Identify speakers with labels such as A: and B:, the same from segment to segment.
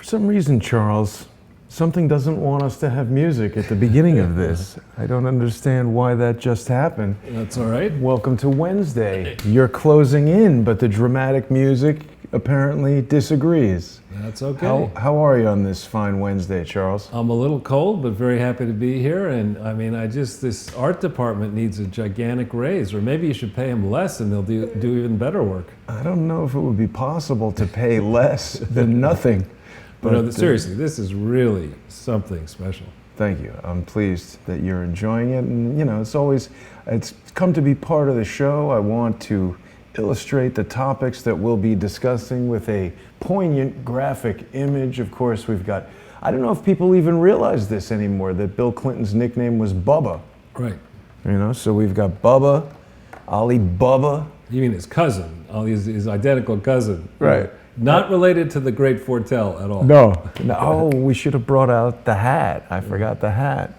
A: some reason, Charles, something doesn't want us to have music at the beginning of this. I don't understand why that just happened.
B: That's all right.
A: Welcome to Wednesday. You're closing in, but the dramatic music apparently disagrees.
B: That's okay.
A: How are you on this fine Wednesday, Charles?
B: I'm a little cold, but very happy to be here. And I mean, this art department needs a gigantic raise, or maybe you should pay them less and they'll do even better work.
A: I don't know if it would be possible to pay less than nothing.
B: But no, seriously, this is really something special.
A: Thank you. I'm pleased that you're enjoying it. And, you know, it's come to be part of the show. I want to illustrate the topics that we'll be discussing with a poignant graphic image. Of course, we've got, I don't know if people even realize this anymore, that Bill Clinton's nickname was Bubba.
B: Right.
A: You know, so we've got Bubba, Ali Bubba.
B: You mean his cousin, his identical cousin.
A: Right.
B: Not related to the great Ortel at all.
A: No. Oh, we should have brought out the hat. I forgot the hat.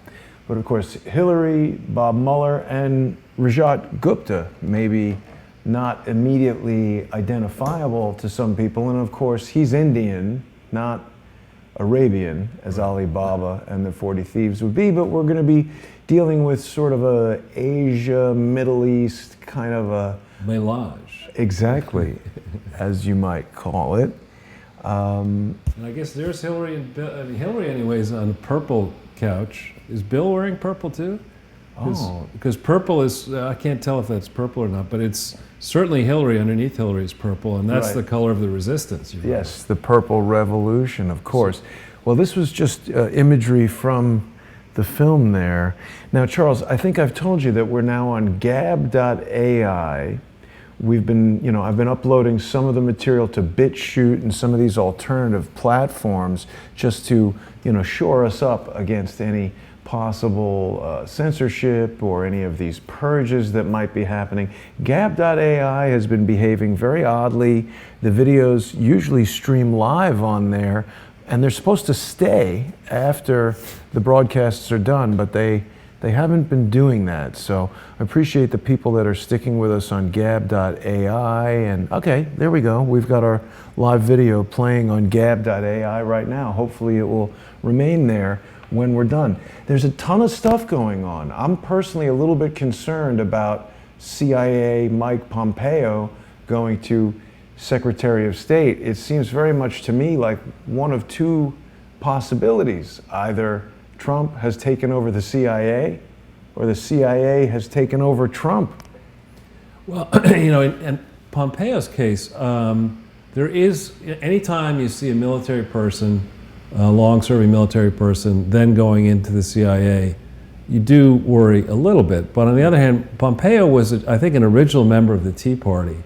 A: But of course, Hillary, Bob Mueller, and Rajat Gupta, maybe not immediately identifiable to some people. And of course, he's Indian, not Arabian, as Ali Baba and the 40 Thieves would be. But we're going to be dealing with sort of a Asia, Middle East kind of a
B: melange.
A: Exactly, as you might call it.
B: And I guess there's Hillary and Bill. I mean, Hillary, anyways, on a purple couch. Is Bill wearing purple too? Because purple is, I can't tell if that's purple or not, but it's certainly Hillary. Underneath Hillary is purple, and that's
A: right.
B: The color of the resistance.
A: Yes, the Purple Revolution, of course. Well, this was just imagery from the film there. Now, Charles, I think I've told you that we're now on gab.ai. We've been, you know, I've been uploading some of the material to BitChute and some of these alternative platforms just to, you know, shore us up against any possible censorship or any of these purges that might be happening. Gab.ai has been behaving very oddly. The videos usually stream live on there, and they're supposed to stay after the broadcasts are done, but they haven't been doing that. So I appreciate the people that are sticking with us on gab.ai. And okay, there we go. We've got our live video playing on gab.ai right now. Hopefully it will remain there when we're done. There's a ton of stuff going on. I'm personally a little bit concerned about CIA Mike Pompeo going to Secretary of State. It seems very much to me like one of two possibilities. Either Trump has taken over the CIA, or the CIA has taken over Trump.
B: Well, you know, in Pompeo's case, there is, anytime you see a military person, a long-serving military person, then going into the CIA, you do worry a little bit. But on the other hand, Pompeo was, I think, an original member of the Tea Party.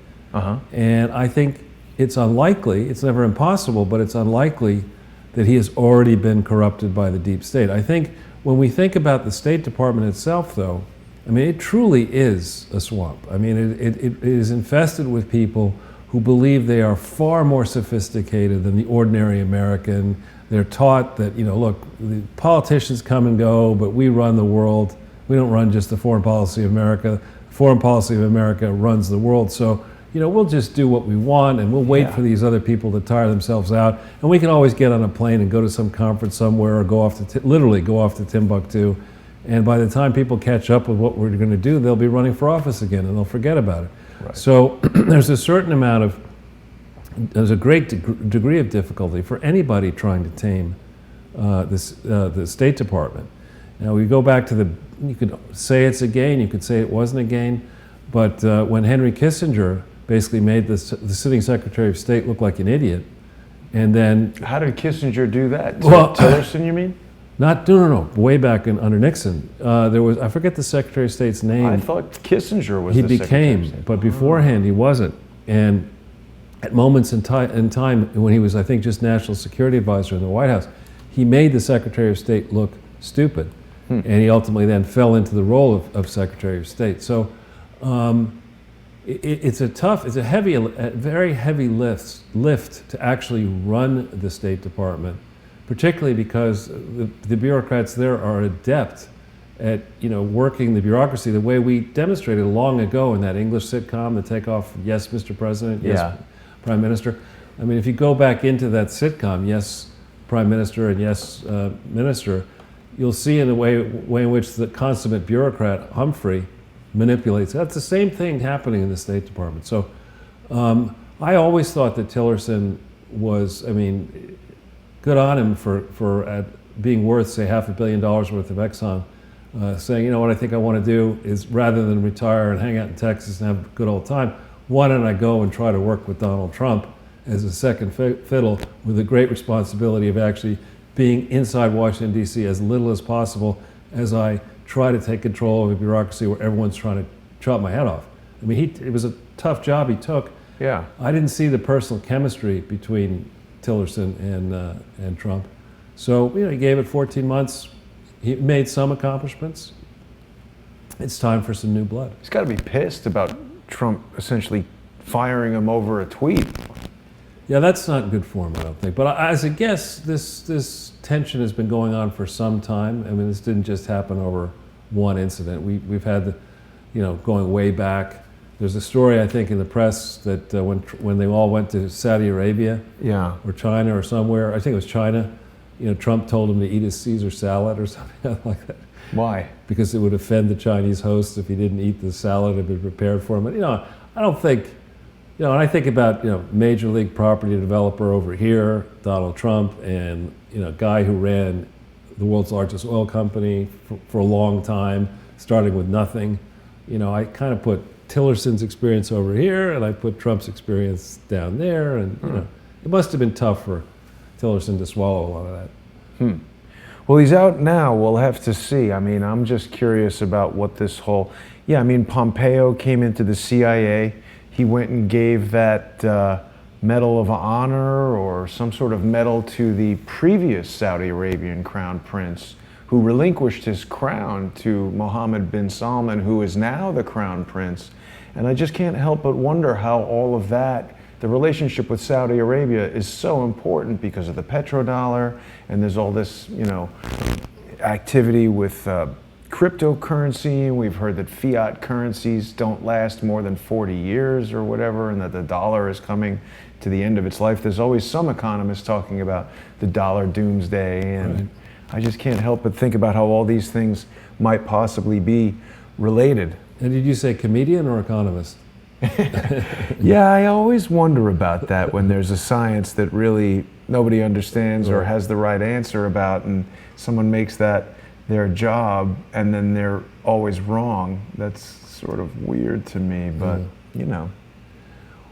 B: And I think it's unlikely, it's never impossible, but it's unlikely that he has already been corrupted by the deep state. I think when we think about the State Department itself, though, I mean, it truly is a swamp. I mean, it is infested with people who believe they are far more sophisticated than the ordinary American. They're taught that, you know, look, the politicians come and go, but we run the world. We don't run just the foreign policy of America. The foreign policy of America runs the world. So, you know, we'll just do what we want, and we'll wait for these other people to tire themselves out. And we can always get on a plane and go to some conference somewhere, or go off to literally go off to Timbuktu. And by the time people catch up with what we're going to do, they'll be running for office again, and they'll forget about it. Right. So there's a certain amount of, there's a great degree of difficulty for anybody trying to tame the State Department. Now we go back to you could say it's a gain, you could say it wasn't a gain, but when Henry Kissinger basically made the sitting Secretary of State look like an idiot, and then...
A: How did Kissinger do that?
B: Well,
A: Tillerson, you mean?
B: No. Way back under Nixon, there was, I forget the Secretary of State's name.
A: I thought Kissinger was
B: the
A: Secretary of State.
B: He became, but beforehand he wasn't. And at moments in time when he was, I think, just National Security Advisor in the White House, he made the Secretary of State look stupid. And he ultimately then fell into the role of Secretary of State. So it's a very heavy lift to actually run the State Department, particularly because the bureaucrats there are adept at, you know, working the bureaucracy the way we demonstrated long ago in that English sitcom, The Takeoff, Yes, Mr. President, Yes, Prime Minister. I mean, if you go back into that sitcom, Yes, prime minister and yes, minister, you'll see in the way in which the consummate bureaucrat Humphrey manipulates. That's the same thing happening in the State Department. So I always thought that Tillerson was, I mean, good on him for being worth, say, $500 million worth of Exxon, saying, you know, what I think I want to do is, rather than retire and hang out in Texas and have a good old time, why don't I go and try to work with Donald Trump as a second fiddle, with the great responsibility of actually being inside Washington, D.C. as little as possible, as I try to take control of a bureaucracy where everyone's trying to chop my head off. I mean, it was a tough job he took.
A: Yeah.
B: I didn't see the personal chemistry between Tillerson and Trump. So, you know, he gave it 14 months. He made some accomplishments. It's time for some new blood.
A: He's got to be pissed about Trump essentially firing him over a tweet.
B: Yeah, that's not good form, I don't think. But as a guess, this tension has been going on for some time. I mean, this didn't just happen over one incident. We've had the, you know, going way back. There's a story, I think, in the press that when they all went to Saudi Arabia,
A: Yeah.
B: or China or somewhere, I think it was China, you know, Trump told him to eat his Caesar salad or something like that.
A: Why?
B: Because it would offend the Chinese host if he didn't eat the salad that had been prepared for him. But, you know, I don't think, you know, and I think about, you know, major league property developer over here, Donald Trump, and, you know, guy who ran the world's largest oil company for a long time, starting with nothing. You know, I kind of put Tillerson's experience over here, and I put Trump's experience down there, and, you know, it must have been tough for Tillerson to swallow a lot of that.
A: Well, he's out now. We'll have to see. I mean, I'm just curious about what this whole... Yeah, I mean, Pompeo came into the CIA. He went and gave that Medal of Honor or some sort of medal to the previous Saudi Arabian crown prince, who relinquished his crown to Mohammed bin Salman, who is now the crown prince. And I just can't help but wonder how all of that, the relationship with Saudi Arabia, is so important because of the petrodollar, and there's all this, you know, activity with cryptocurrency. We've heard that fiat currencies don't last more than 40 years or whatever, and that the dollar is coming to the end of its life. There's always some economists talking about the dollar doomsday, and
B: Right.
A: I just can't help but think about how all these things might possibly be related.
B: And did you say comedian or economist?
A: Yeah, I always wonder about that when there's a science that really nobody understands or has the right answer about, and someone makes that their job and then they're always wrong. That's sort of weird to me, but you know.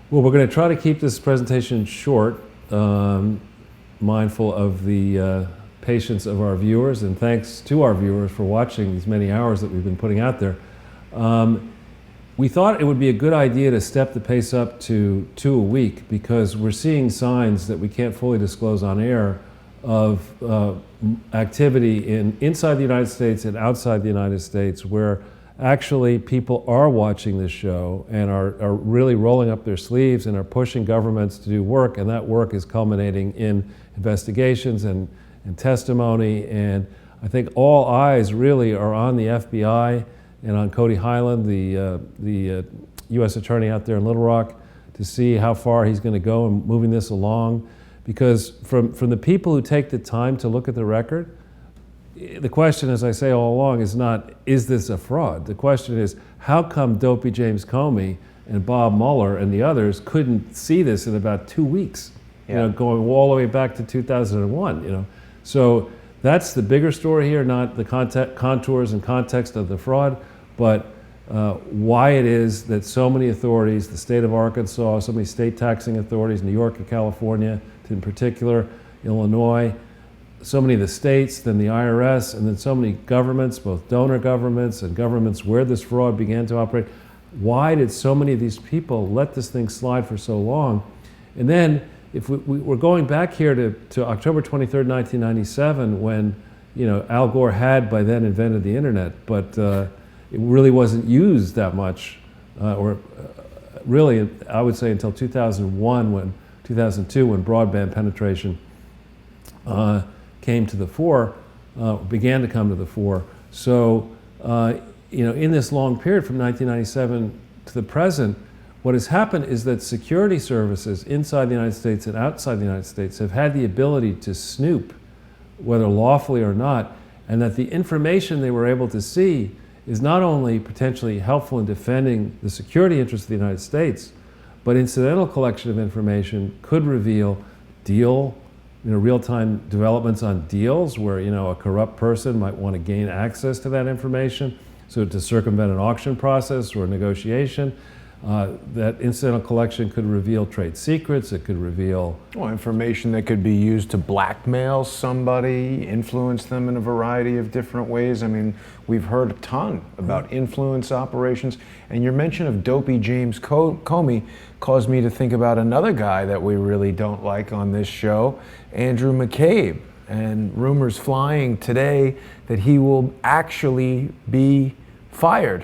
B: Well, we're going to try to keep this presentation short, mindful of the patience of our viewers, and thanks to our viewers for watching these many hours that we've been putting out there. We thought it would be a good idea to step the pace up to 2 a week, because we're seeing signs that we can't fully disclose on air of activity inside the United States and outside the United States, where actually people are watching this show and are really rolling up their sleeves and are pushing governments to do work, and that work is culminating in investigations and testimony. And I think all eyes really are on the FBI and on Cody Highland, the U.S. attorney out there in Little Rock, to see how far he's going to go in moving this along. Because from the people who take the time to look at the record, the question, as I say all along, is not, is this a fraud? The question is, how come Dopey James Comey and Bob Mueller and the others couldn't see this in about 2 weeks?
A: Yeah.
B: You know, going all the way back to 2001, you know. So that's the bigger story here, not the contours and context of the fraud, but why it is that so many authorities, the state of Arkansas, so many state taxing authorities, New York and California in particular, Illinois, so many of the states, then the IRS, and then so many governments, both donor governments and governments where this fraud began to operate. Why did so many of these people let this thing slide for so long? And then, if we're going back here to October 23rd, 1997, when, you know, Al Gore had by then invented the internet, but it really wasn't used that much, really, I would say until 2002, when broadband penetration came to the fore, began to come to the fore. So, you know, in this long period from 1997 to the present, What has happened is that security services inside the United States and outside the United States have had the ability to snoop, whether lawfully or not, and that the information they were able to see is not only potentially helpful in defending the security interests of the United States, but incidental collection of information could reveal real-time developments on deals where, a corrupt person might want to gain access to that information, so to circumvent an auction process or a negotiation. That incidental collection could reveal trade secrets. It could reveal
A: information that could be used to blackmail somebody, influence them in a variety of different ways. I mean, we've heard a ton about influence operations. And your mention of dopey James Comey caused me to think about another guy that we really don't like on this show, Andrew McCabe. And rumors flying today that he will actually be fired.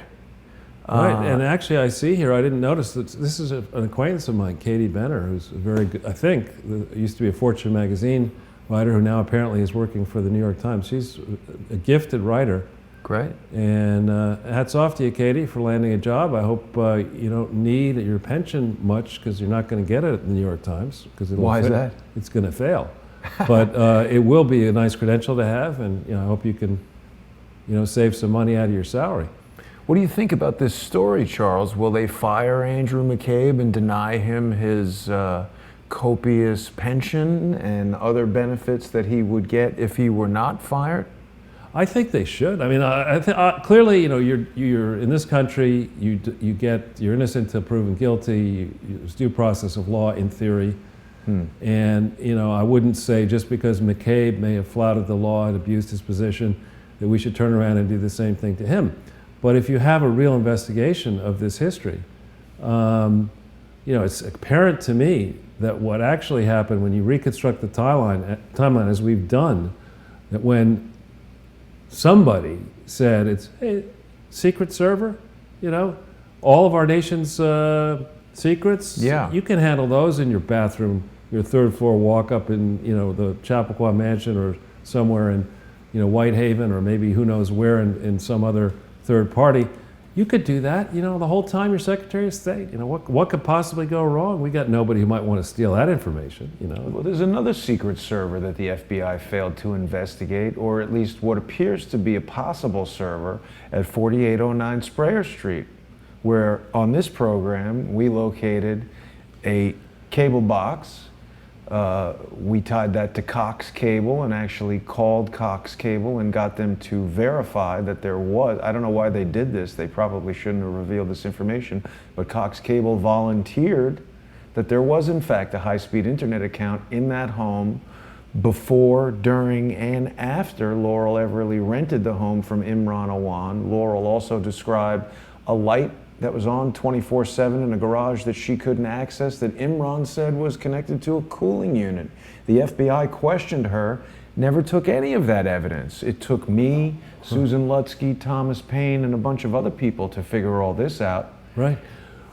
B: Right, and actually I see here, I didn't notice that this is an acquaintance of mine, Katie Benner, who's a very good, I think, used to be a Fortune magazine writer who now apparently is working for the New York Times. She's a gifted writer.
A: Great.
B: And hats off to you, Katie, for landing a job. I hope you don't need your pension much because you're not going to get it at the New York Times.
A: Why is that?
B: It's going to fail. But it will be a nice credential to have, and I hope you can save some money out of your salary.
A: What do you think about this story, Charles? Will they fire Andrew McCabe and deny him his copious pension and other benefits that he would get if he were not fired?
B: I think they should. I mean, clearly, you're in this country. You're innocent until proven guilty. There's due process of law in theory, and I wouldn't say just because McCabe may have flouted the law and abused his position that we should turn around and do the same thing to him. But if you have a real investigation of this history, it's apparent to me that what actually happened when you reconstruct the timeline as we've done, that when somebody said it's secret server, all of our nation's secrets, you can handle those in your bathroom, your third floor walk up in the Chappaqua Mansion or somewhere in Whitehaven or maybe who knows where in some other third party. You could do that, the whole time you're Secretary of State. What could possibly go wrong? We got nobody who might want to steal that information,
A: Well, there's another secret server that the FBI failed to investigate, or at least what appears to be a possible server at 4809 Sprayer Street, where on this program we located a cable box. We tied that to Cox Cable and actually called Cox Cable and got them to verify that there was, I don't know why they did this, they probably shouldn't have revealed this information, but Cox Cable volunteered that there was in fact a high-speed internet account in that home before, during, and after Laurel Everly rented the home from Imran Awan. Laurel also described a light that was on 24/7 in a garage that she couldn't access that Imran said was connected to a cooling unit. The FBI questioned her, never took any of that evidence. It took me, Susan Lutsky, Thomas Paine, and a bunch of other people to figure all this out.
B: Right.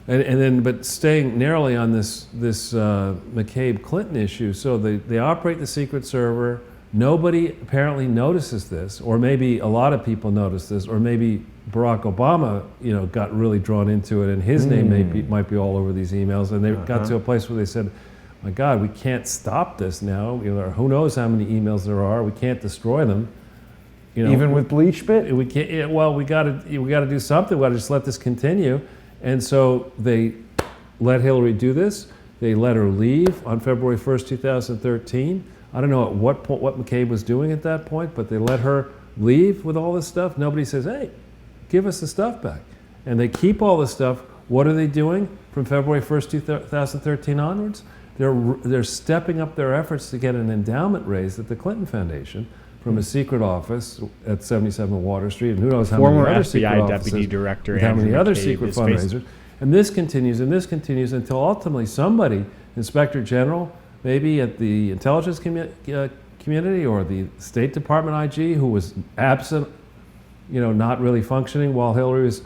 B: And then, but staying narrowly on this McCabe-Clinton issue, so they operate the secret server. Nobody apparently notices this, or maybe a lot of people notice this, or maybe Barack Obama, got really drawn into it, and his name might be all over these emails. And they got to a place where they said, "My God, we can't stop this now. Who knows how many emails there are? We can't destroy them.
A: Even with BleachBit,
B: we can't. Well, we got to do something. We got to just let this continue." And so they let Hillary do this. They let her leave on February 1st, 2013. I don't know at what point what McCabe was doing at that point, but they let her leave with all this stuff. Nobody says, "Hey, give us the stuff back." And they keep all this stuff. What are they doing from February 1st, 2013 onwards? They're stepping up their efforts to get an endowment raised at the Clinton Foundation from a secret office at 77 Water Street, and who knows how many other secret
C: FBI
B: offices,
C: Deputy Director
B: how
C: Andrew
B: many other
C: McCabe
B: secret
C: is
B: fundraisers. And this continues until ultimately somebody, Inspector General, maybe at the intelligence community or the State Department IG, who was absent, not really functioning while Hillary was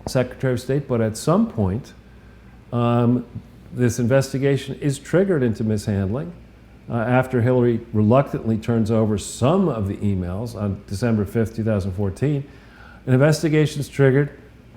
B: Secretary of State, but at some point, this investigation is triggered into mishandling after Hillary reluctantly turns over some of the emails on December 5th, 2014. An investigation is triggered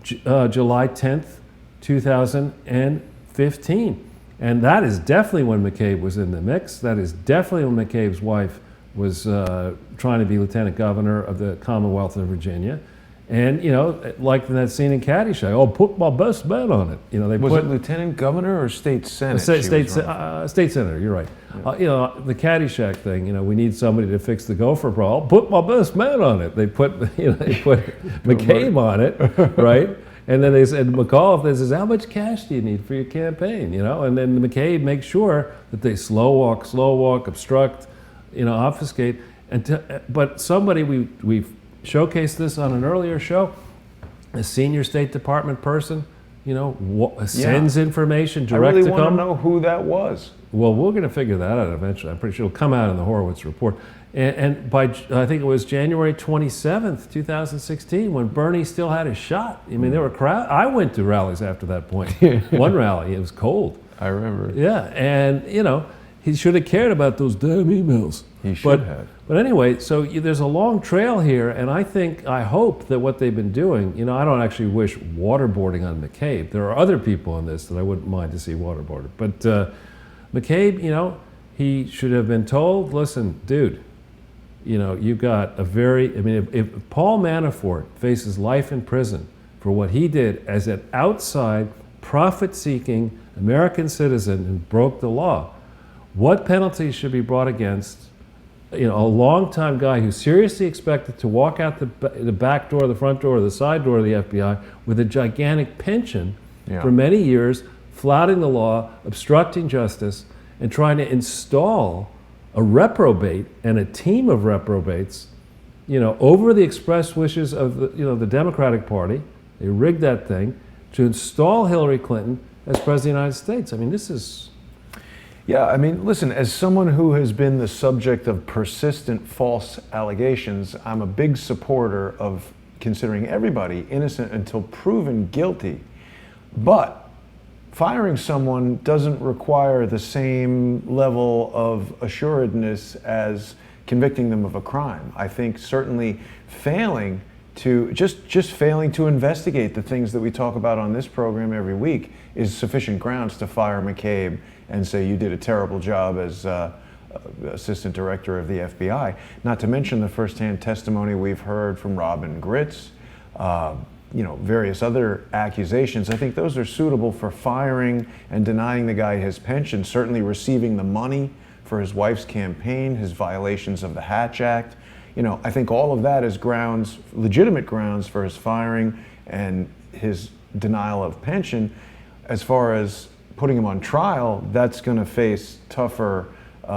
B: July 10th, 2015. And that is definitely when McCabe was in the mix. That is definitely when McCabe's wife was trying to be lieutenant governor of the Commonwealth of Virginia. And, you know, like in that scene in Caddyshack, oh, put my best man on it. You know, they
A: Was
B: put
A: it lieutenant governor or state senate?
B: state senator, you're right.
A: Yeah.
B: You know, the Caddyshack thing, you know, we need somebody to fix the gopher problem. I'll put my best man on it. They put, you know, they put McCabe on it, right? And then they said, McAuliffe says, how much cash do you need for your campaign, you know? And then McCabe makes sure that they slow walk, obstruct, you know, obfuscate. But somebody, we've showcased this on an earlier show, a senior State Department person, you know, sends information direct to
A: I really want to know who that was.
B: Well, we're going to figure that out eventually. I'm pretty sure it'll come out in the Horowitz report. And by, I think it was January 27th, 2016, when Bernie still had a shot. I mean, there were crowds. I went to rallies after that point. One rally, it was cold.
A: I remember.
B: Yeah, and, you know, he should have cared about those damn emails.
A: He should have.
B: But anyway, so there's a long trail here, and I hope that what they've been doing, you know, I don't actually wish waterboarding on McCabe. There are other people in this that I wouldn't mind to see waterboarded. But McCabe, you know, he should have been told, listen, dude, you know, you got a very, I mean, if Paul Manafort faces life in prison for what he did as an outside, profit-seeking American citizen who broke the law, what penalties should be brought against, you know, a longtime guy who's seriously expected to walk out the back door, the front door, or the side door of the FBI with a gigantic pension for many years, flouting the law, obstructing justice, and trying to install a reprobate and a team of reprobates, you know, over the express wishes of the, you know, the Democratic Party. They rigged that thing to install Hillary Clinton as President of the United States. I mean, this is...
A: Yeah, I mean, listen, as someone who has been the subject of persistent false allegations, I'm a big supporter of considering everybody innocent until proven guilty. But firing someone doesn't require the same level of assuredness as convicting them of a crime. I think certainly failing to, just failing to investigate the things that we talk about on this program every week is sufficient grounds to fire McCabe and say you did a terrible job as assistant director of the FBI. Not to mention the firsthand testimony we've heard from Robin Gritz, you know, various other accusations. I think those are suitable for firing and denying the guy his pension, certainly receiving the money for his wife's campaign, his violations of the Hatch Act. You know, I think all of that is grounds, legitimate grounds for his firing and his denial of pension. As far as putting him on trial, that's going to face tougher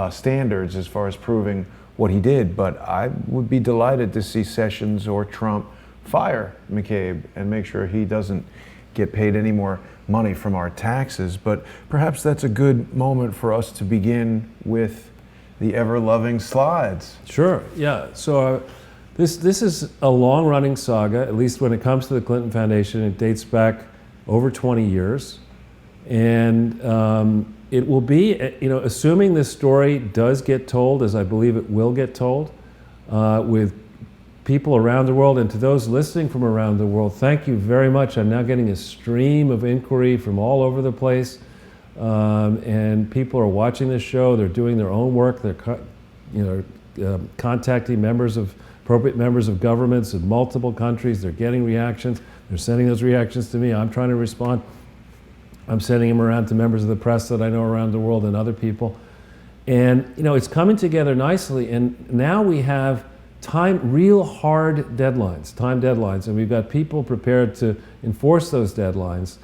A: standards as far as proving what he did. But I would be delighted to see Sessions or Trump fire McCabe and make sure he doesn't get paid any more money from our taxes. But perhaps that's a good moment for us to begin with the ever-loving slides.
B: Sure, yeah. So this is a long-running saga, at least when it comes to the Clinton Foundation. It dates back over 20 years. And it will be, you know, assuming this story does get told, as I believe it will get told, with people around the world, and to those listening from around the world, thank you very much. I'm now getting a stream of inquiry from all over the place, and people are watching this show. They're doing their own work. They're, you know, contacting appropriate members of governments in multiple countries. They're getting reactions. They're sending those reactions to me. I'm trying to respond. I'm sending them around to members of the press that I know around the world and other people. And, you know, it's coming together nicely. And now we have real hard deadlines, time deadlines. And we've got people prepared to enforce those deadlines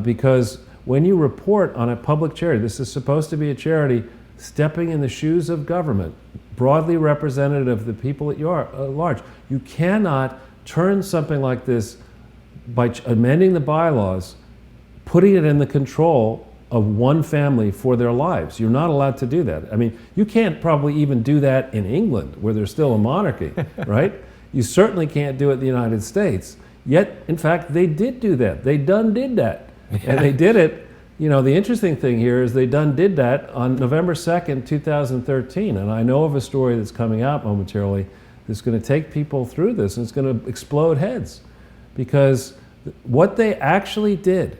B: because when you report on a public charity, this is supposed to be a charity stepping in the shoes of government, broadly representative of the people at large. You cannot turn something like this by amending the bylaws, putting it in the control of one family for their lives. You're not allowed to do that. I mean, you can't probably even do that in England, where there's still a monarchy, right? You certainly can't do it in the United States. Yet, in fact, they did do that. They done did that. And they did it, you know, the interesting thing here is they done did that on November 2nd, 2013. And I know of a story that's coming out momentarily that's going to take people through this, and it's going to explode heads. Because what they actually did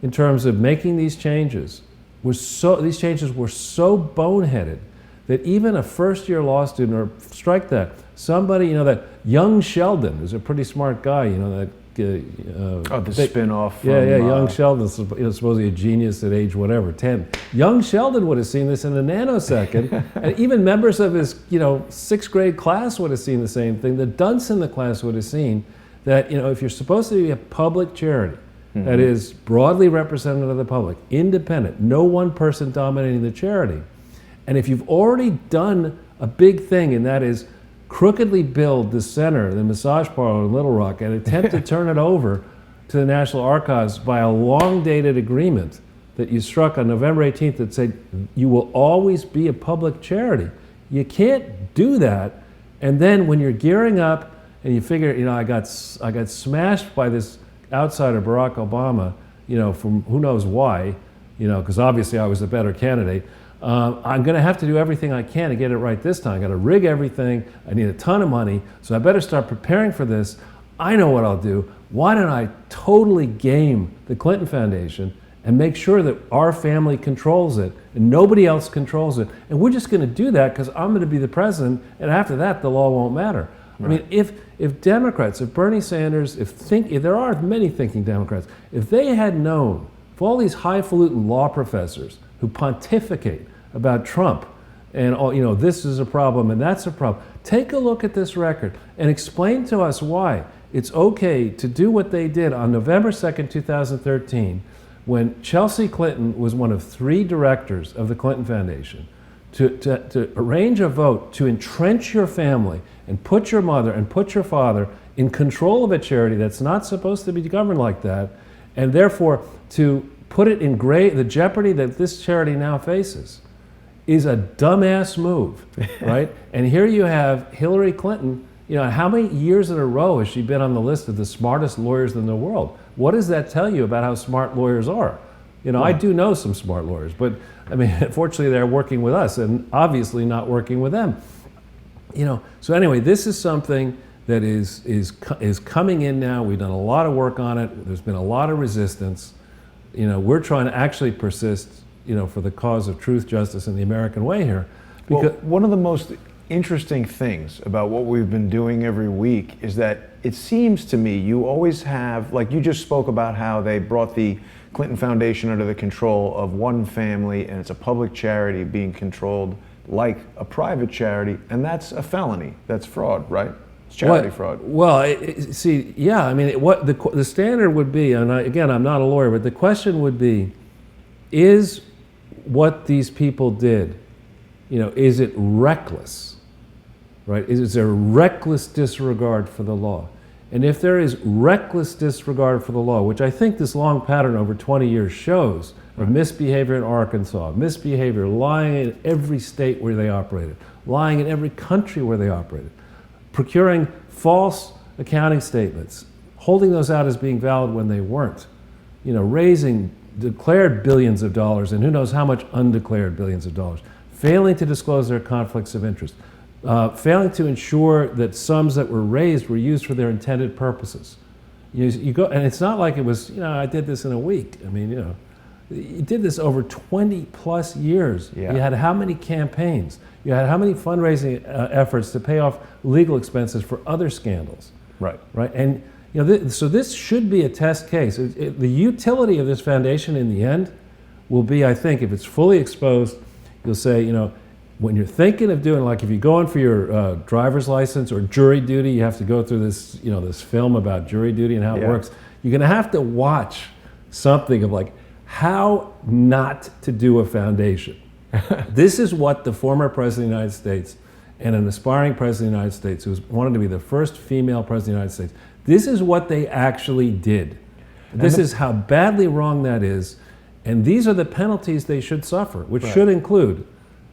B: in terms of making these changes these changes were so boneheaded that even a first-year law student, or strike that, somebody, that young Sheldon, who's a pretty smart guy, that
A: the spin-off from,
B: young Sheldon, supposedly a genius at age whatever, 10. Young Sheldon would have seen this in a nanosecond, and even members of his, 6th grade class would have seen the same thing. The dunce in the class would have seen that, if you're supposed to be a public charity, that is broadly representative of the public, independent, no one person dominating the charity, and if you've already done a big thing, and that is crookedly build the center, the massage parlor in Little Rock, and attempt to turn it over to the National Archives by a long-dated agreement that you struck on November 18th that said you will always be a public charity. You can't do that, and then when you're gearing up and you figure, I got smashed by this outsider, Barack Obama, from who knows why, because obviously I was the better candidate. I'm going to have to do everything I can to get it right this time. I got to rig everything. I need a ton of money, so I better start preparing for this. I know what I'll do. Why don't I totally game the Clinton Foundation and make sure that our family controls it and nobody else controls it? And we're just going to do that because I'm going to be the president, and after that, the law won't matter. Right. I mean, if Democrats, if Bernie Sanders, if there are many thinking Democrats, if they had known, if all these highfalutin law professors who pontificate about Trump and this is a problem and that's a problem, take a look at this record and explain to us why it's okay to do what they did on November 2nd, 2013, when Chelsea Clinton was one of 3 directors of the Clinton Foundation, to arrange a vote to entrench your family and put your mother and put your father in control of a charity that's not supposed to be governed like that, and therefore to put it in the jeopardy that this charity now faces, is a dumbass move, right? And here you have Hillary Clinton. How many years in a row has she been on the list of the smartest lawyers in the world? What does that tell you about how smart lawyers are? I do know some smart lawyers, but I mean, unfortunately, they're working with us and obviously not working with them. So anyway, this is something that is coming in now. We've done a lot of work on it. There's been a lot of resistance. We're trying to actually persist, for the cause of truth, justice, and the American way here.
A: Well, one of the most interesting things about what we've been doing every week is that it seems to me you always have, like you just spoke about how they brought the Clinton Foundation under the control of one family, and it's a public charity being controlled like a private charity, and that's a felony. That's fraud, right? It's charity fraud.
B: Well, what the standard would be, and again, I'm not a lawyer, but the question would be, is what these people did, is it reckless, right? Is there reckless disregard for the law? And if there is reckless disregard for the law, which I think this long pattern over 20 years shows, of misbehavior in Arkansas, misbehavior, lying in every state where they operated, lying in every country where they operated, procuring false accounting statements, holding those out as being valid when they weren't, raising declared billions of dollars and who knows how much undeclared billions of dollars, failing to disclose their conflicts of interest, failing to ensure that sums that were raised were used for their intended purposes. You go, and it's not like it was, I did this in a week. I mean, you did this over 20 plus years.
A: Yeah.
B: You had how many campaigns? You had how many fundraising efforts to pay off legal expenses for other scandals?
A: Right.
B: Right. And so this should be a test case. The utility of this foundation in the end will be, I think, if it's fully exposed, you'll say, when you're thinking of doing, like if you go in for your driver's license or jury duty, you have to go through this, this film about jury duty and how it works. You're going to have to watch something of like how not to do a foundation. This is what the former president of the United States and an aspiring president of the United States who wanted to be the first female president of the United States, this is what they actually did. This is how badly wrong that is. And these are the penalties they should suffer, which should include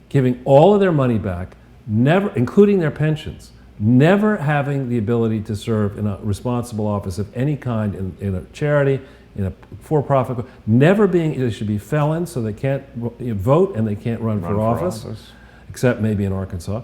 B: giving all of their money back, never, including their pensions, never having the ability to serve in a responsible office of any kind in a charity, in a for-profit, never being, they should be felons, so they can't vote and they can't run for office, except maybe in Arkansas.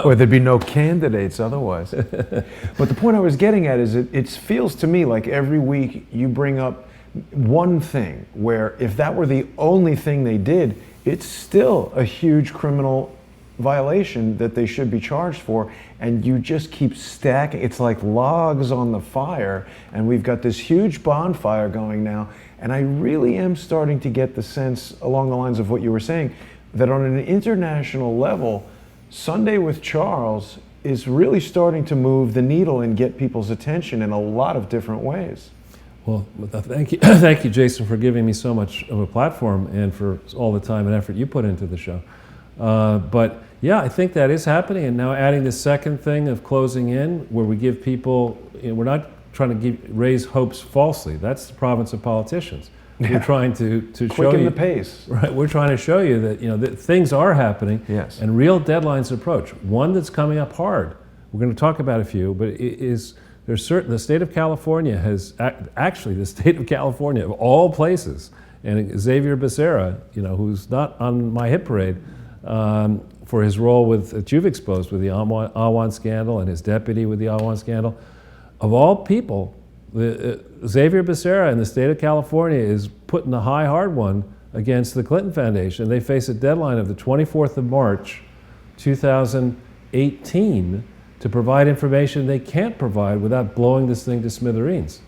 A: Or there'd be no candidates otherwise. But the point I was getting at is it feels to me like every week you bring up one thing, where if that were the only thing they did, it's still a huge criminal violation that they should be charged for, and you just keep stacking. It's like logs on the fire, and we've got this huge bonfire going now, and I really am starting to get the sense, along the lines of what you were saying, that on an international level, Sunday with Charles is really starting to move the needle and get people's attention in a lot of different ways.
B: Well, thank you, thank you, Jason, for giving me so much of a platform and for all the time and effort you put into the show. But yeah, I think that is happening, and now adding the second thing of closing in, where we give people, we're not trying to raise hopes falsely. That's the province of politicians.
A: Yeah.
B: We're trying to show you,
A: quicken the pace.
B: Right, we're trying to show you that that things are happening,
A: yes,
B: and real deadlines approach. One that's coming up hard. We're going to talk about a few, but there's certain. The state of California has actually the state of California of all places, and Xavier Becerra, who's not on my hit parade, for his role that you've exposed with the Awan scandal and his deputy with the Awan scandal, of all people. Xavier Becerra in the state of California is putting the high hard one against the Clinton Foundation. They face a deadline of the 24th of March, 2018 to provide information they can't provide without blowing this thing to smithereens.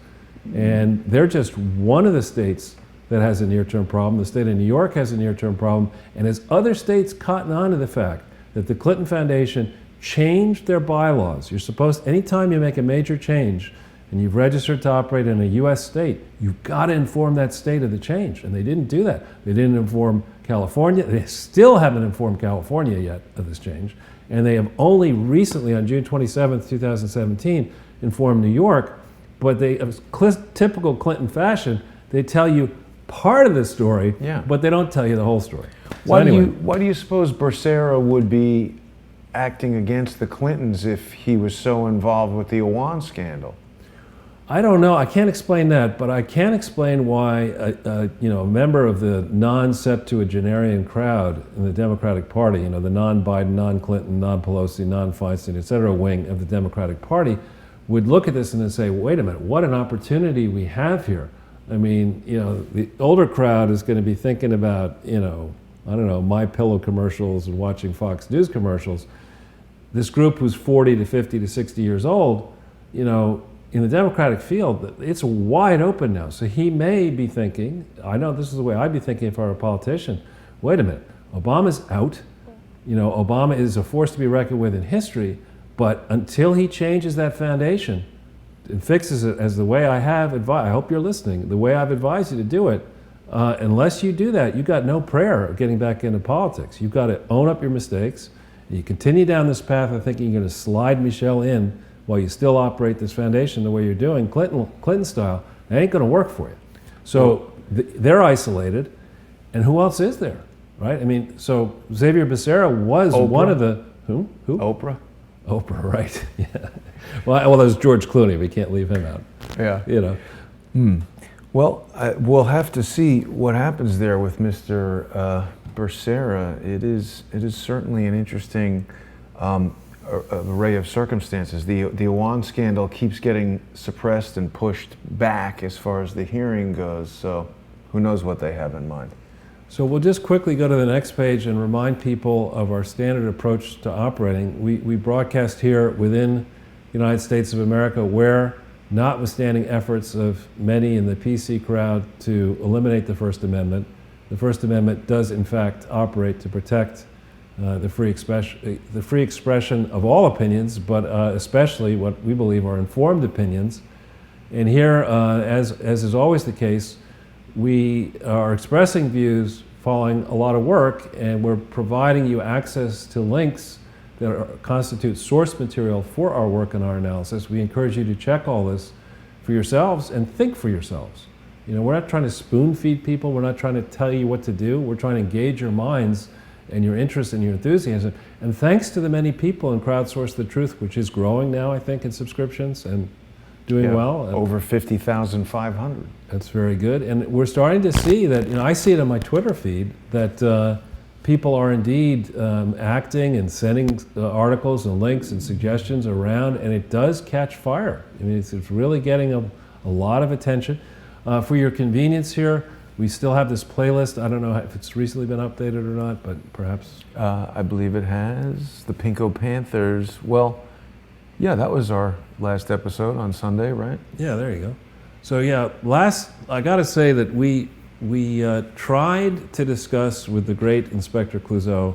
B: And they're just one of the states that has a near-term problem. The state of New York has a near-term problem. And as other states cotton on to the fact that the Clinton Foundation changed their bylaws, you're supposed, anytime you make a major change, and you've registered to operate in a U.S. state, you've got to inform that state of the change. And they didn't do that. They didn't inform California. They still haven't informed California yet of this change. And they have only recently, on June 27th, 2017, informed New York. But they, typical Clinton fashion, they tell you part of the story,
A: yeah,
B: but they don't tell you the whole story. So
A: why
B: anyway,
A: do you suppose Becerra would be acting against the Clintons if he was so involved with the Awan scandal?
B: I don't know. I can't explain that, but I can explain why a member of the non-septuagenarian crowd in the Democratic Party, the non-Biden, non-Clinton, non-Pelosi, non-Feinstein, et cetera, wing of the Democratic Party, would look at this and then say, wait a minute, what an opportunity we have here. I mean, the older crowd is going to be thinking about, I don't know, My Pillow commercials and watching Fox News commercials. This group who's 40 to 50 to 60 years old, in the Democratic field, it's wide open now. So he may be thinking, I know this is the way I'd be thinking if I were a politician, wait a minute, Obama's out. Obama is a force to be reckoned with in history, but until he changes that foundation and fixes it as the way I have advised, I hope you're listening, the way I've advised you to do it, unless you do that, you've got no prayer of getting back into politics. You've got to own up your mistakes. And you continue down this path of thinking you're going to slide Michelle in while you still operate this foundation the way you're doing, Clinton style, it ain't going to work for you. So they're isolated, and who else is there, right? I mean, so Xavier Becerra was
A: Oprah.
B: one of the, who?
A: Oprah.
B: Oprah, right, yeah. Well, there's George Clooney, we can't leave him out.
A: Yeah. Well, we'll have to see what happens there with Mr. Becerra. It is certainly an interesting array of circumstances. The Awan scandal keeps getting suppressed and pushed back as far as the hearing goes, so who knows what they have in mind.
B: So we'll just quickly go to the next page and remind people of our standard approach to operating. We broadcast here within the United States of America where, notwithstanding efforts of many in the PC crowd to eliminate the First Amendment does in fact operate to protect the free expression of all opinions, but especially what we believe are informed opinions. And here, as is always the case, we are expressing views following a lot of work, and we're providing you access to links that constitute source material for our work and our analysis. We encourage you to check all this for yourselves and think for yourselves. We're not trying to spoon feed people. We're not trying to tell you what to do. We're trying to engage your minds and your interest and your enthusiasm. And thanks to the many people in Crowdsource the Truth, which is growing now, I think, in subscriptions and doing well.
A: Over 50,500.
B: That's very good. And we're starting to see that, I see it on my Twitter feed, that people are indeed acting and sending articles and links and suggestions around, and it does catch fire. I mean, it's really getting a lot of attention. For your convenience here, we still have this playlist. I don't know if it's recently been updated or not, but perhaps.
A: I believe it has. The Pinko Panthers. Well, yeah, that was our last episode on Sunday, right?
B: Yeah, there you go. So yeah, I got to say that we tried to discuss with the great Inspector Clouseau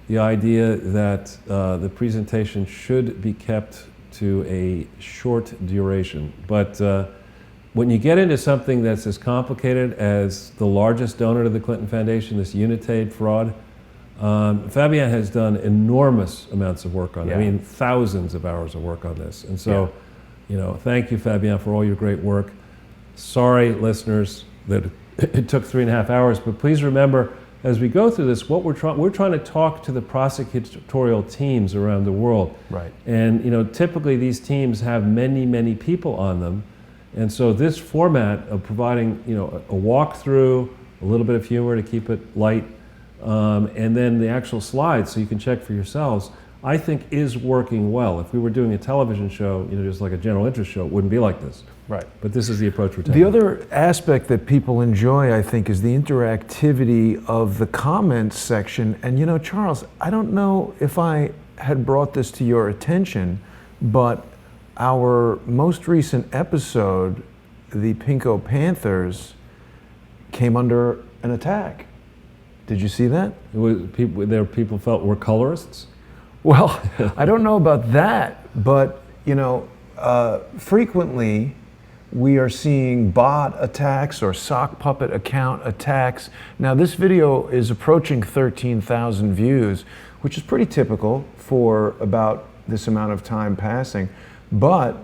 B: the idea that the presentation should be kept to a short duration. But when you get into something that's as complicated as the largest donor to the Clinton Foundation, this Unitaid fraud, Fabian has done enormous amounts of work on it. I mean, thousands of hours of work on this. And so, thank you, Fabian, for all your great work. Sorry, listeners, that it took 3.5 hours, but please remember, as we go through this, what we're trying to talk to the prosecutorial teams around the world.
A: Right.
B: And typically these teams have many, many people on them. And so this format of providing a walkthrough, a little bit of humor to keep it light, and then the actual slides so you can check for yourselves, I think is working well. If we were doing a television show, just like a general interest show, it wouldn't be like this.
A: Right.
B: But this is the approach we're taking.
A: The other aspect that people enjoy, I think, is the interactivity of the comments section. And Charles, I don't know if I had brought this to your attention, but our most recent episode, the Pinko Panthers, came under an attack. Did you see that?
B: People felt were colorists?
A: Well, I don't know about that, but frequently we are seeing bot attacks or sock puppet account attacks. Now this video is approaching 13,000 views, which is pretty typical for about this amount of time passing, but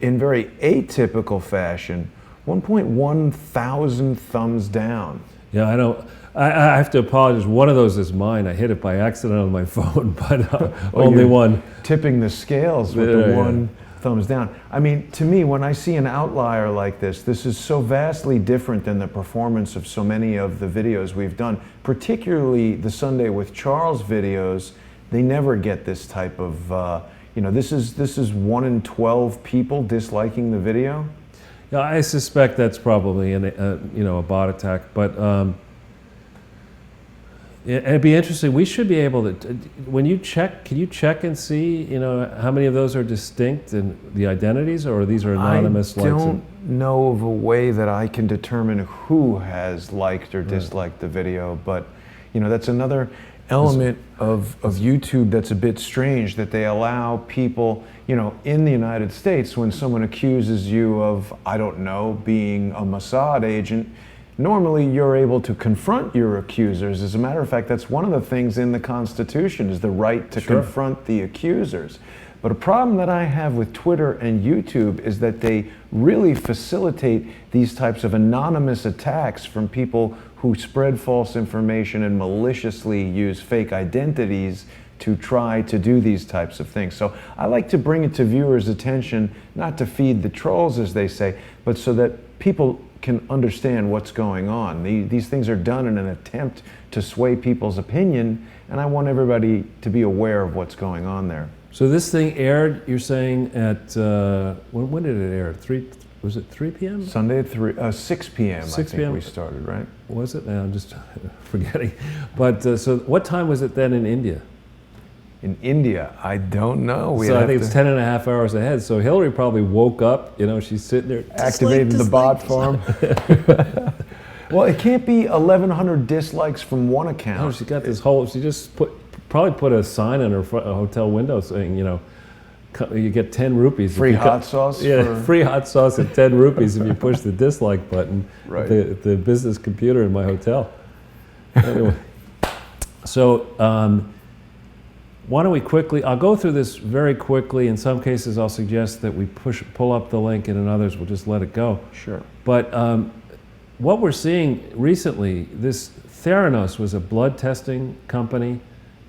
A: in very atypical fashion, 1.1 thousand thumbs down.
B: Yeah, I have to apologize. One of those is mine. I hit it by accident on my phone, but only one.
A: Tipping the scales with the one thumbs down. I mean, to me, when I see an outlier like this is so vastly different than the performance of so many of the videos we've done, particularly the Sunday with Charles videos. They never get this type of, this is 1 in 12 people disliking the video.
B: Yeah, I suspect that's probably a bot attack, but it'd be interesting. We should be able to, when you check, can you check and see, how many of those are distinct and the identities, or these are anonymous?
A: I don't know of a way that I can determine who has liked or disliked the video, but that's another element of YouTube that's a bit strange, that they allow people, in the United States, when someone accuses you of, I don't know, being a Mossad agent, normally you're able to confront your accusers. As a matter of fact, that's one of the things in the Constitution, is the right to confront the accusers. But a problem that I have with Twitter and YouTube is that they really facilitate these types of anonymous attacks from people who spread false information and maliciously use fake identities to try to do these types of things. So I like to bring it to viewers' attention, not to feed the trolls, as they say, but so that people can understand what's going on. These things are done in an attempt to sway people's opinion, and I want everybody to be aware of what's going on there.
B: So this thing aired, you're saying, at, when did it air? Was it 3 p.m.?
A: Sunday at 6 p.m.
B: 6
A: I think
B: p.m.
A: we started, right?
B: Was it? I'm just forgetting. But so what time was it then in India?
A: In India, I don't know.
B: So I think it's 10.5 hours ahead. So Hillary probably woke up, she's sitting there.
A: Activated the bot farm. Well, it can't be 1,100 dislikes from one account.
B: No, she got this whole, she just probably put a sign on her hotel window saying, you get 10 rupees.
A: Free hot sauce?
B: Yeah, free hot sauce at 10 rupees if you push the dislike button
A: right.
B: at the business computer in my hotel. Anyway, so why don't we quickly, I'll go through this very quickly. In some cases, I'll suggest that we pull up the link, and in others, we'll just let it go.
A: Sure.
B: But what we're seeing recently, this Theranos was a blood testing company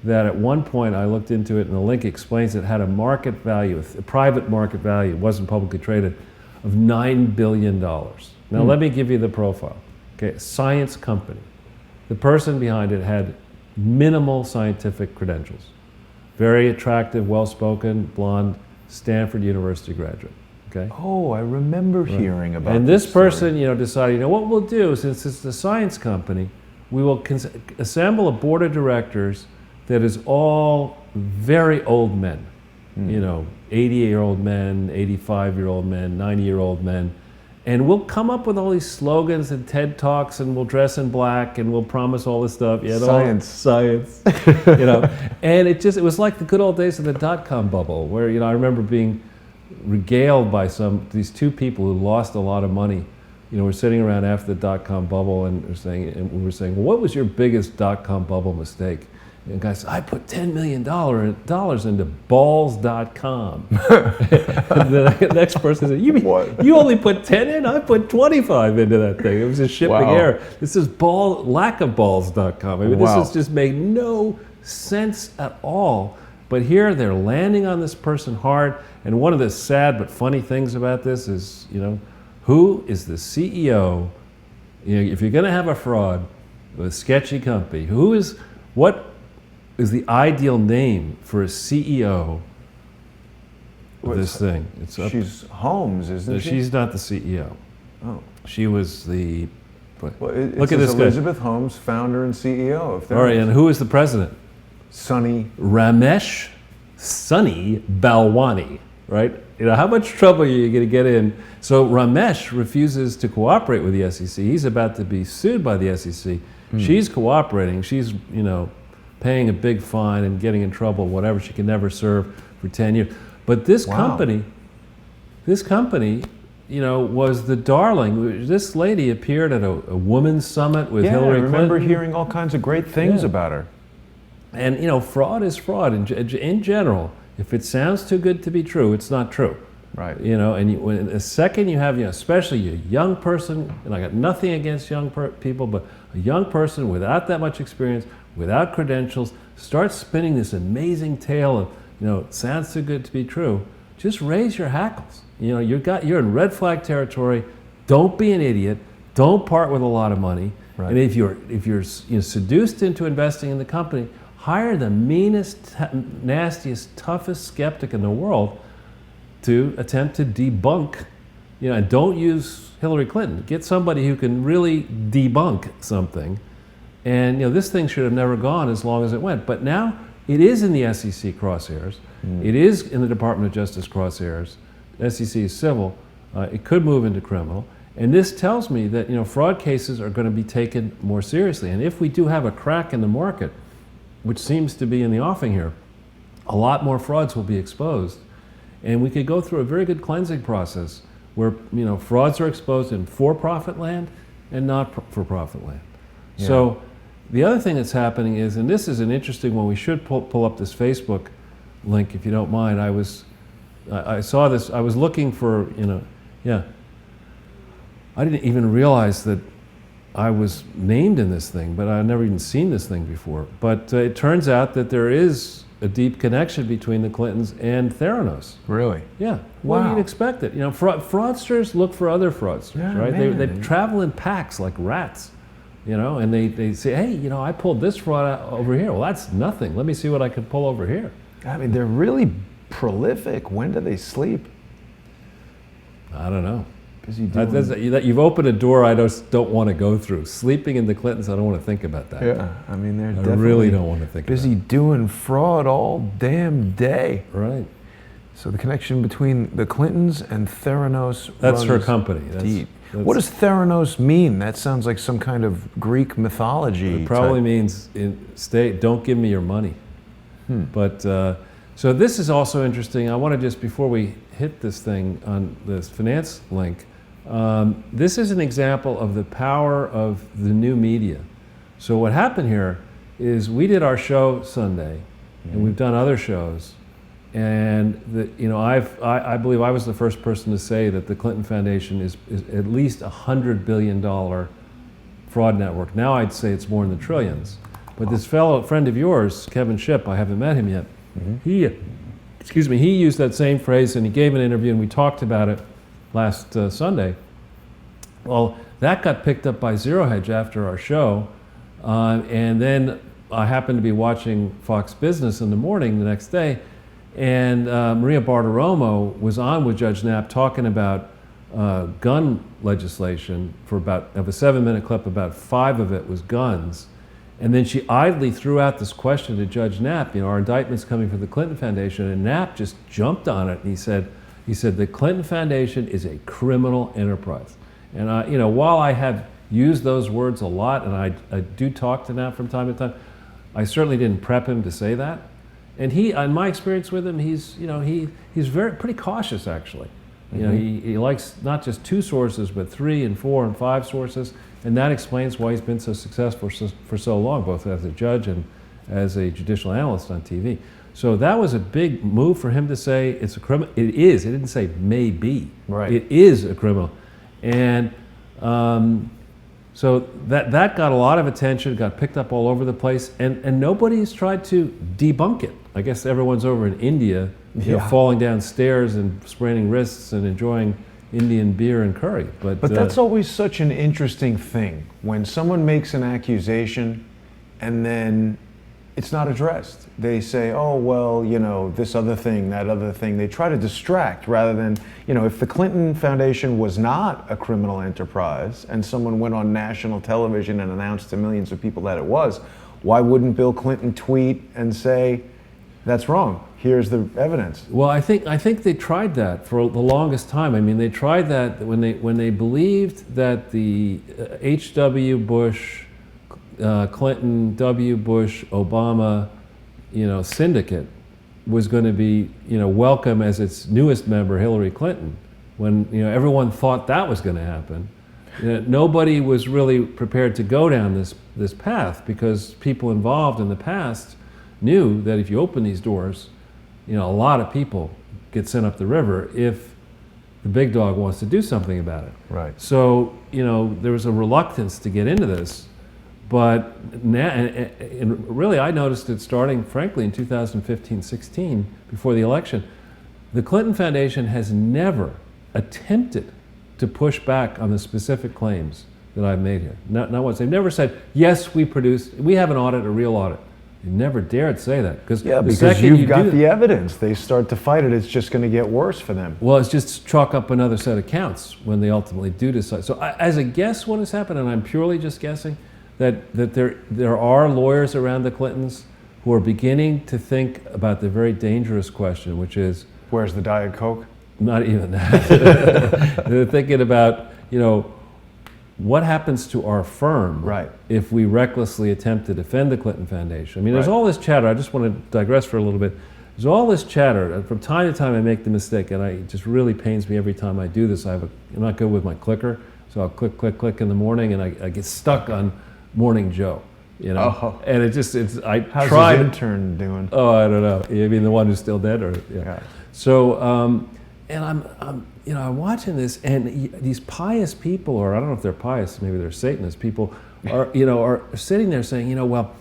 B: that at one point I looked into it, and the link explains it had a market value, a private market value, it wasn't publicly traded, of $9 billion. Now let me give you the profile. Okay, science company. The person behind it had minimal scientific credentials. Very attractive, well-spoken, blonde, Stanford University graduate. Okay.
A: Oh, I remember hearing about
B: And this
A: story.
B: person, decided, what we'll do, since it's a science company, we will assemble a board of directors that is all very old men. 80-year-old men, 85-year-old men, 90-year-old men. And we'll come up with all these slogans and TED Talks, and we'll dress in black, and we'll promise all this stuff. Science. And it was like the good old days of the dot-com bubble, where, I remember being regaled by these two people who lost a lot of money. We're sitting around after the dot-com bubble, and we were saying, well, what was your biggest dot-com bubble mistake? And the guy said, I put $10 million into balls.com. And the next person said, you only put 10 in? I put 25 into that thing. It was a shipping error. This is lackofballs.com. I mean, this has just made no sense at all. But here they're landing on this person hard. And one of the sad but funny things about this is, who is the CEO? If you're going to have a fraud with a sketchy company, what is the ideal name for a CEO of this thing?
A: She's Holmes, isn't she?
B: She's not the CEO.
A: Oh.
B: She was the...
A: Look at this Elizabeth Holmes, founder and CEO of Theranos.
B: All right, and who is the president?
A: Ramesh
B: Sunny Balwani, right? How much trouble are you going to get in? So Ramesh refuses to cooperate with the SEC. He's about to be sued by the SEC. She's cooperating. She's, paying a big fine and getting in trouble, whatever. She can never serve for 10 years. But this company, was the darling. This lady appeared at a women's summit with Hillary Clinton.
A: I remember hearing all kinds of great things about her.
B: And, fraud is fraud. In general, if it sounds too good to be true, it's not true.
A: Right.
B: When the second you have, especially a young person, and I got nothing against young people, but a young person without that much experience, without credentials, starts spinning this amazing tale of, it sounds too good to be true, just raise your hackles. You're in red flag territory. Don't be an idiot. Don't part with a lot of money. Right. And if you're seduced into investing in the company, hire the meanest, nastiest, toughest skeptic in the world to attempt to debunk, and don't use Hillary Clinton. Get somebody who can really debunk something. And this thing should have never gone as long as it went. But now it is in the SEC crosshairs. It is in the Department of Justice crosshairs. SEC is civil. It could move into criminal. And this tells me that fraud cases are going to be taken more seriously. And if we do have a crack in the market, which seems to be in the offing here, a lot more frauds will be exposed. And we could go through a very good cleansing process where frauds are exposed in for-profit land and not for-profit land. Yeah. So the other thing that's happening is, and this is an interesting one, we should pull up this Facebook link if you don't mind. I saw this, I was looking for, I didn't even realize that I was named in this thing, but I'd never even seen this thing before. But it turns out that there is a deep connection between the Clintons and Theranos.
A: Really?
B: Yeah. Well, you'd expect it. Fraudsters look for other fraudsters, right? They travel in packs like rats, and they say, hey, I pulled this fraud out over here. Well, that's nothing. Let me see what I can pull over here.
A: I mean, they're really prolific. When do they sleep?
B: I don't know. You've opened a door I don't want to go through. Sleeping in the Clintons, I don't want to think about that.
A: Yeah, I mean, they're
B: I really don't want to think
A: busy
B: about it.
A: doing fraud all damn day.
B: Right.
A: So the connection between the Clintons and Theranos
B: That's her company.
A: Deep. What does Theranos mean? That sounds like some kind of Greek mythology.
B: It probably means don't give me your money. But so this is also interesting. I want to just, before we hit this thing on this finance link, this is an example of the power of the new media. So what happened here is we did our show Sunday, and we've done other shows, and I believe I was the first person to say that the Clinton Foundation is at least $100 billion fraud network. Now I'd say it's more in the trillions. But this friend of yours, Kevin Shipp, I haven't met him yet. He used that same phrase, and he gave an interview, and we talked about it last Sunday. Well, that got picked up by Zero Hedge after our show, and then I happened to be watching Fox Business in the morning the next day, And Maria Bartiromo was on with Judge Knapp talking about gun legislation for about, of a 7-minute clip, about 5 of it was guns. And then she idly threw out this question to Judge Knapp, our indictment's coming from the Clinton Foundation, and Knapp just jumped on it, and he said, the Clinton Foundation is a criminal enterprise. And while I have used those words a lot, and I do talk to Knapp from time to time, I certainly didn't prep him to say that. And he, in my experience with him, he's pretty cautious, actually. He likes not just 2 sources, but 3 and 4 and 5 sources, and that explains why he's been so successful for so long, both as a judge and as a judicial analyst on TV. So that was a big move for him to say it's a criminal. It is. It didn't say maybe.
A: Right.
B: It is a criminal, and so that got a lot of attention. Got picked up all over the place, and nobody's tried to debunk it. I guess everyone's over in India, falling down stairs and spraining wrists and enjoying Indian beer and curry. But
A: that's always such an interesting thing, when someone makes an accusation and then it's not addressed. They say, oh, well, this other thing, that other thing. They try to distract rather than, if the Clinton Foundation was not a criminal enterprise and someone went on national television and announced to millions of people that it was, why wouldn't Bill Clinton tweet and say, that's wrong, here's the evidence?
B: Well, I think they tried that for the longest time. I mean, they tried that when they believed that the H.W. Bush, Clinton, W. Bush, Obama, syndicate was going to be, welcome as its newest member, Hillary Clinton. When everyone thought that was going to happen, nobody was really prepared to go down this path, because people involved in the past knew that if you open these doors, a lot of people get sent up the river if the big dog wants to do something about it.
A: Right.
B: So, there was a reluctance to get into this, but now, and really I noticed it starting, frankly, in 2015-16, before the election. The Clinton Foundation has never attempted to push back on the specific claims that I've made here. Not once. They've never said, yes, we have an audit, a real audit. You never dared say that, because
A: you've got the evidence. They start to fight it, it's just going to get worse for them.
B: Well, it's just chalk up another set of counts when they ultimately do decide. So as a guess, what has happened, and I'm purely just guessing, that there are lawyers around the Clintons who are beginning to think about the very dangerous question, which is,
A: where's the Diet Coke?
B: Not even that. They're thinking about, what happens to our firm if we recklessly attempt to defend the Clinton Foundation? I mean, there's all this chatter. I just want to digress for a little bit. There's all this chatter, and from time to time I make the mistake, and it just really pains me every time I do this. I'm not good with my clicker, so I'll click, click, click in the morning, and I get stuck on Morning Joe. And it just,
A: How's his intern doing?
B: Oh, I don't know. You mean the one who's still dead, or yeah. So, and I'm watching this, and these pious people, or I don't know if they're pious, maybe they're Satanist people, are sitting there saying, well,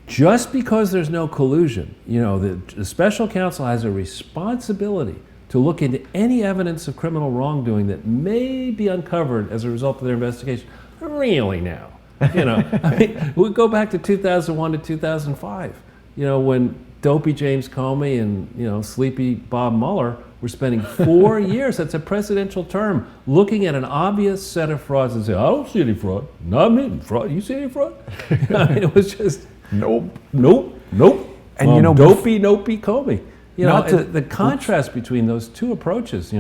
B: just because there's no collusion, the special counsel has a responsibility to look into any evidence of criminal wrongdoing that may be uncovered as a result of their investigation. Really now? I mean, we go back to 2001 to 2005, when Dopey James Comey and, Sleepy Bob Mueller were spending 4 years, that's a presidential term, looking at an obvious set of frauds and saying, I don't see any fraud. Not me. Fraud. You see any fraud? I mean, it was just, nope. And, Dopey Comey. The contrast between those two approaches,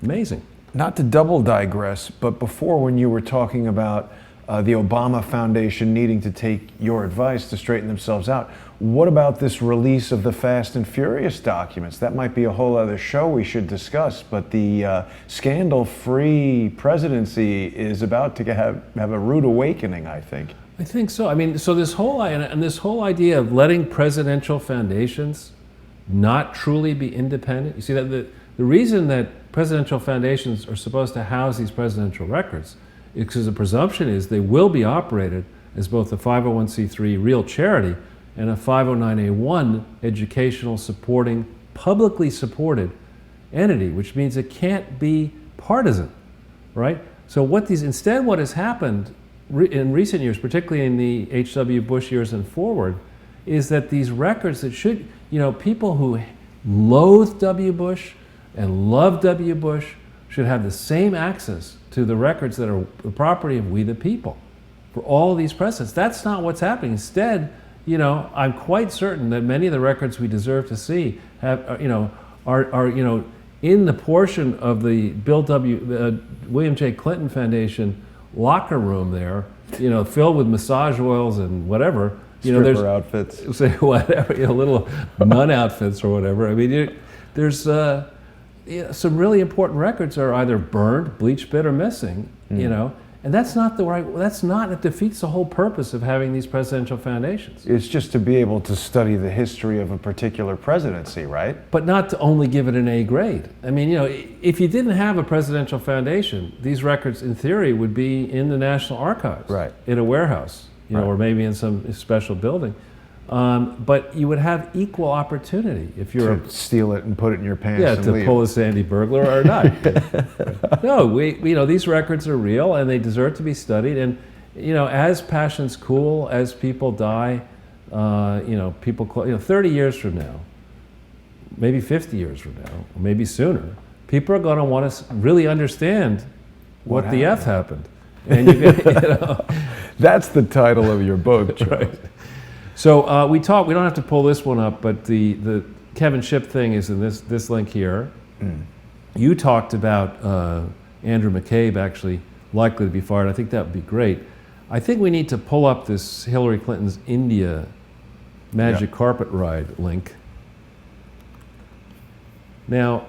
B: amazing.
A: Not to double digress, but before, when you were talking about the Obama Foundation needing to take your advice to straighten themselves out, what about this release of the Fast and Furious documents? That might be a whole other show we should discuss, but the scandal-free presidency is about to have a rude awakening, I think.
B: I think so. I mean, so this whole idea of letting presidential foundations not truly be independent, you see that the reason that presidential foundations are supposed to house these presidential records is because the presumption is they will be operated as both a 501c3 real charity and a 509A1 educational supporting, publicly supported entity, which means it can't be partisan, right? So what has happened in recent years, particularly in the H.W. Bush years and forward, is that these records that should, people who loathed W. Bush and loved W. Bush should have the same access to the records that are the property of we the people for all of these presidents. That's not what's happening. Instead, I'm quite certain that many of the records we deserve to see are in the portion of the William J. Clinton Foundation locker room there, filled with massage oils and whatever.
A: Stripper outfits.
B: Say whatever, little nun outfits or whatever. I mean, there's some really important records are either burned, bleached, bit, or missing. And that's not it defeats the whole purpose of having these presidential foundations.
A: It's just to be able to study the history of a particular presidency, right?
B: But not to only give it an A grade. I mean, if you didn't have a presidential foundation, these records, in theory, would be in the National Archives,
A: right,
B: in a warehouse,
A: right,
B: or maybe in some special building. But you would have equal opportunity if you're
A: to steal it and put it in your pants.
B: Yeah,
A: and
B: to
A: leave.
B: pull a Sandy burglar or not. No, these records are real and they deserve to be studied. And as passions cool, as people die, 30 years from now, maybe 50 years from now, or maybe sooner, people are going to want to really understand what the F happened. And
A: That's the title of your book, Joe.
B: Right. So we don't have to pull this one up, but the Kevin Shipp thing is in this link here. You talked about Andrew McCabe actually likely to be fired. I think that would be great. I think we need to pull up this Hillary Clinton's India magic carpet ride link. Now,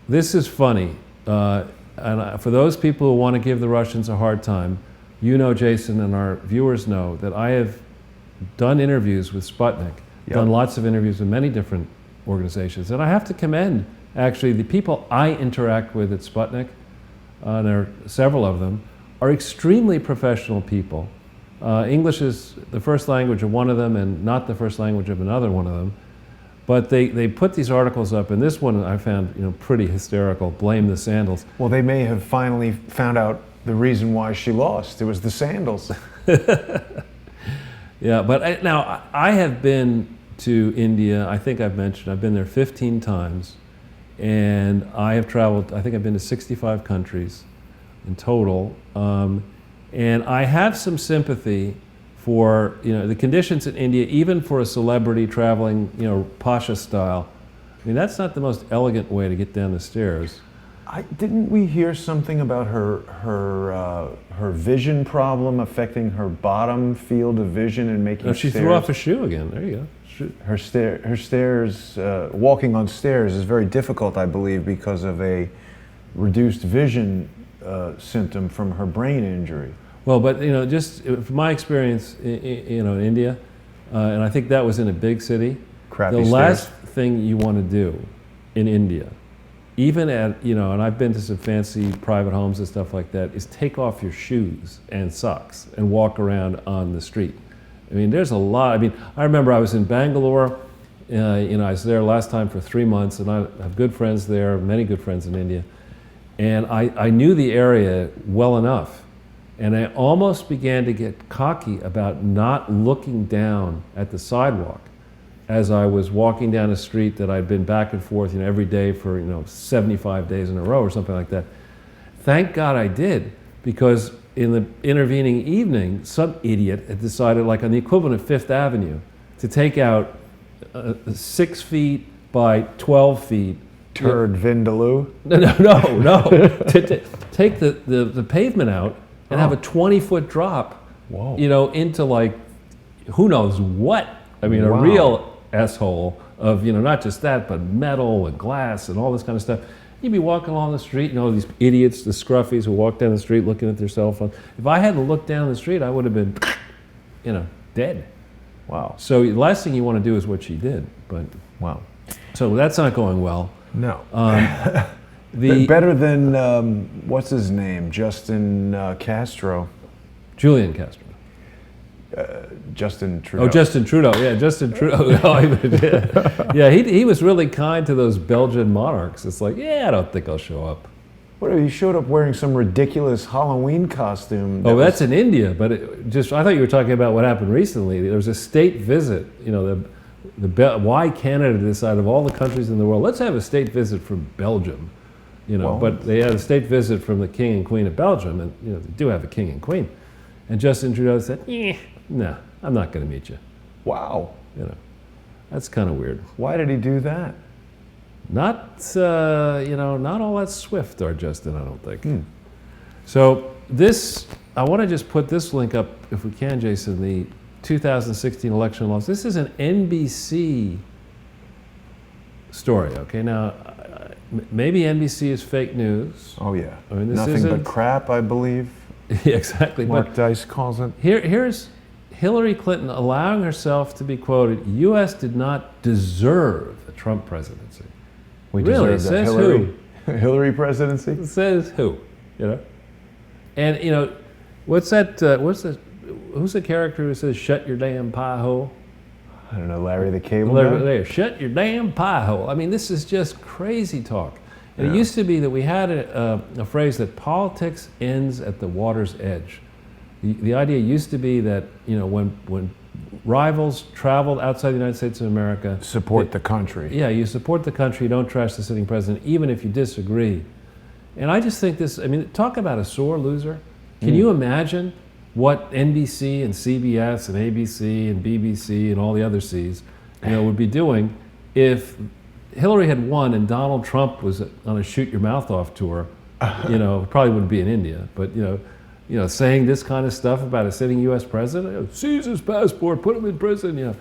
B: this is funny. And for those people who want to give the Russians a hard time, Jason, and our viewers know that I have done interviews with Sputnik, done lots of interviews with many different organizations, and I have to commend, actually, the people I interact with at Sputnik, and there are several of them, are extremely professional people. English is the first language of one of them and not the first language of another one of them. But they put these articles up, and this one I found pretty hysterical, Blame the Sandals.
A: Well, they may have finally found out the reason why she lost. It was the sandals.
B: Yeah, but now I have been to India. I think I've mentioned I've been there 15 times, and I have traveled. I think I've been to 65 countries in total, and I have some sympathy for the conditions in India, even for a celebrity traveling Pasha style. I mean, that's not the most elegant way to get down the stairs.
A: Didn't we hear something about her vision problem affecting her bottom field of vision and making
B: she
A: stairs?
B: threw off a shoe again. There you go.
A: Her stairs, walking on stairs is very difficult, I believe, because of a reduced vision symptom from her brain injury.
B: Well, but just from my experience, in India, and I think that was in a big city.
A: Crappy
B: the
A: stairs.
B: last thing you want to do in India, even at and I've been to some fancy private homes and stuff like that, is take off your shoes and socks and walk around on the street. I mean, there's a lot. I mean, I remember I was in Bangalore. I was there last time for 3 months, and I have good friends there, many good friends in India, and I knew the area well enough. And I almost began to get cocky about not looking down at the sidewalk as I was walking down a street that I'd been back and forth every day for 75 days in a row or something like that. Thank God I did, because in the intervening evening, some idiot had decided, like on the equivalent of Fifth Avenue, to take out 6 feet by 12 feet.
A: Turd Vindaloo?
B: No. to take the pavement out and have a 20-foot drop, into like, who knows what. I mean, a real asshole of, not just that, but metal and glass and all this kind of stuff. You'd be walking along the street, these idiots, the scruffies who walk down the street looking at their cell phone. If I hadn't looked down the street, I would have been, dead.
A: Wow.
B: So the last thing you want to do is what she did. But
A: wow.
B: So that's not going well.
A: No. Better than, what's his name? Justin Castro.
B: Julian Castro.
A: Justin Trudeau.
B: Oh, Justin Trudeau. Yeah, Justin Trudeau. Yeah, he was really kind to those Belgian monarchs. It's like, I don't think I'll show up.
A: What if he showed up wearing some ridiculous Halloween costume?
B: That's in India, but I thought you were talking about what happened recently. There was a state visit, why Canada decided of all the countries in the world, let's have a state visit from Belgium,
A: Well,
B: but they had a state visit from the King and Queen of Belgium, and they do have a king and queen. And Justin Trudeau said, no, I'm not going to meet you.
A: wow.
B: That's kind of weird.
A: Why did he do that?
B: Not, not all that swift, our Justin, I don't think. So I want to just put this link up, if we can, Jason, the 2016 election laws. This is an NBC story, okay? Now, maybe NBC is fake news.
A: Oh yeah.
B: I mean, this
A: Nothing but crap, I believe.
B: Yeah, exactly.
A: Mark Dice calls it.
B: Here's Hillary Clinton allowing herself to be quoted, U.S. did not deserve a Trump presidency.
A: We
B: Really?
A: deserve
B: Says
A: that Hillary, Hillary presidency?
B: It says who, And, what's that, who's the character who says, shut your damn pie hole?
A: I don't know, Larry the Cable Guy?
B: There, shut your damn pie hole. I mean, this is just crazy talk. And
A: Yeah.
B: it used to be that we had a phrase that politics ends at the water's edge. The idea used to be that, when rivals traveled outside the United States of America,
A: Support the country.
B: yeah, you support the country, you don't trash the sitting president, even if you disagree. And I just think talk about a sore loser. Can you imagine what NBC and CBS and ABC and BBC and all the other Cs, would be doing if Hillary had won and Donald Trump was on a shoot your mouth off tour? Probably wouldn't be in India, but saying this kind of stuff about a sitting U.S. president, seize his passport, put him in prison,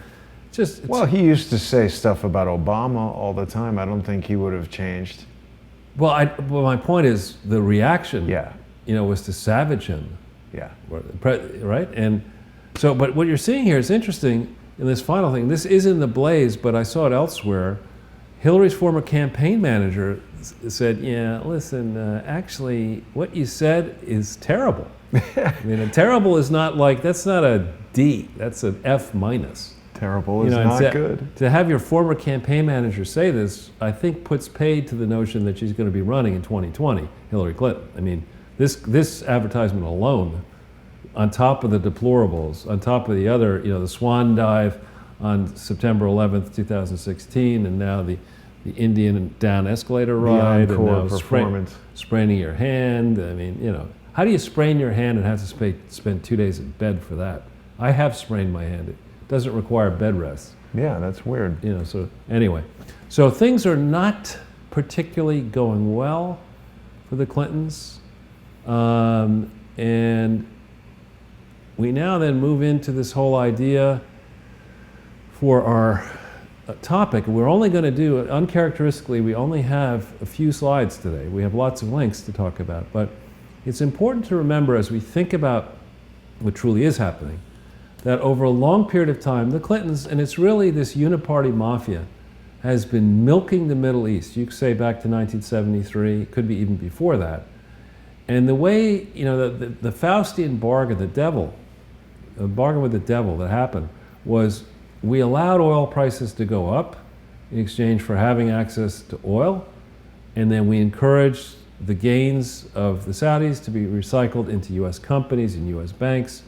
A: Well, he used to say stuff about Obama all the time. I don't think he would have changed.
B: Well, my point is the reaction,
A: Yeah.
B: was to savage him,
A: Yeah.
B: right? And so, but what you're seeing here is interesting in this final thing. This is in the Blaze, but I saw it elsewhere. Hillary's former campaign manager said, yeah, listen, actually, what you said is terrible. I mean, terrible is not that's not a D, that's an F minus.
A: Terrible is not good.
B: To have your former campaign manager say this, I think puts paid to the notion that she's going to be running in 2020, Hillary Clinton. I mean, this advertisement alone, on top of the deplorables, on top of the other, the swan dive on September 11th, 2016, and now the Indian down escalator ride, and now
A: performance.
B: spraining your hand. I mean, how do you sprain your hand and have to spend 2 days in bed for that? I have sprained my hand. It doesn't require bed rest.
A: Yeah, that's weird.
B: So anyway, so things are not particularly going well for the Clintons. And we now then move into this whole idea for our topic. We're only going to do, uncharacteristically, we only have a few slides today. We have lots of links to talk about, but it's important to remember as we think about what truly is happening, that over a long period of time, the Clintons, and it's really this uniparty mafia, has been milking the Middle East. You could say back to 1973, it could be even before that. And the way, the Faustian bargain, the bargain with the devil that happened was we allowed oil prices to go up in exchange for having access to oil, and then we encouraged the gains of the Saudis to be recycled into U.S. companies and U.S. banks.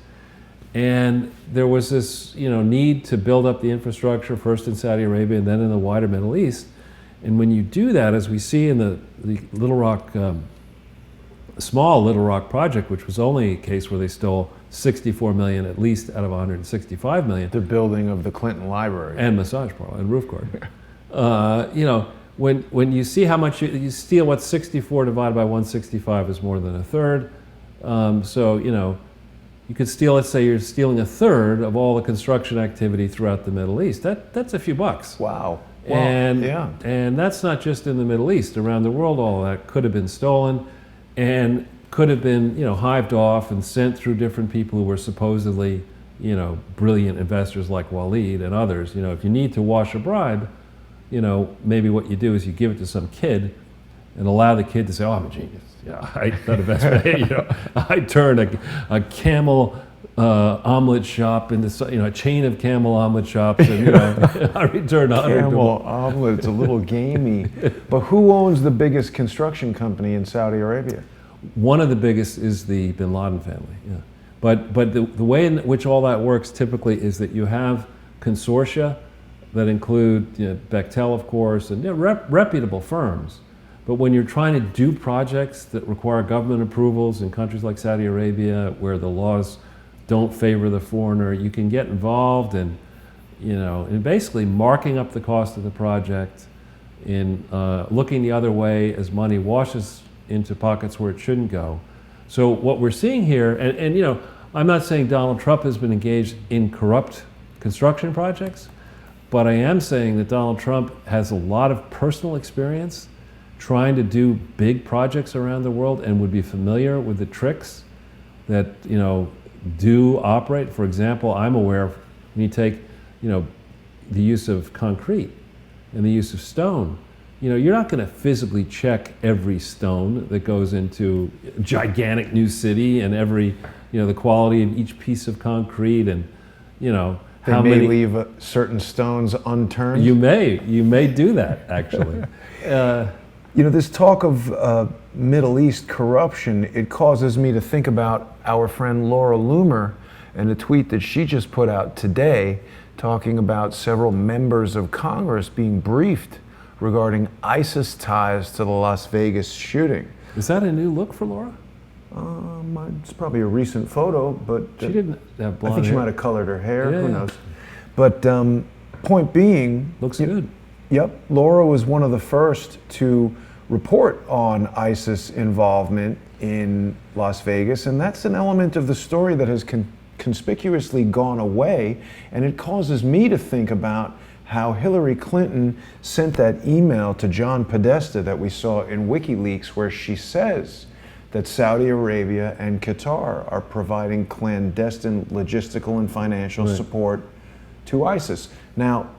B: And there was this, need to build up the infrastructure, first in Saudi Arabia and then in the wider Middle East. And when you do that, as we see in the Little Rock, small Little Rock project, which was only a case where they stole 64 million at least out of 165 million.
A: The building of the Clinton Library.
B: And massage parlor and roof garden. When you see how much you steal, what's 64 divided by 165 is more than a third. You could steal, let's say you're stealing a third of all the construction activity throughout the Middle East. That's a few bucks.
A: Wow.
B: And that's not just in the Middle East. Around the world, all that could have been stolen and could have been, hived off and sent through different people who were supposedly, brilliant investors like Waleed and others. If you need to wash a bribe, maybe what you do is you give it to some kid and allow the kid to say, "Oh, I'm a genius. I thought investment. I turned a camel omelet shop into a chain of camel omelet shops, and I returned 100
A: Camel omelet. It's a little gamey. But who owns the biggest construction company in Saudi Arabia?
B: One of the biggest is the Bin Laden family. Yeah. But the way in which all that works typically is that you have consortia that include Bechtel, of course, and reputable firms. But when you're trying to do projects that require government approvals in countries like Saudi Arabia, where the laws don't favor the foreigner, you can get involved in, in basically marking up the cost of the project, in looking the other way as money washes into pockets where it shouldn't go. So what we're seeing here, and I'm not saying Donald Trump has been engaged in corrupt construction projects, but I am saying that Donald Trump has a lot of personal experience trying to do big projects around the world and would be familiar with the tricks that do operate. For example, I'm aware of when you take the use of concrete and the use of stone. You're not going to physically check every stone that goes into a gigantic new city and every the quality of each piece of concrete and
A: They
B: how
A: may
B: many
A: leave certain stones unturned.
B: you may do that actually.
A: This talk of Middle East corruption, it causes me to think about our friend Laura Loomer and a tweet that she just put out today talking about several members of Congress being briefed regarding ISIS ties to the Las Vegas shooting.
B: Is that a new look for Laura?
A: It's probably a recent photo, but
B: She didn't have blonde
A: I think she
B: hair.
A: might have colored her hair,
B: Yeah,
A: who
B: yeah.
A: knows. But point being,
B: Looks good.
A: Yep, Laura was one of the first to report on ISIS involvement in Las Vegas, and that's an element of the story that has conspicuously gone away, and it causes me to think about how Hillary Clinton sent that email to John Podesta that we saw in WikiLeaks, where she says that Saudi Arabia and Qatar are providing clandestine logistical and financial support to ISIS. Now,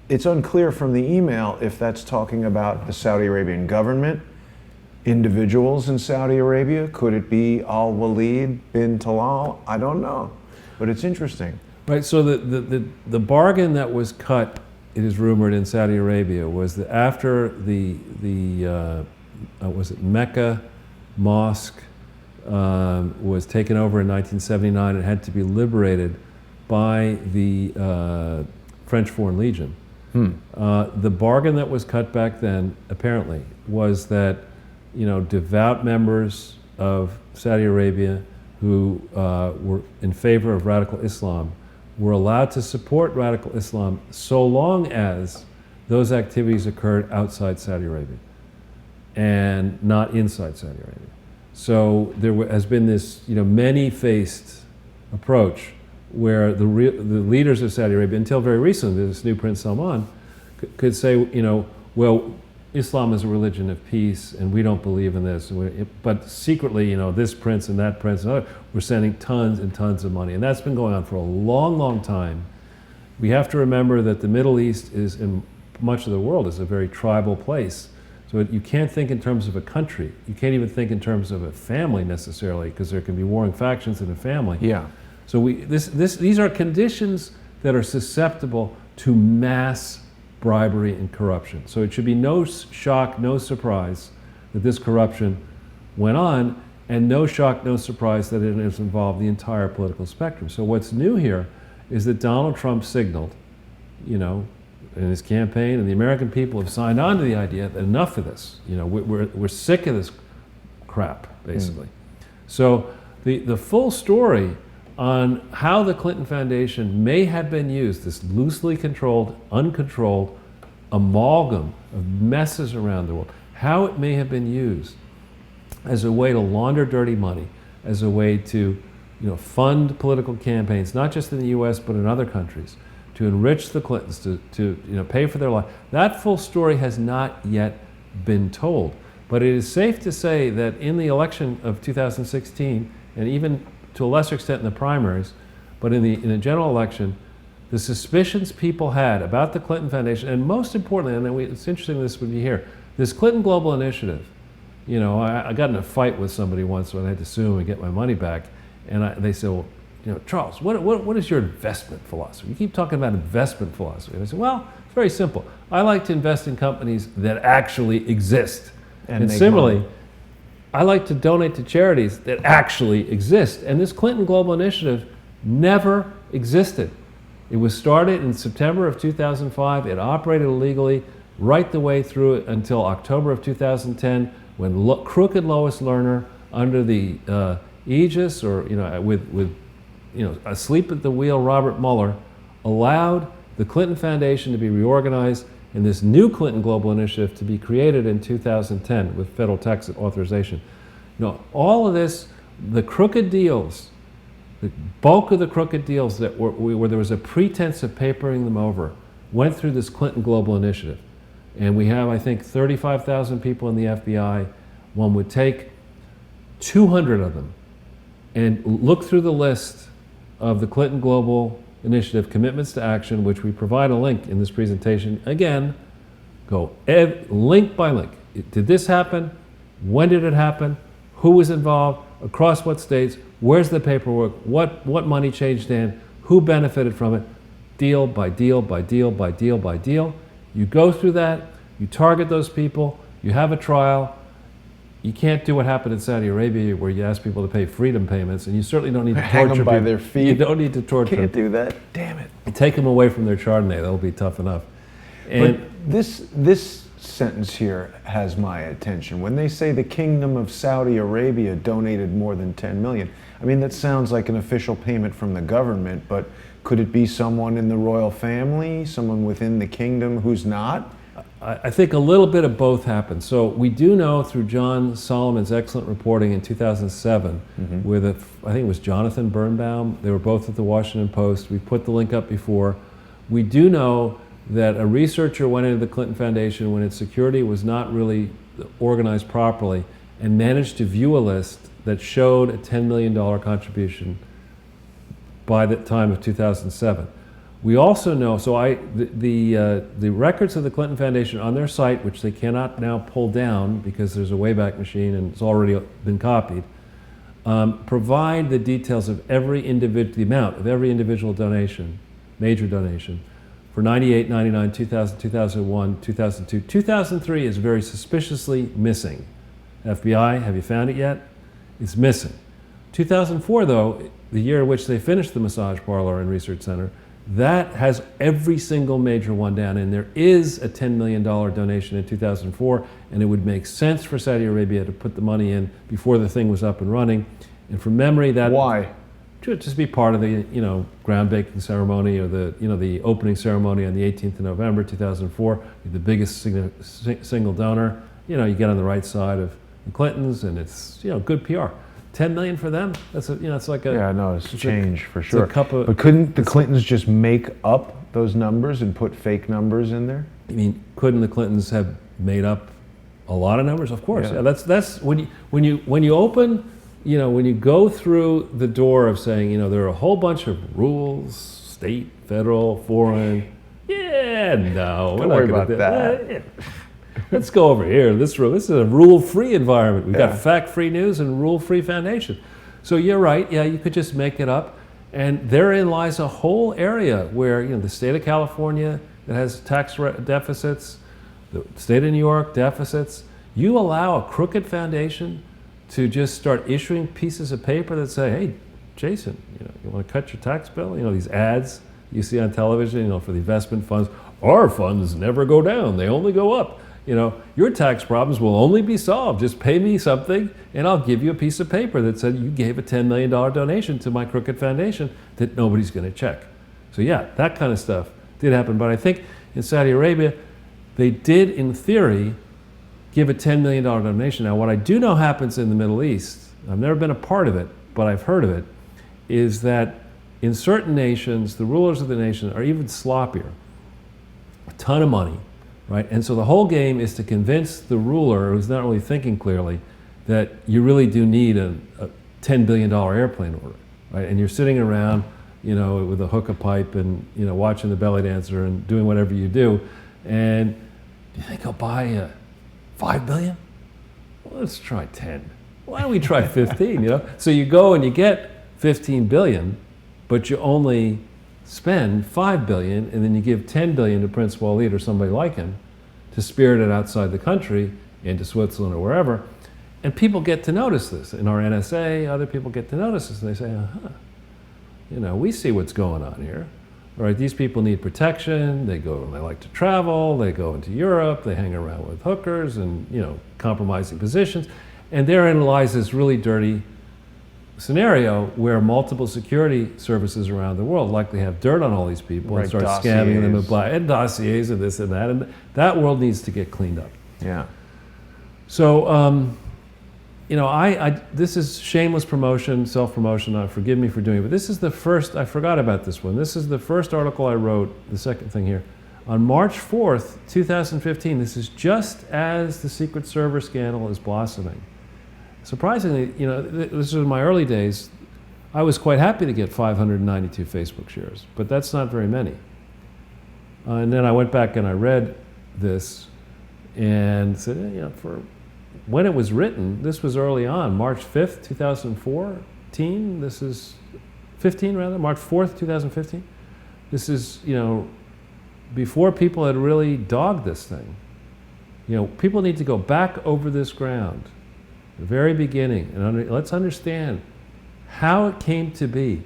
A: it's unclear from the email if that's talking about the Saudi Arabian government, individuals in Saudi Arabia. Could it be Al-Walid bin Talal? I don't know, but it's interesting.
B: Right, so the bargain that was cut, it is rumored, in Saudi Arabia was that after the was it Mecca mosque was taken over in 1979, it had to be liberated by the French Foreign Legion. The bargain that was cut back then, apparently, was that devout members of Saudi Arabia who were in favor of radical Islam were allowed to support radical Islam so long as those activities occurred outside Saudi Arabia and not inside Saudi Arabia. So there has been this many-faced approach where the leaders of Saudi Arabia, until very recently, this new Prince Salman, could say, well, Islam is a religion of peace, and we don't believe in this. But secretly, this prince and that prince and other, we're sending tons and tons of money. And that's been going on for a long, long time. We have to remember that the Middle East is, in much of the world, is a very tribal place. So you can't think in terms of a country. You can't even think in terms of a family necessarily, because there can be warring factions in a family.
A: Yeah.
B: So these are conditions that are susceptible to mass bribery and corruption. So it should be no shock, no surprise that this corruption went on, and no shock, no surprise that it has involved the entire political spectrum. So what's new here is that Donald Trump signaled, in his campaign, and the American people have signed on to the idea that enough of this. We're sick of this crap, basically. So the full story on how the Clinton Foundation may have been used, this loosely controlled, uncontrolled amalgam of messes around the world, how it may have been used as a way to launder dirty money, as a way to fund political campaigns, not just in the US, but in other countries, to enrich the Clintons, to pay for their life. That full story has not yet been told. But it is safe to say that in the election of 2016, and even to a lesser extent in the primaries, but in the general election, the suspicions people had about the Clinton Foundation, and most importantly, and it's interesting this would be here, this Clinton Global Initiative. I got in a fight with somebody once when I had to sue and get my money back, and they said, well, Charles, what is your investment philosophy? You keep talking about investment philosophy. And I said, well, it's very simple. I like to invest in companies that actually exist. And similarly, money. I like to donate to charities that actually exist. And this Clinton Global Initiative never existed. It was started in September of 2005. It operated illegally right the way through it until October of 2010, when crooked Lois Lerner, under the aegis, or with asleep at the wheel Robert Mueller, allowed the Clinton Foundation to be reorganized and this new Clinton Global Initiative to be created in 2010 with federal tax authorization. All of this, the crooked deals, the bulk of the crooked deals that where there was a pretense of papering them over, went through this Clinton Global Initiative. And we have, I think, 35,000 people in the FBI. One would take 200 of them and look through the list of the Clinton Global Initiative Commitments to Action, which we provide a link in this presentation. Again, go link by link. Did this happen? When did it happen? Who was involved? Across what states? Where's the paperwork? What money changed in? Who benefited from it? Deal by deal by deal by deal by deal. You go through that, you target those people, you have a trial. You can't do what happened in Saudi Arabia, where you ask people to pay freedom payments, and you certainly don't need to
A: hang
B: torture
A: them by
B: people.
A: their feet.
B: You don't need to torture
A: Can't
B: them.
A: do that. Damn it.
B: You take them away from their Chardonnay, that'll be tough enough. And
A: But this sentence here has my attention. When they say the Kingdom of Saudi Arabia donated more than 10 million, I mean, that sounds like an official payment from the government, but could it be someone in the royal family, someone within the kingdom who's not?
B: I think a little bit of both happened. So we do know through John Solomon's excellent reporting in 2007, with I think it was Jonathan Birnbaum. They were both at the Washington Post. We put the link up before. We do know that a researcher went into the Clinton Foundation when its security was not really organized properly and managed to view a list that showed a $10 million contribution by the time of 2007. We also know, so the records of the Clinton Foundation on their site, which they cannot now pull down because there's a Wayback Machine and it's already been copied, provide the details of the amount of every individual donation, major donation, for 98, 99, 2000, 2001, 2002. 2003 is very suspiciously missing. FBI, have you found it yet? It's missing. 2004, though, the year in which they finished the massage parlor and research center, that has every single major one down, and there is a $10 million donation in 2004, and it would make sense for Saudi Arabia to put the money in before the thing was up and running. And from memory, that
A: Why?
B: should just be part of the groundbreaking ceremony, or the opening ceremony on the 18th of November 2004. The biggest single donor. You get on the right side of the Clintons, and it's good PR. 10 million for them? That's it's like a
A: It's change for sure.
B: But
A: couldn't the Clintons just make up those numbers and put fake numbers in there?
B: I mean, couldn't the Clintons have made up a lot of numbers? Of course.
A: Yeah.
B: That's when you open, when you go through the door of saying, there are a whole bunch of rules, state, federal, foreign. Yeah, no,
A: Don't worry about that.
B: Let's go over here. This is a rule-free environment. We've got fact-free news and rule-free foundation. So you're right. Yeah, you could just make it up. And therein lies a whole area where the state of California that has tax deficits, the state of New York deficits. You allow a crooked foundation to just start issuing pieces of paper that say, "Hey, Jason, you want to cut your tax bill?" These ads you see on television, for the investment funds. Our funds never go down; they only go up. Your tax problems will only be solved. Just pay me something, and I'll give you a piece of paper that said you gave a $10 million donation to my crooked foundation that nobody's going to check. So yeah, that kind of stuff did happen. But I think in Saudi Arabia, they did, in theory, give a $10 million donation. Now, what I do know happens in the Middle East, I've never been a part of it, but I've heard of it, is that in certain nations, the rulers of the nation are even sloppier. A ton of money. Right? And so the whole game is to convince the ruler, who's not really thinking clearly, that you really do need a $10 billion airplane order. Right? And you're sitting around, with a hookah pipe and, watching the belly dancer and doing whatever you do. And do you think I'll buy $5 billion? Well, let's try 10. Why don't we try 15? So you go and you get 15 billion, but you only spend $5 billion, and then you give $10 billion to Prince Walid or somebody like him to spirit it outside the country into Switzerland or wherever. And people get to notice this. In our NSA, other people get to notice this, and they say, we see what's going on here. All right, these people need protection. They like to travel. They go into Europe. They hang around with hookers and compromising positions. And therein lies this really dirty scenario where multiple security services around the world likely have dirt on all these people and start scamming them and dossiers and this and that. And that world needs to get cleaned up.
A: Yeah.
B: So, this is shameless promotion, self-promotion. Forgive me for doing it, but this is the first, I forgot about this one. This is the first article I wrote, the second thing here, on March 4th, 2015. This is just as the Secret Server scandal is blossoming. Surprisingly, this was in my early days. I was quite happy to get 592 Facebook shares, but that's not very many. And then I went back and I read this and said, for when it was written, this was early on, March 5th, 2014. This is 15 rather, March 4th, 2015. This is, before people had really dogged this thing. People need to go back over this ground, the very beginning, and let's understand how it came to be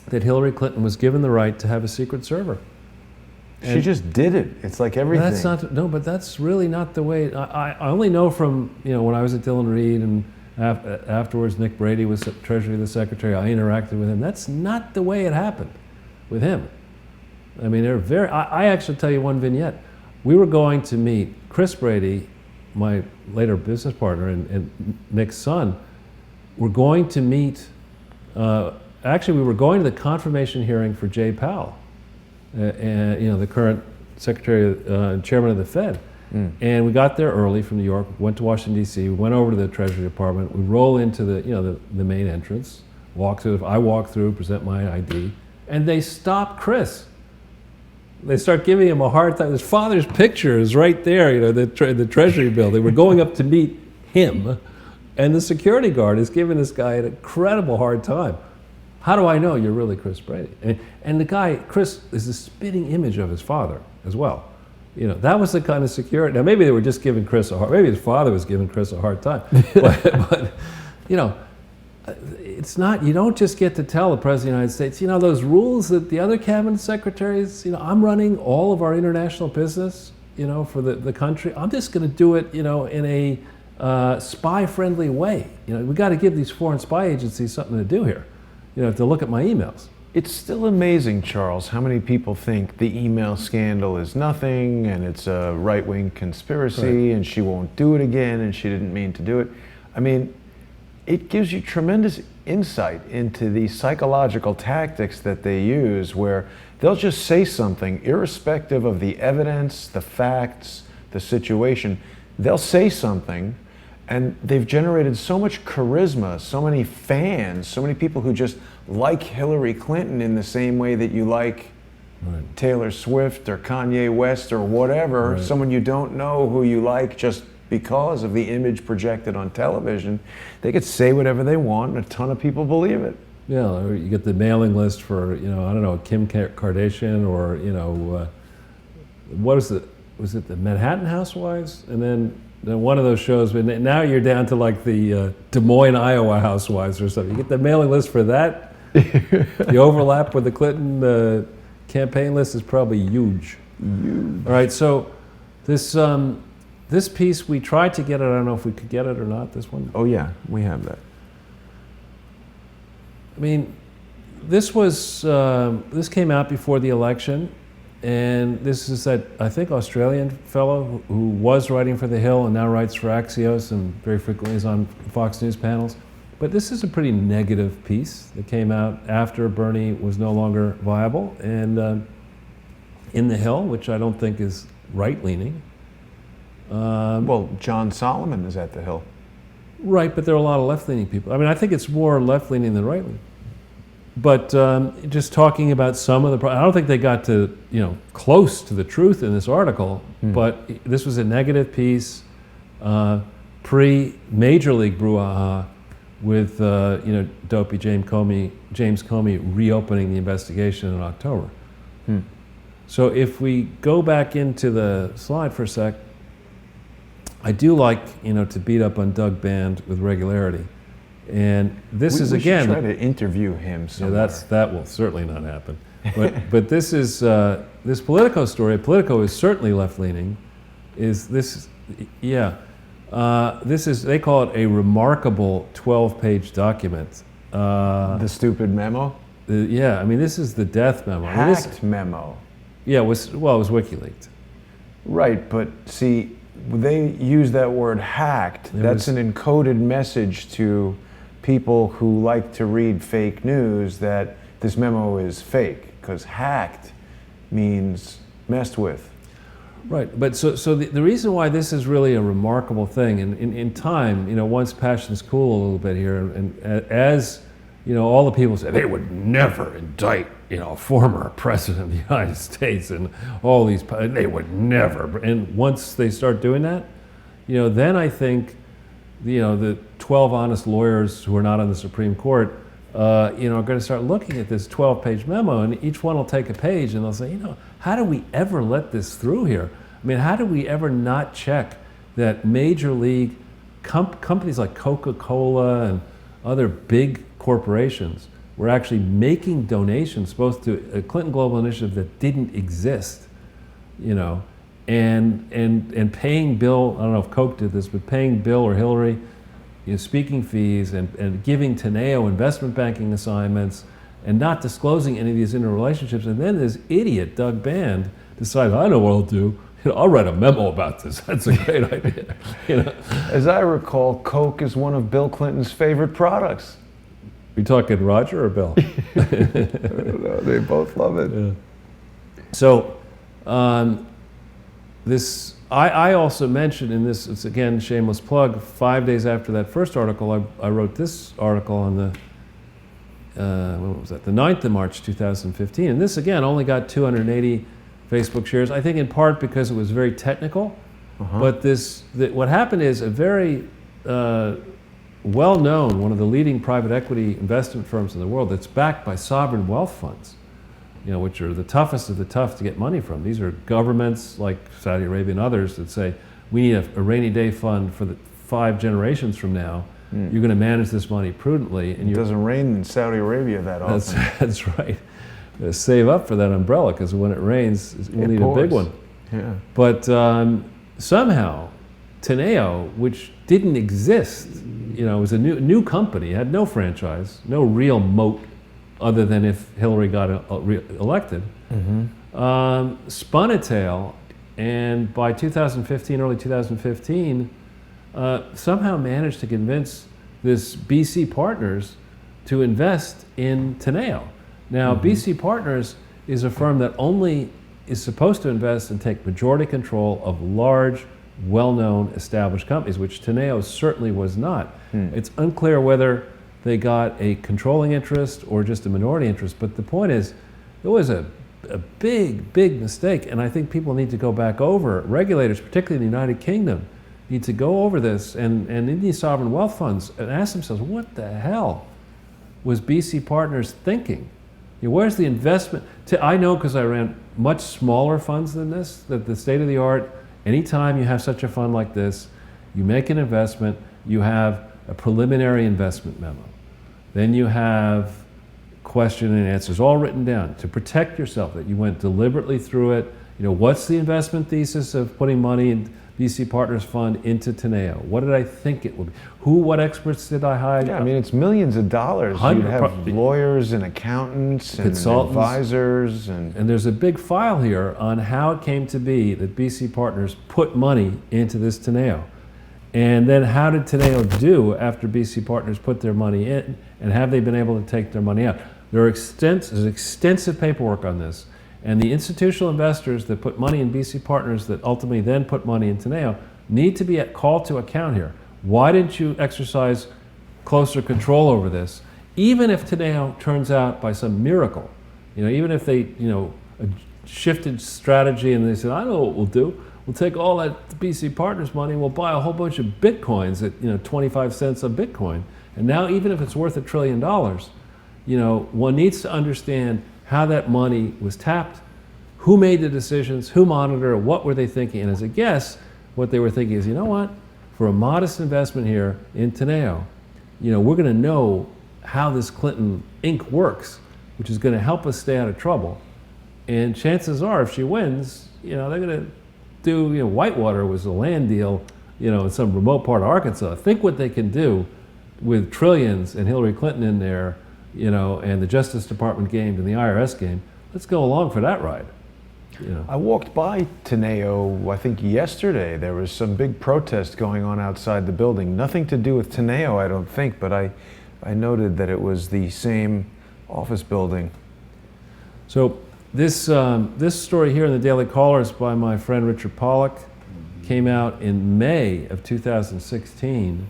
B: that Hillary Clinton was given the right to have a secret server.
A: And she just did it. It's like everything.
B: But that's really not the way. I only know from when I was at Dillon Reed and afterwards Nick Brady was Treasury Secretary. I interacted with him. That's not the way it happened with him. I mean, they're very. I actually tell you one vignette. We were going to meet Chris Brady, my later business partner, and Nick's son. We're going to meet. Actually, we were going to the confirmation hearing for Jay Powell. The current Secretary, Chairman of the Fed. And we got there early from New York, went to Washington, D.C., we went over to the Treasury Department, we roll into the main entrance, I walk through, present my ID, and they stop Chris. They start giving him a hard time. His father's picture is right there, the Treasury building. We're going up to meet him, and the security guard is giving this guy an incredible hard time. How do I know you're really Chris Brady? And the guy, Chris, is a spitting image of his father as well. That was the kind of security. Now, maybe they were just giving Chris maybe his father was giving Chris a hard time. but it's not, you don't just get to tell the President of the United States, those rules that the other cabinet secretaries, I'm running all of our international business, for the country. I'm just going to do it, in a spy-friendly way. We got to give these foreign spy agencies something to do here. To look at my emails.
A: It's still amazing, Charles, how many people think the email scandal is nothing and it's a right-wing conspiracy and she won't do it again and she didn't mean to do it. I mean, it gives you tremendous insight into the psychological tactics that they use where they'll just say something irrespective of the evidence, the facts, the situation. They'll say something. And they've generated so much charisma, so many fans, so many people who just like Hillary Clinton in the same way that you like Taylor Swift or Kanye West or whatever, someone you don't know who you like just because of the image projected on television. They could say whatever they want and a ton of people believe it.
B: Yeah, or you get the mailing list for, Kim Kardashian or, was it the Manhattan Housewives? And then one of those shows, but now you're down to like the Des Moines, Iowa Housewives or something. You get the mailing list for that. The overlap with the Clinton campaign list is probably huge. All right, so this piece, we tried to get it. I don't know if we could get it or not, this one.
A: Oh yeah, we have that.
B: I mean, this came out before the election. And this is that, I think, Australian fellow who was writing for The Hill and now writes for Axios and very frequently is on Fox News panels. But this is a pretty negative piece that came out after Bernie was no longer viable. And in The Hill, which I don't think is right-leaning.
A: Well, John Solomon is at The Hill.
B: Right, but there are a lot of left-leaning people. I mean, I think it's more left-leaning than right-leaning. But just talking about some of I don't think they got to, close to the truth in this article, but this was a negative piece, pre-Major League brouhaha with, dopey James Comey reopening the investigation in October. So if we go back into the slide for a sec, I do like, to beat up on Doug Band with regularity. And this is again.
A: We should try to interview him somewhere.
B: Yeah, that will certainly not happen. But this is this Politico story. Politico is certainly left-leaning. This is, they call it a remarkable 12-page document.
A: The stupid memo?
B: I mean, this is the death memo.
A: Hacked memo.
B: Yeah, it was WikiLeaks.
A: Right, but see, they use that word hacked. That's an encoded message to people who like to read fake news that this memo is fake, because hacked means messed with.
B: Right, but so the reason why this is really a remarkable thing, and in time, you know, once passions cool a little bit here, and as, you know, all the people say they would never indict, you know, a former president of the United States and all these, they would never, and once they start doing that, you know, then I think, you know, the 12 honest lawyers who are not on the Supreme Court, you know, are going to start looking at this 12-page memo, and each one will take a page and they'll say, you know, how do we ever let this through here? I mean, how do we ever not check that major league companies like Coca-Cola and other big corporations were actually making donations, both to a Clinton Global Initiative that didn't exist, you know, and paying Bill, I don't know if Coke did this, but paying Bill or Hillary, you know, speaking fees and giving Teneo investment banking assignments and not disclosing any of these interrelationships. And then this idiot, Doug Band, decided, I know what I'll do. You know, I'll write a memo about this. That's a great idea. You know?
A: As I recall, Coke is one of Bill Clinton's favorite products.
B: You talking Roger or Bill?
A: I don't know, they both love it.
B: Yeah. So, I also mentioned in this, it's again, shameless plug, 5 days after that first article, I wrote this article on the, when was that? The 9th of March, 2015. And this, again, only got 280 Facebook shares, I think in part because it was very technical. But what happened is a very well-known, one of the leading private equity investment firms in the world that's backed by sovereign wealth funds, you know, which are the toughest of the tough to get money from. These are governments like Saudi Arabia and others that say, we need a rainy day fund for the 5 generations from now. You're going to manage this money prudently. And
A: it doesn't rain in Saudi Arabia that often.
B: That's right. Save up for that umbrella, because when it rains, we'll need a big one.
A: Yeah.
B: But somehow, Teneo, which didn't exist, you know, it was a new company, had no franchise, no real moat, other than if Hillary got elected, spun a tail, and by 2015, early 2015, somehow managed to convince this BC Partners to invest in Teneo. Now, BC Partners is a firm that only is supposed to invest and take majority control of large, well-known, established companies, which Teneo certainly was not. It's unclear whether they got a controlling interest or just a minority interest, but the point is, it was a big, big mistake, and I think people need to go back over, regulators, particularly in the United Kingdom, need to go over this, and in these sovereign wealth funds, and ask themselves, what the hell was BC Partners thinking? You know, where's the investment? I know, because I ran much smaller funds than this, that the state of the art, anytime you have such a fund like this, you make an investment, you have a preliminary investment memo. Then you have question and answers all written down to protect yourself, that you went deliberately through it. You know, what's the investment thesis of putting money in BC Partners Fund into Teneo? What did I think it would be? What experts did I hire?
A: Yeah, I mean, it's millions of dollars. You'd have lawyers and accountants and advisors. And
B: there's a big file here on how it came to be that BC Partners put money into this Teneo. And then how did Teneo do after BC Partners put their money in, and have they been able to take their money out? There's extensive paperwork on this. And the institutional investors that put money in BC Partners that ultimately then put money in Teneo need to be called to account here. Why didn't you exercise closer control over this? Even if Teneo turns out by some miracle, you know, even if they, you know, shifted strategy and they said, I know what we'll do. We'll take all that BC Partners money and we'll buy a whole bunch of Bitcoins at, you know, 25 cents a Bitcoin. And now even if it's worth $1 trillion, you know, one needs to understand how that money was tapped, who made the decisions, who monitored, what were they thinking. And as a guess, what they were thinking is, you know what, for a modest investment here in Teneo, you know, we're going to know how this Clinton Inc. works. which is going to help us stay out of trouble. And chances are, if she wins, they're going to do, Whitewater was a land deal, in some remote part of Arkansas. Think what they can do with trillions and Hillary Clinton in there, and the Justice Department gamed and the IRS game. Let's go along for that ride.
A: I walked by Teneo, I think yesterday. There was some big protest going on outside the building. Nothing to do with Teneo, I don't think, but I noted that it was the same office building.
B: So this story here in the Daily Caller is by my friend Richard Pollack. Came out in May of 2016.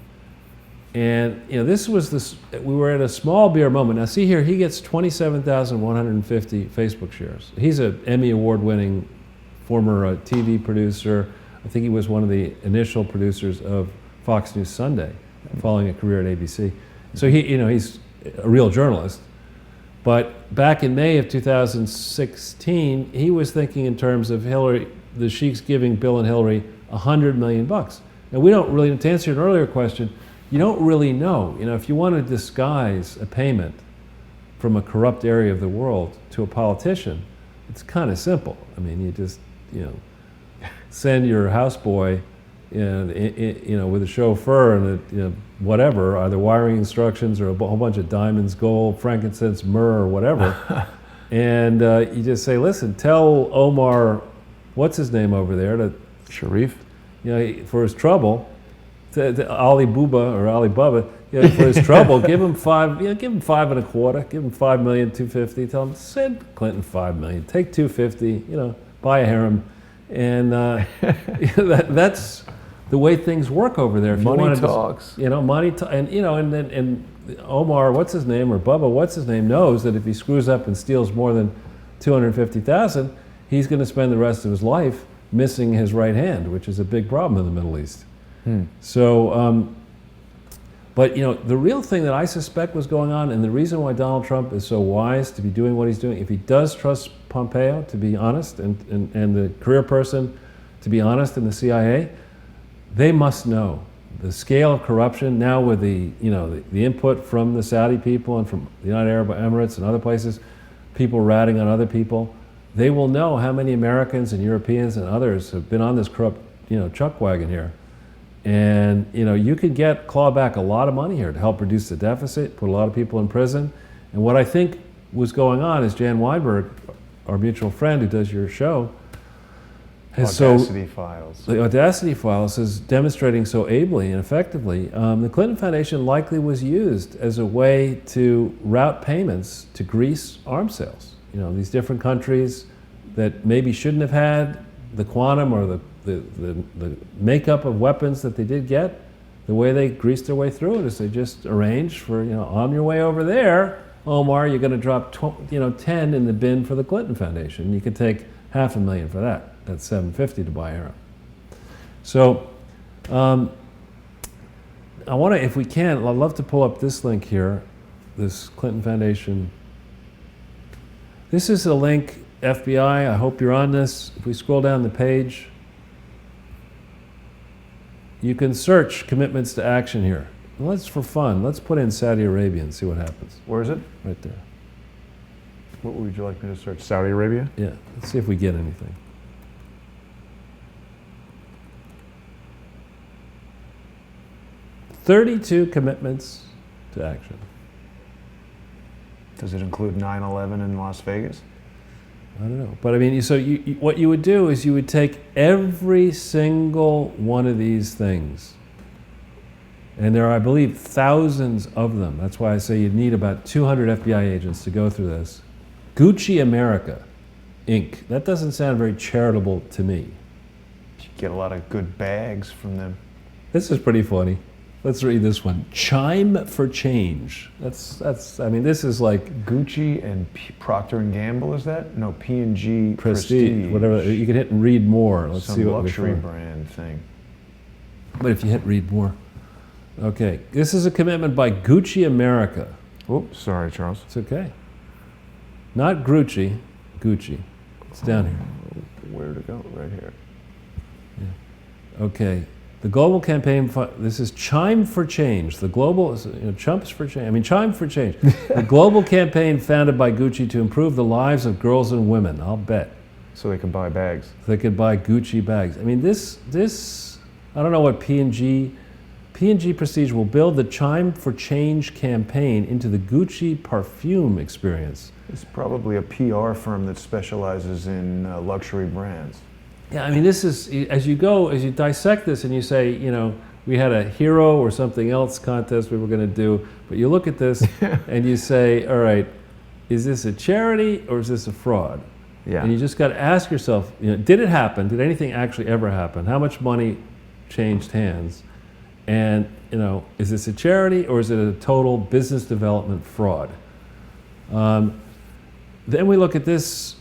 B: And this was we were at a small beer moment. Now see here, he gets 27,150 Facebook shares. He's an Emmy Award-winning former TV producer. I think he was one of the initial producers of Fox News Sunday, following a career at ABC. So he's a real journalist. But back in May of 2016, he was thinking in terms of Hillary, the sheiks giving Bill and Hillary $100 million. Now we don't really, to answer an earlier question, you don't really know. If you want to disguise a payment from a corrupt area of the world to a politician, it's kind of simple. I mean, you just, send your houseboy, with a chauffeur and whatever, either wiring instructions or a whole bunch of diamonds, gold, frankincense, myrrh, or whatever, and you just say, listen, tell Omar, what's his name over there,
A: Sharif,
B: for his trouble. To Ali Bubba, for his trouble, give him $5 and a quarter, give him $5,250,000. Tell him, send Clinton $5 million, take $250,000, buy a harem, and that's the way things work over there. If
A: money talks,
B: and Omar, what's his name, or Bubba, what's his name, knows that if he screws up and steals more than $250,000, he's going to spend the rest of his life missing his right hand, which is a big problem in the Middle East. So, but the real thing that I suspect was going on, and the reason why Donald Trump is so wise to be doing what he's doing, if he does trust Pompeo to be honest, and the career person to be honest in the CIA, they must know the scale of corruption now with the input from the Saudi people and from the United Arab Emirates and other places, people ratting on other people. They will know how many Americans and Europeans and others have been on this corrupt chuck wagon here. And you could claw back a lot of money here to help reduce the deficit, put a lot of people in prison. And what I think was going on is Jan Weinberg, our mutual friend who does your show, has
A: Audacity Files.
B: The Audacity Files is demonstrating so ably and effectively. The Clinton Foundation likely was used as a way to route payments to grease arms sales. These different countries that maybe shouldn't have had the quantum or the makeup of weapons that they did get, the way they greased their way through it is they just arranged for, on your way over there, Omar, you're going to drop 10 in the bin for the Clinton Foundation. You can take $500,000 for that. That's $750 to buy Arrow. So I want to, if we can, I'd love to pull up this link here, this Clinton Foundation. This is a link, FBI, I hope you're on this. If we scroll down the page, you can search commitments to action here. Let's, for fun, let's put in Saudi Arabia and see what happens.
A: Where is it?
B: Right there.
A: What would you like me to search? Saudi Arabia?
B: Yeah, let's see if we get anything. "32 commitments to action."
A: Does it include 9/11 in Las Vegas?
B: I don't know. But I mean, so what you would do is you would take every single one of these things, and there are, I believe, thousands of them. That's why I say you'd need about 200 FBI agents to go through this. Gucci America, Inc. That doesn't sound very charitable to me.
A: You get a lot of good bags from them.
B: This is pretty funny. Let's read this one. Chime for change. That's. I mean, this is like
A: Gucci and Procter and Gamble. Is that? No, P&G
B: Prestige. Whatever. You can hit and read more. Let's
A: Some
B: see what
A: luxury
B: we
A: brand thing.
B: But if you hit read more, okay. This is a commitment by Gucci America.
A: Oops, sorry, Charles.
B: It's okay. Not Grucci. Gucci. It's down here.
A: Where to go? Right here.
B: Yeah. Okay. The global campaign, this is Chime for Change. The global, Chumps for Change. I mean, Chime for Change. The global campaign founded by Gucci to improve the lives of girls and women, I'll bet.
A: So they can buy bags.
B: So they could buy Gucci bags. I mean, this, I don't know what P&G Prestige will build the Chime for Change campaign into the Gucci perfume experience.
A: It's probably a PR firm that specializes in luxury brands.
B: Yeah, I mean, this is, as you dissect this and you say, we had a hero or something else contest we were going to do, but you look at this and you say, all right, is this a charity or is this a fraud?
A: Yeah.
B: And you just got to ask yourself, did it happen? Did anything actually ever happen? How much money changed hands? And, is this a charity or is it a total business development fraud? Then we look at this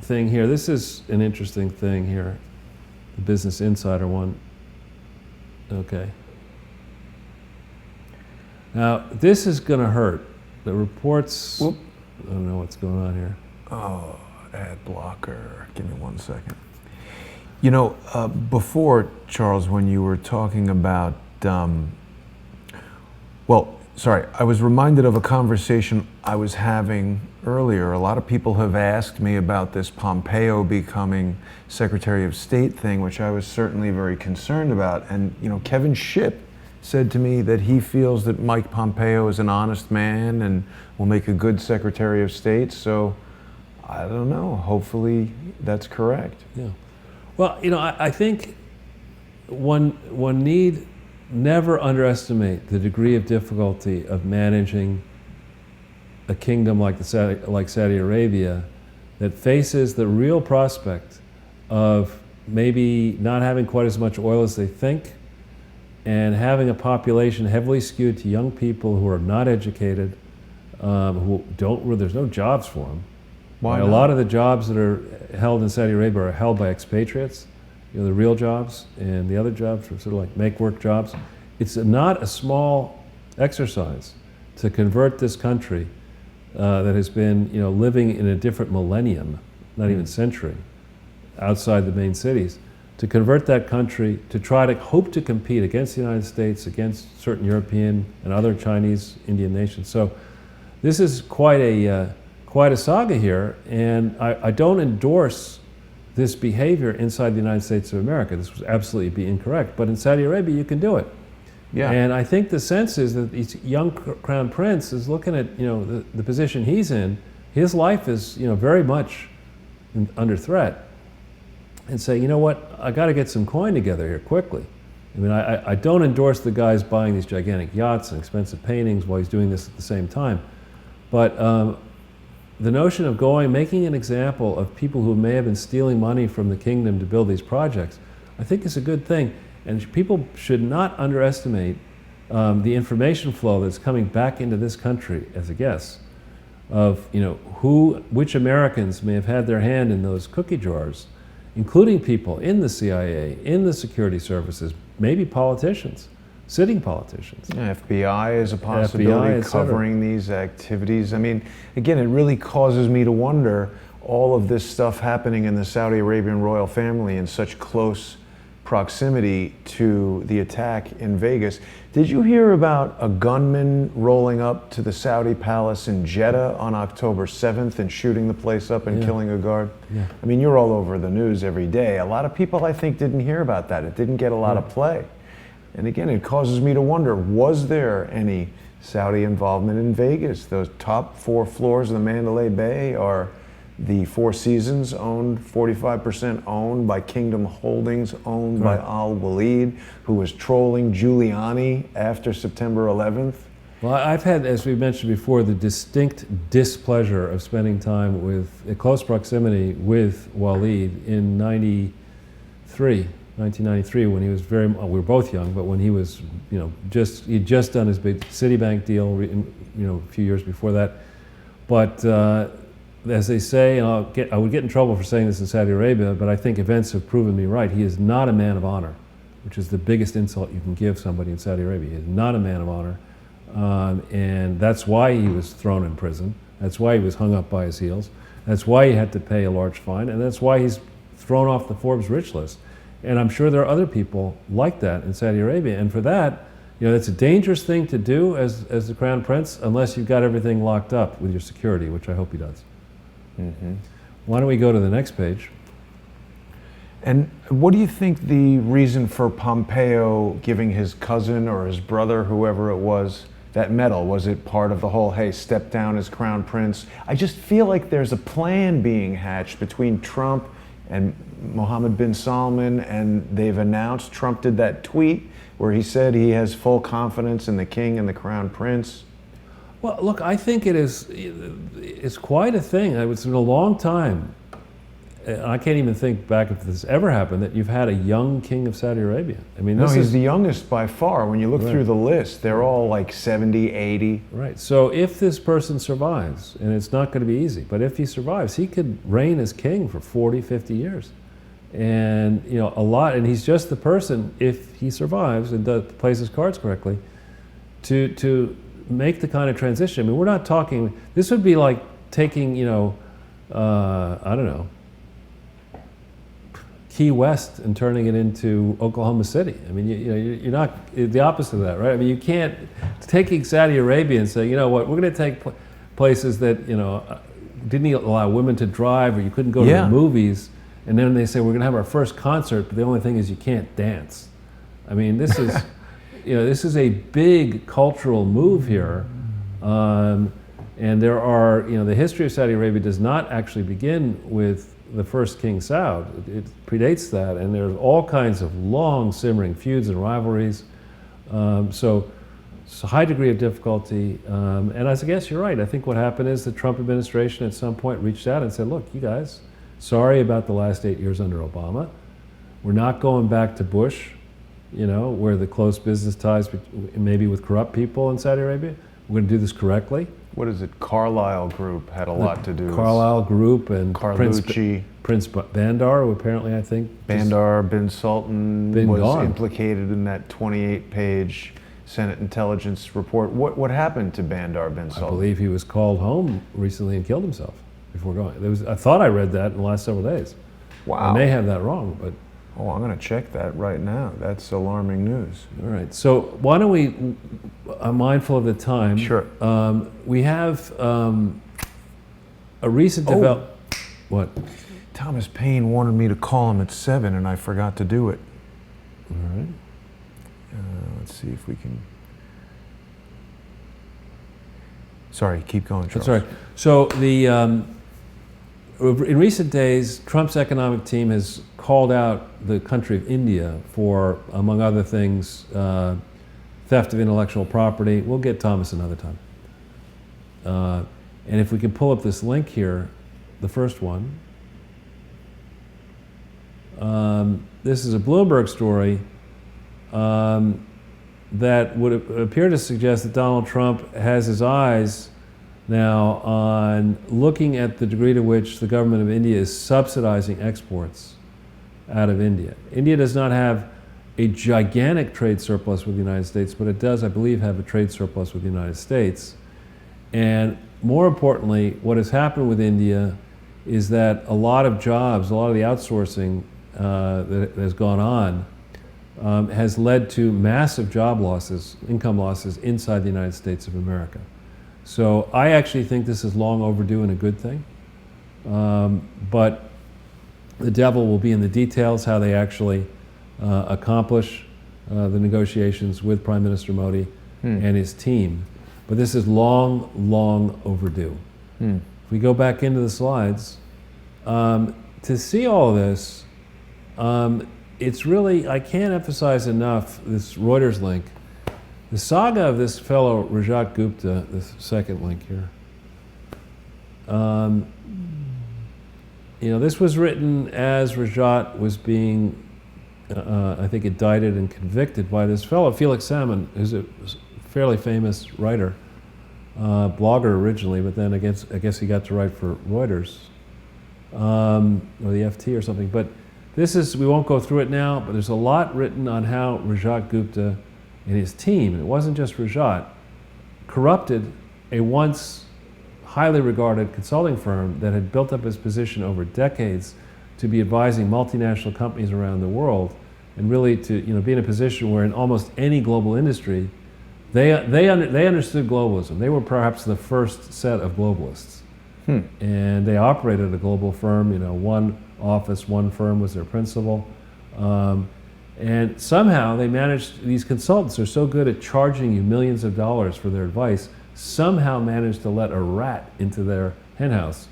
B: thing here. This is an interesting thing here. The Business Insider one. Okay. Now, this is going to hurt. The reports,
A: Whoop.
B: I don't know what's going on here.
A: Oh, ad blocker. Give me 1 second. Before, Charles, when you were talking about, I was reminded of a conversation I was having earlier. A lot of people have asked me about this Pompeo becoming Secretary of State thing, which I was certainly very concerned about. And, Kevin Shipp said to me that he feels that Mike Pompeo is an honest man and will make a good Secretary of State. So, I don't know. Hopefully that's correct.
B: Yeah. Well, I think one need never underestimate the degree of difficulty of managing a kingdom like Saudi Arabia that faces the real prospect of maybe not having quite as much oil as they think and having a population heavily skewed to young people who are not educated, there's no jobs for them.
A: Why
B: A
A: not?
B: lot of the jobs that are held in Saudi Arabia are held by expatriates, the real jobs, and the other jobs are sort of like make-work jobs. It's not a small exercise to convert this country that has been, living in a different millennium, not even century, outside the main cities, to convert that country to try to hope to compete against the United States, against certain European and other Chinese, Indian nations. So this is quite a saga here, and I don't endorse this behavior inside the United States of America. This would absolutely be incorrect, but in Saudi Arabia you can do it.
A: Yeah.
B: And I think the sense is that this young crown prince is looking at the position he's in. His life is very much under threat, and say, you know what, I got to get some coin together here quickly. I mean, I don't endorse the guys buying these gigantic yachts and expensive paintings while he's doing this at the same time, but the notion of making an example of people who may have been stealing money from the kingdom to build these projects, I think is a good thing. And people should not underestimate the information flow that's coming back into this country as a guess of which Americans may have had their hand in those cookie jars, including people in the CIA, in the security services, maybe politicians, sitting politicians.
A: Yeah, FBI is a possibility, covering these activities. I mean, again, it really causes me to wonder all of this stuff happening in the Saudi Arabian royal family in such close proximity to the attack in Vegas. Did you hear about a gunman rolling up to the Saudi palace in Jeddah on October 7th and shooting the place up and killing a guard?
B: Yeah.
A: I mean, you're all over the news every day. A lot of people, I think, didn't hear about that. It didn't get a lot of play. And again, it causes me to wonder, was there any Saudi involvement in Vegas? Those top 4 floors of the Mandalay Bay are the Four Seasons owned, 45% owned by Kingdom Holdings, owned by Al Walid, who was trolling Giuliani after September 11th.
B: Well, I've had, as we mentioned before, the distinct displeasure of spending time in close proximity with Walid in 1993, when he was we were both young, but when he was, he'd just done his big Citibank deal, a few years before that. But as they say, and I would get in trouble for saying this in Saudi Arabia, but I think events have proven me right. He is not a man of honor, which is the biggest insult you can give somebody in Saudi Arabia. He is not a man of honor, and that's why he was thrown in prison. That's why he was hung up by his heels. That's why he had to pay a large fine, and that's why he's thrown off the Forbes rich list. And I'm sure there are other people like that in Saudi Arabia. And for that, it's a dangerous thing to do as the Crown Prince, unless you've got everything locked up with your security, which I hope he does.
A: Mm-hmm.
B: Why don't we go to the next page?
A: And what do you think the reason for Pompeo giving his cousin or his brother, whoever it was, that medal? Was it part of the whole, hey, step down as Crown Prince? I just feel like there's a plan being hatched between Trump and Mohammed bin Salman, and they've announced, Trump did that tweet where he said he has full confidence in the king and the Crown Prince.
B: Well, look, I think it's quite a thing. It's been a long time. I can't even think back if this ever happened, that you've had a young king of Saudi Arabia. I mean,
A: he's the youngest by far. When you look through the list, they're all like 70, 80.
B: Right. So if this person survives, and it's not going to be easy, but if he survives, he could reign as king for 40, 50 years. And, and he's just the person, if he survives and plays his cards correctly, to make the kind of transition. I mean, we're not talking, this would be like taking, I don't know, Key West and turning it into Oklahoma City. I mean, you're not the opposite of that, right? I mean, you can't taking Saudi Arabia and say, you know what, we're going to take places that didn't allow women to drive, or you couldn't go to the movies, and then they say we're going to have our first concert, but the only thing is you can't dance. I mean, this is this is a big cultural move here, and there are the history of Saudi Arabia does not actually begin with the first King Saud. It predates that, and there's all kinds of long simmering feuds and rivalries. So it's a high degree of difficulty. And I guess you're right. I think what happened is the Trump administration at some point reached out and said, look, you guys, sorry about the last 8 years under Obama. We're not going back to Bush, where the close business ties maybe with corrupt people in Saudi Arabia. We're going to do this correctly.
A: What is it? Carlyle Group had a lot to do with
B: Carlyle Group and
A: Carlucci.
B: Prince Bandar, who apparently, I think,
A: Bandar bin Sultan was implicated in that 28-page Senate intelligence report. What happened to Bandar bin Sultan?
B: I believe he was called home recently and killed himself before going. I thought I read that in the last several days.
A: Wow.
B: I may have that wrong, but...
A: Oh, I'm going to check that right now. That's alarming news.
B: All right. So why don't we, I'm mindful of the time.
A: Sure.
B: We have a recent development. What?
A: Thomas Paine wanted me to call him at 7, and I forgot to do it.
B: All right.
A: Let's see if we can... Sorry, keep going, Charles.
B: That's all right. So in recent days, Trump's economic team has called out the country of India for, among other things, theft of intellectual property. We'll get Thomas another time. And if we can pull up this link here, the first one. This is a Bloomberg story that would appear to suggest that Donald Trump has his eyes now on looking at the degree to which the government of India is subsidizing exports out of India. India does not have a gigantic trade surplus with the United States, but it does, I believe, have a trade surplus with the United States. And more importantly, what has happened with India is that a lot of jobs, a lot of the outsourcing that has gone on has led to massive job losses, income losses inside the United States of America. So I actually think this is long overdue and a good thing. But the devil will be in the details, how they actually accomplish the negotiations with Prime Minister Modi and his team. But this is long, long overdue. If we go back into the slides, to see all of this, it's really, I can't emphasize enough this Reuters link. The saga of this fellow Rajat Gupta, the second link here. This was written as Rajat was being, I think, indicted and convicted by this fellow, Felix Salmon, who's a fairly famous writer, blogger originally, but then I guess he got to write for Reuters, or the FT or something. But this is, we won't go through it now, but there's a lot written on how Rajat Gupta and his team, and it wasn't just Rajat, corrupted a once highly regarded consulting firm that had built up its position over decades to be advising multinational companies around the world, and really to be in a position where in almost any global industry, they understood globalism. They were perhaps the first set of globalists, and they operated a global firm. One office, one firm was their principal, and somehow they managed. These consultants are so good at charging you millions of dollars for their advice. Somehow managed to let a rat into their henhouse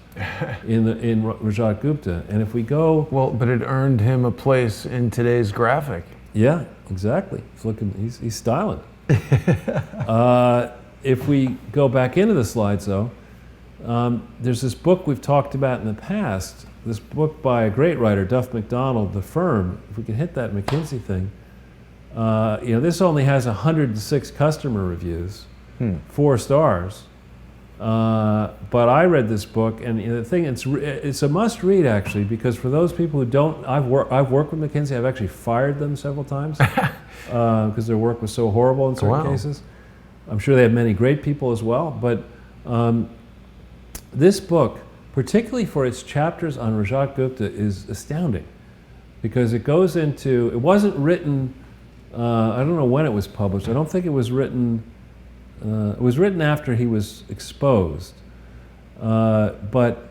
B: in Rajat Gupta. And if we go...
A: Well, but it earned him a place in today's graphic.
B: Yeah, exactly. He's styling. If we go back into the slides, though, there's this book we've talked about in the past, this book by a great writer, Duff McDonald, The Firm. If we can hit that McKinsey thing. This only has 106 customer reviews, 4 stars. But I read this book, and the thing, it's a must-read actually, because for those people who don't, I've worked with McKinsey. I've actually fired them several times because their work was so horrible in certain cases. I'm sure they have many great people as well, but this book, particularly for its chapters on Rajat Gupta, is astounding because it goes into. It wasn't written. I don't know when it was published. I don't think it was written. It was written after he was exposed, but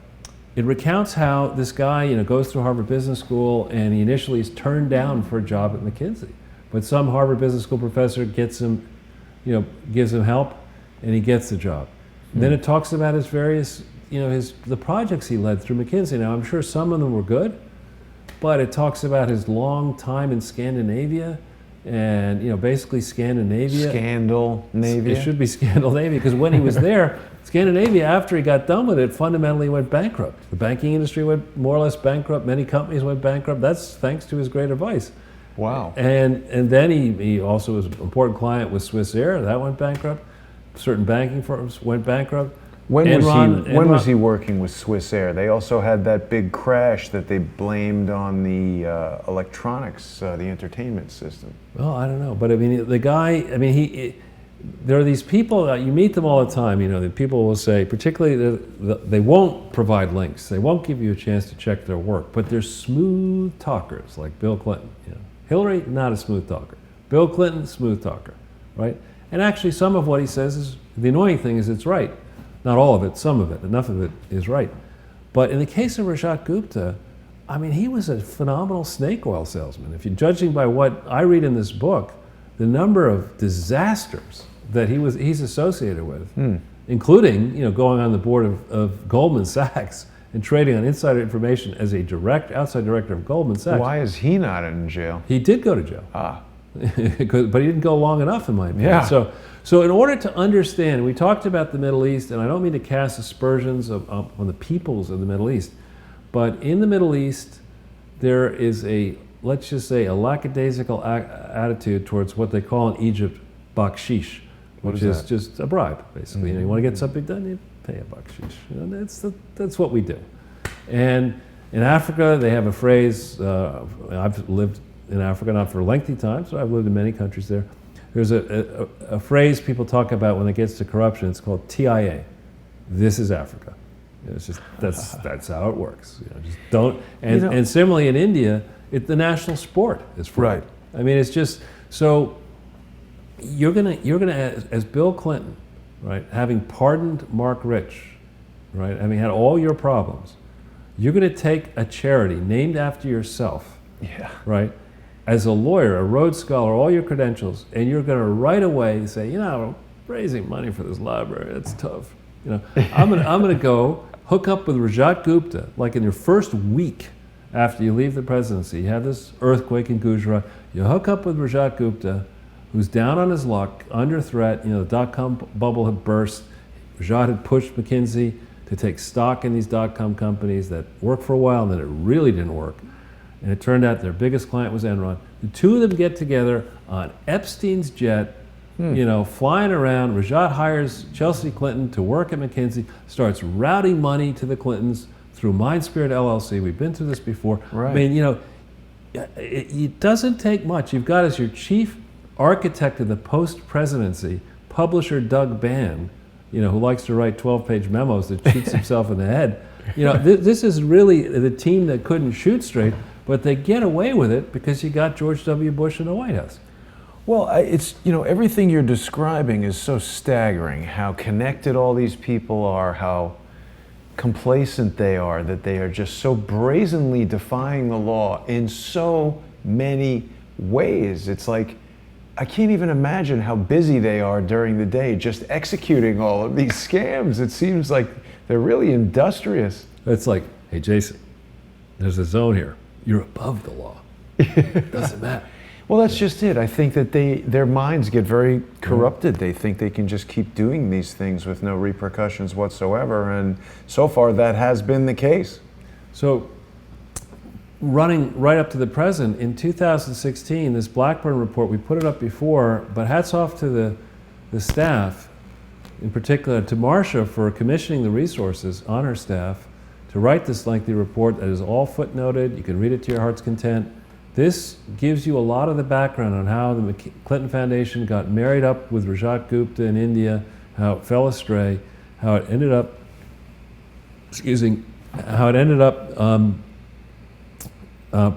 B: it recounts how this guy, goes through Harvard Business School, and he initially is turned down for a job at McKinsey, but some Harvard Business School professor gets him, gives him help, and he gets the job. Then it talks about his various, the projects he led through McKinsey. Now, I'm sure some of them were good, but it talks about his long time in Scandinavia. And basically Scandinavia. Scandal-navia. It should be Scandal-navia, because when he was there, Scandinavia, after he got done with it, fundamentally went bankrupt. The banking industry went more or less bankrupt. Many companies went bankrupt. That's thanks to his great advice.
A: Wow.
B: And then he also was an important client with Swiss Air. That went bankrupt. Certain banking firms went bankrupt.
A: When was he working with Swiss Air? They also had that big crash that they blamed on the electronics, the entertainment system.
B: Well, I don't know, but I mean, the guy. I mean, there are these people. You meet them all the time. The people will say, particularly, they won't provide links. They won't give you a chance to check their work. But they're smooth talkers, like Bill Clinton. Hillary, not a smooth talker. Bill Clinton, smooth talker, right? And actually, some of what he says is the annoying thing is it's right. Not all of it, some of it, enough of it is right. But in the case of Rajat Gupta, I mean, he was a phenomenal snake oil salesman. If you're judging by what I read in this book, the number of disasters that he's associated with, including going on the board of Goldman Sachs and trading on insider information as a outside director of Goldman Sachs.
A: Why is he not in jail?
B: He did go to jail. But he didn't go long enough, in my opinion.
A: Yeah.
B: So in order to understand, we talked about the Middle East, and I don't mean to cast aspersions on the peoples of the Middle East, but in the Middle East, there is let's just say, a lackadaisical attitude towards what they call in Egypt bakshish, which is just a bribe, basically. You want to get something done, you pay a bakshish. That's what we do. And in Africa, they have a phrase. I've lived in Africa, not for a lengthy time, so I've lived in many countries there. There's a phrase people talk about when it gets to corruption. It's called TIA. This is Africa. It's just that's how it works. Just don't. And similarly in India, the national sport is fraud.
A: Right.
B: I mean, it's just so. You're gonna as Bill Clinton, right? Having pardoned Mark Rich, right? Having had all your problems, you're gonna take a charity named after yourself.
A: Yeah. Right.
B: As a lawyer, a Rhodes Scholar, all your credentials, and you're going to right away say, raising money for this library, it's tough. I'm going to go hook up with Rajat Gupta, like in your first week after you leave the presidency. You have this earthquake in Gujarat. You hook up with Rajat Gupta, who's down on his luck, under threat. The dot-com bubble had burst. Rajat had pushed McKinsey to take stock in these dot-com companies that worked for a while, and then it really didn't work. And it turned out their biggest client was Enron. The two of them get together on Epstein's jet, flying around. Rajat hires Chelsea Clinton to work at McKinsey, starts routing money to the Clintons through MindSpirit LLC. We've been through this before.
A: Right.
B: I mean, it doesn't take much. You've got as your chief architect of the post-presidency, publisher Doug Bann, who likes to write 12-page memos that shoots himself in the head. You know, this is really the team that couldn't shoot straight, but they get away with it because you got George W. Bush in the White House.
A: Well, it's, you know, everything you're describing is so staggering, how connected all these people are, how complacent they are, that they are just so brazenly defying the law in so many ways. It's like, I can't even imagine how busy they are during the day just executing all of these scams. It seems like they're really industrious.
B: It's like, hey, Jason, there's a zone here. You're above the law. Doesn't matter.
A: Well, that's just it. I think that their minds get very corrupted. They think they can just keep doing these things with no repercussions whatsoever, and so far that has been the case.
B: So, running right up to the present, in 2016, this Blackburn report, we put it up before, but hats off to the staff, in particular to Marcia for commissioning the resources on her staff to write this lengthy report that is all footnoted. You can read it to your heart's content. This gives you a lot of the background on how the Clinton Foundation got married up with Rajat Gupta in India, how it fell astray, how it ended up,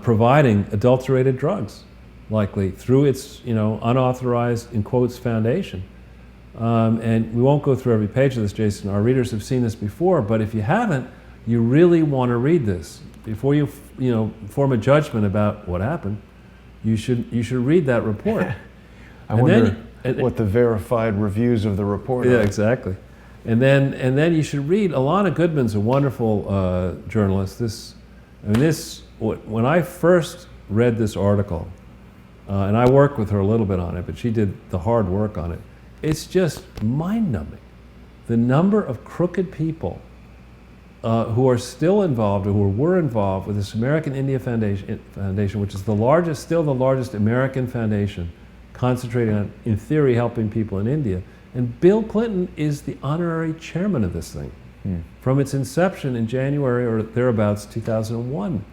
B: providing adulterated drugs, likely through its, you know, unauthorized, in quotes, foundation. And we won't go through every page of this, Jason. Our readers have seen this before, but if you haven't, you really want to read this before you form a judgment about what happened. You should read that report.
A: I wonder what the verified reviews of the report are.
B: Yeah, exactly. And then you should read. Alana Goodman's a wonderful journalist. When I first read this article, and I worked with her a little bit on it, but she did the hard work on it. It's just mind-numbing. The number of crooked people who are still involved, or who were involved with this American India Foundation, which is still the largest American foundation, concentrating on, in theory, helping people in India. And Bill Clinton is the honorary chairman of this thing from its inception in January or thereabouts 2001.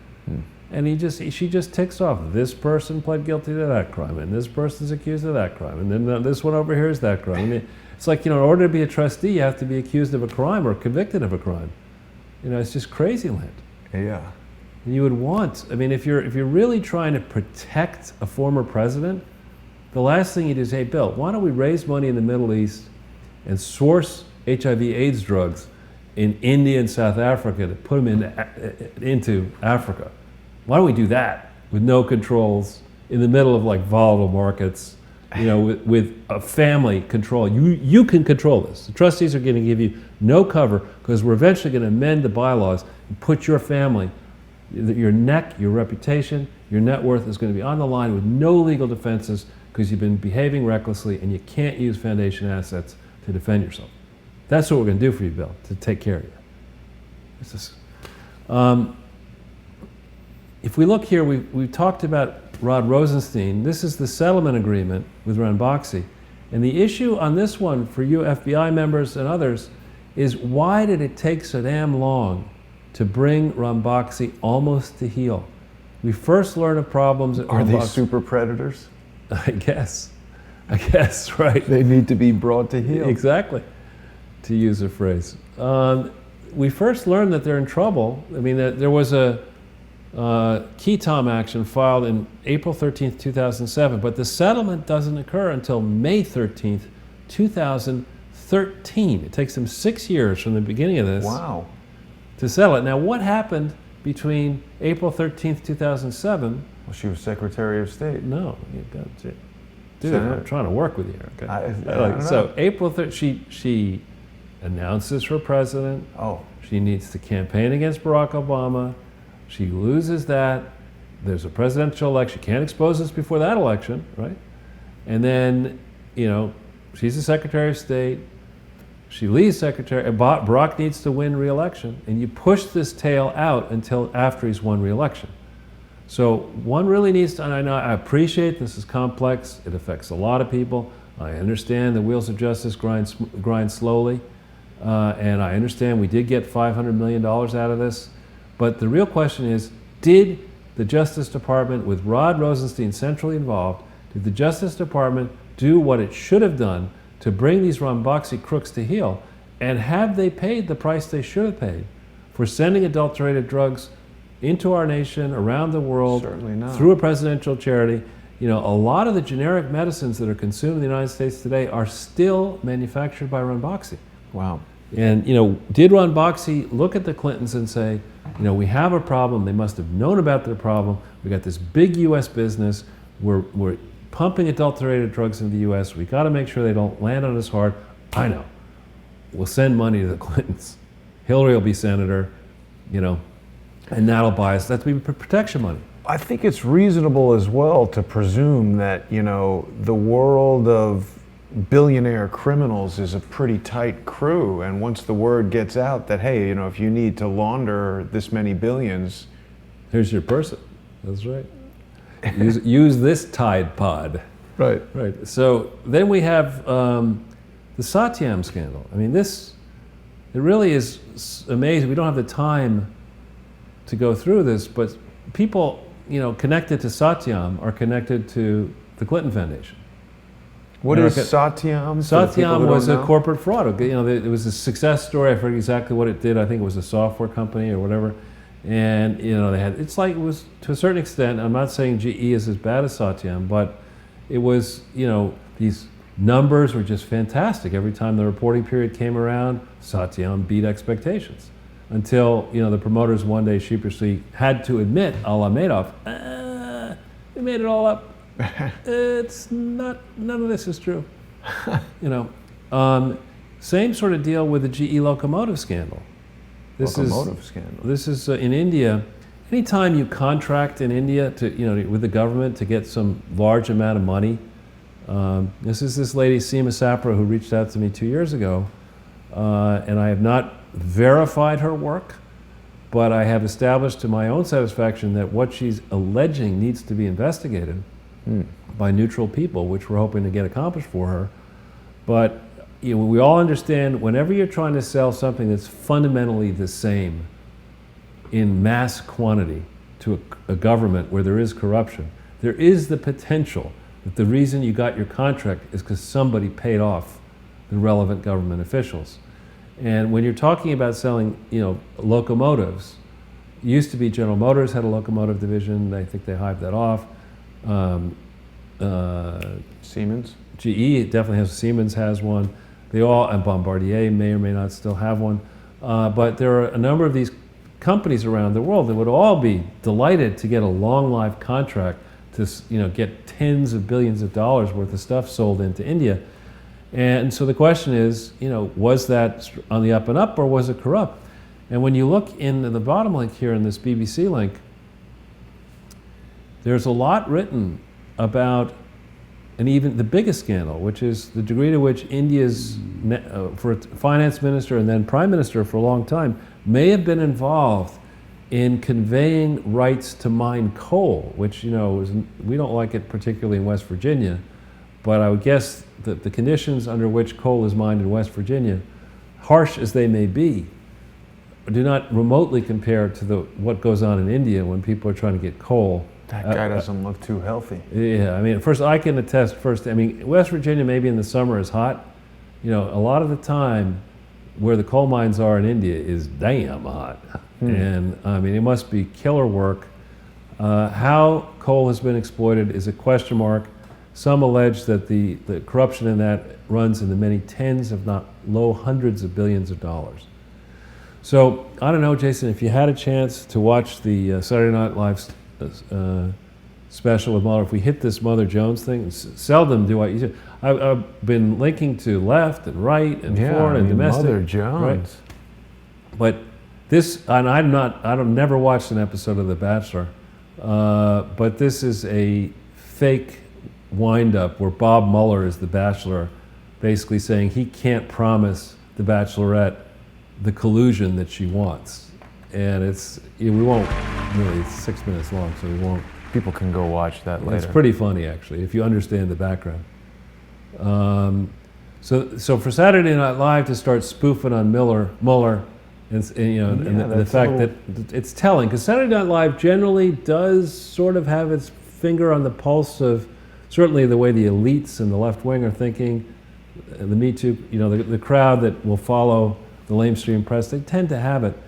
B: And she just ticks off, this person pled guilty to that crime, and this person's accused of that crime, and then this one over here is that crime. And it's like, you know, in order to be a trustee, you have to be accused of a crime or convicted of a crime. You know, it's just crazy land.
A: Yeah.
B: And you would want, I mean, if you're really trying to protect a former president, the last thing you do is, hey, Bill, why don't we raise money in the Middle East and source HIV/AIDS drugs in India and South Africa to put them into Africa? Why don't we do that with no controls in the middle of like volatile markets, you know, with a family control? You can control this. The trustees are going to give you no cover because we're eventually going to amend the bylaws and put your family, your neck, your reputation, your net worth is going to be on the line with no legal defenses because you've been behaving recklessly and you can't use foundation assets to defend yourself. That's what we're going to do for you, Bill, to take care of you. If we look here, we've talked about Rod Rosenstein. This is the settlement agreement with Ranbaxy. And the issue on this one for you FBI members and others is, why did it take so damn long to bring Ranbaxy almost to heel? We first learned of problems at
A: Are
B: Ranbaxy.
A: they super predators?
B: I guess, right.
A: They need to be brought to heel.
B: Exactly, to use a phrase. We first learned that they're in trouble. I mean, there was a Ketom action filed in April 13th, 2007, but the settlement doesn't occur until May 13th, 2013. It takes them 6 years from the beginning of this to settle it. Now, what happened between April 13th, 2007?
A: Well, she was Secretary of State.
B: No, you got to, dude, I'm trying to work with you here. Okay?
A: I don't know.
B: So April 13th, she announces her president.
A: Oh.
B: She needs to campaign against Barack Obama. She loses that. There's a presidential election. She can't expose us before that election, right? And then, you know, she's the Secretary of State. She leaves Secretary. Barack needs to win re-election, and you push this tail out until after he's won re-election. So one really needs to, and I know, I appreciate this is complex. It affects a lot of people. I understand the wheels of justice grind slowly, and I understand we did get $500 million out of this. But the real question is, did the Justice Department, with Rod Rosenstein centrally involved, did the Justice Department do what it should have done to bring these Ranbaxy crooks to heel? And have they paid the price they should have paid for sending adulterated drugs into our nation, around the world,
A: Certainly not.
B: through a presidential charity. A lot of the generic medicines that are consumed in the United States today are still manufactured by Ranbaxy.
A: Wow.
B: And, did Ranbaxy look at the Clintons and say, we have a problem, they must have known about their problem, we got this big U.S. business, we're pumping adulterated drugs into the U.S., we got to make sure they don't land on us hard. I know. We'll send money to the Clintons. Hillary will be senator, and that'll buy us. That'll be protection money.
A: I think it's reasonable as well to presume that, the world of billionaire criminals is a pretty tight crew, and once the word gets out that, hey, if you need to launder this many billions,
B: here's your person. That's right. Use this Tide Pod.
A: Right.
B: Right. So then we have the Satyam scandal. I mean, it really is amazing. We don't have the time to go through this, but people, connected to Satyam are connected to the Clinton Foundation.
A: What is Satyam?
B: Satyam was a corporate fraud. It was a success story. I forget exactly what it did. I think it was a software company or whatever. And it was to a certain extent. I'm not saying GE is as bad as Satyam, but it was these numbers were just fantastic. Every time the reporting period came around, Satyam beat expectations. Until the promoters one day sheepishly had to admit, a la Madoff, we made it all up. It's not. None of this is true. Same sort of deal with the GE locomotive scandal. This is in India. Anytime you contract in India with the government to get some large amount of money, this is this lady Seema Sapra who reached out to me 2 years ago, and I have not verified her work, but I have established to my own satisfaction that what she's alleging needs to be investigated by neutral people, which we're hoping to get accomplished for her. But we all understand whenever you're trying to sell something that's fundamentally the same in mass quantity to a government where there is corruption, there is the potential that the reason you got your contract is because somebody paid off the relevant government officials. And when you're talking about selling, locomotives, it used to be General Motors had a locomotive division. I think they hived that off.
A: Siemens?
B: GE definitely has. Siemens has one. And Bombardier may or may not still have one. But there are a number of these companies around the world that would all be delighted to get a long life contract to, get tens of billions of dollars worth of stuff sold into India. And so the question is, was that on the up and up or was it corrupt? And when you look in the bottom link here in this BBC link, there's a lot written about, and even the biggest scandal, which is the degree to which India's for finance minister and then prime minister for a long time may have been involved in conveying rights to mine coal, which we don't like it particularly in West Virginia, but I would guess that the conditions under which coal is mined in West Virginia, harsh as they may be, do not remotely compare to what goes on in India when people are trying to get coal.
A: That guy doesn't look too healthy.
B: Yeah, I mean, first, I can attest West Virginia maybe in the summer is hot. A lot of the time where the coal mines are in India is damn hot. And it must be killer work. How coal has been exploited is a question mark. Some allege that the corruption in that runs in the many tens, if not low hundreds of billions of dollars. So, I don't know, Jason, if you had a chance to watch the Saturday Night Live special with Mueller, if we hit this Mother Jones thing, seldom do I. I've been linking to left and right and foreign and domestic.
A: Mother Jones.
B: Right? But this, and I've never watched an episode of The Bachelor, but this is a fake wind-up where Bob Mueller is the Bachelor, basically saying he can't promise the Bachelorette the collusion that she wants. And we won't really, it's 6 minutes long, so we won't.
A: People can go watch that later.
B: It's pretty funny, actually, if you understand the background. So for Saturday Night Live to start spoofing on Mueller, and the fact that it's telling, because Saturday Night Live generally does sort of have its finger on the pulse of certainly the way the elites and the left wing are thinking, the Me Too, the crowd that will follow the lamestream press, they tend to have it.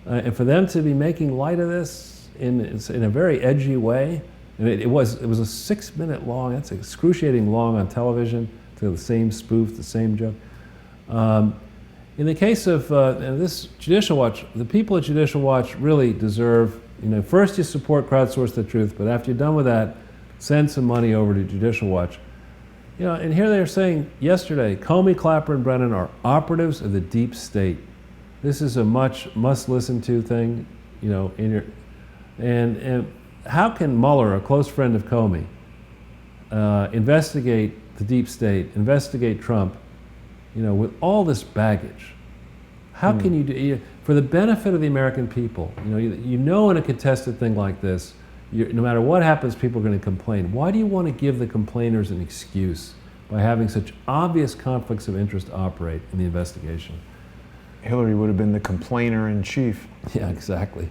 B: And for them to be making light of this in a very edgy way, and it was a 6-minute long, that's excruciating long on television, to the same spoof, the same joke. In the case of this Judicial Watch, the people at Judicial Watch really deserve, first you support Crowdsource the Truth, but after you're done with that, send some money over to Judicial Watch. And here they're saying yesterday, Comey, Clapper, and Brennan are operatives of the deep state. This is a must listen to thing, and how can Mueller, a close friend of Comey, investigate the deep state, investigate Trump, with all this baggage? How can you do, for the benefit of the American people, in a contested thing like this, no matter what happens, people are going to complain. Why do you want to give the complainers an excuse by having such obvious conflicts of interest operate in the investigation?
A: Hillary would have been the complainer in chief.
B: Yeah, exactly.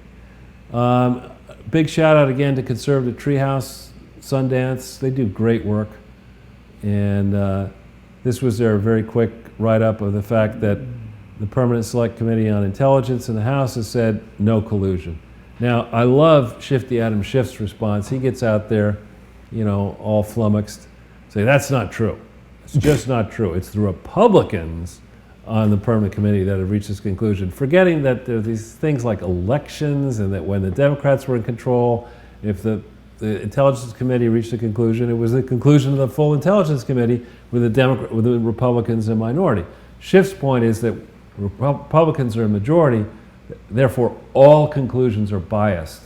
B: Big shout out again to Conservative Treehouse, Sundance. They do great work. And this was their very quick write-up of the fact that the Permanent Select Committee on Intelligence in the House has said no collusion. Now, I love Shifty Adam Schiff's response. He gets out there, all flummoxed, say, that's not true. It's just not true. It's the Republicans on the Permanent Committee that have reached this conclusion, forgetting that there are these things like elections, and that when the Democrats were in control, if the Intelligence Committee reached a conclusion, it was the conclusion of the full Intelligence Committee with the Republicans a minority. Schiff's point is that Republicans are a majority, therefore all conclusions are biased,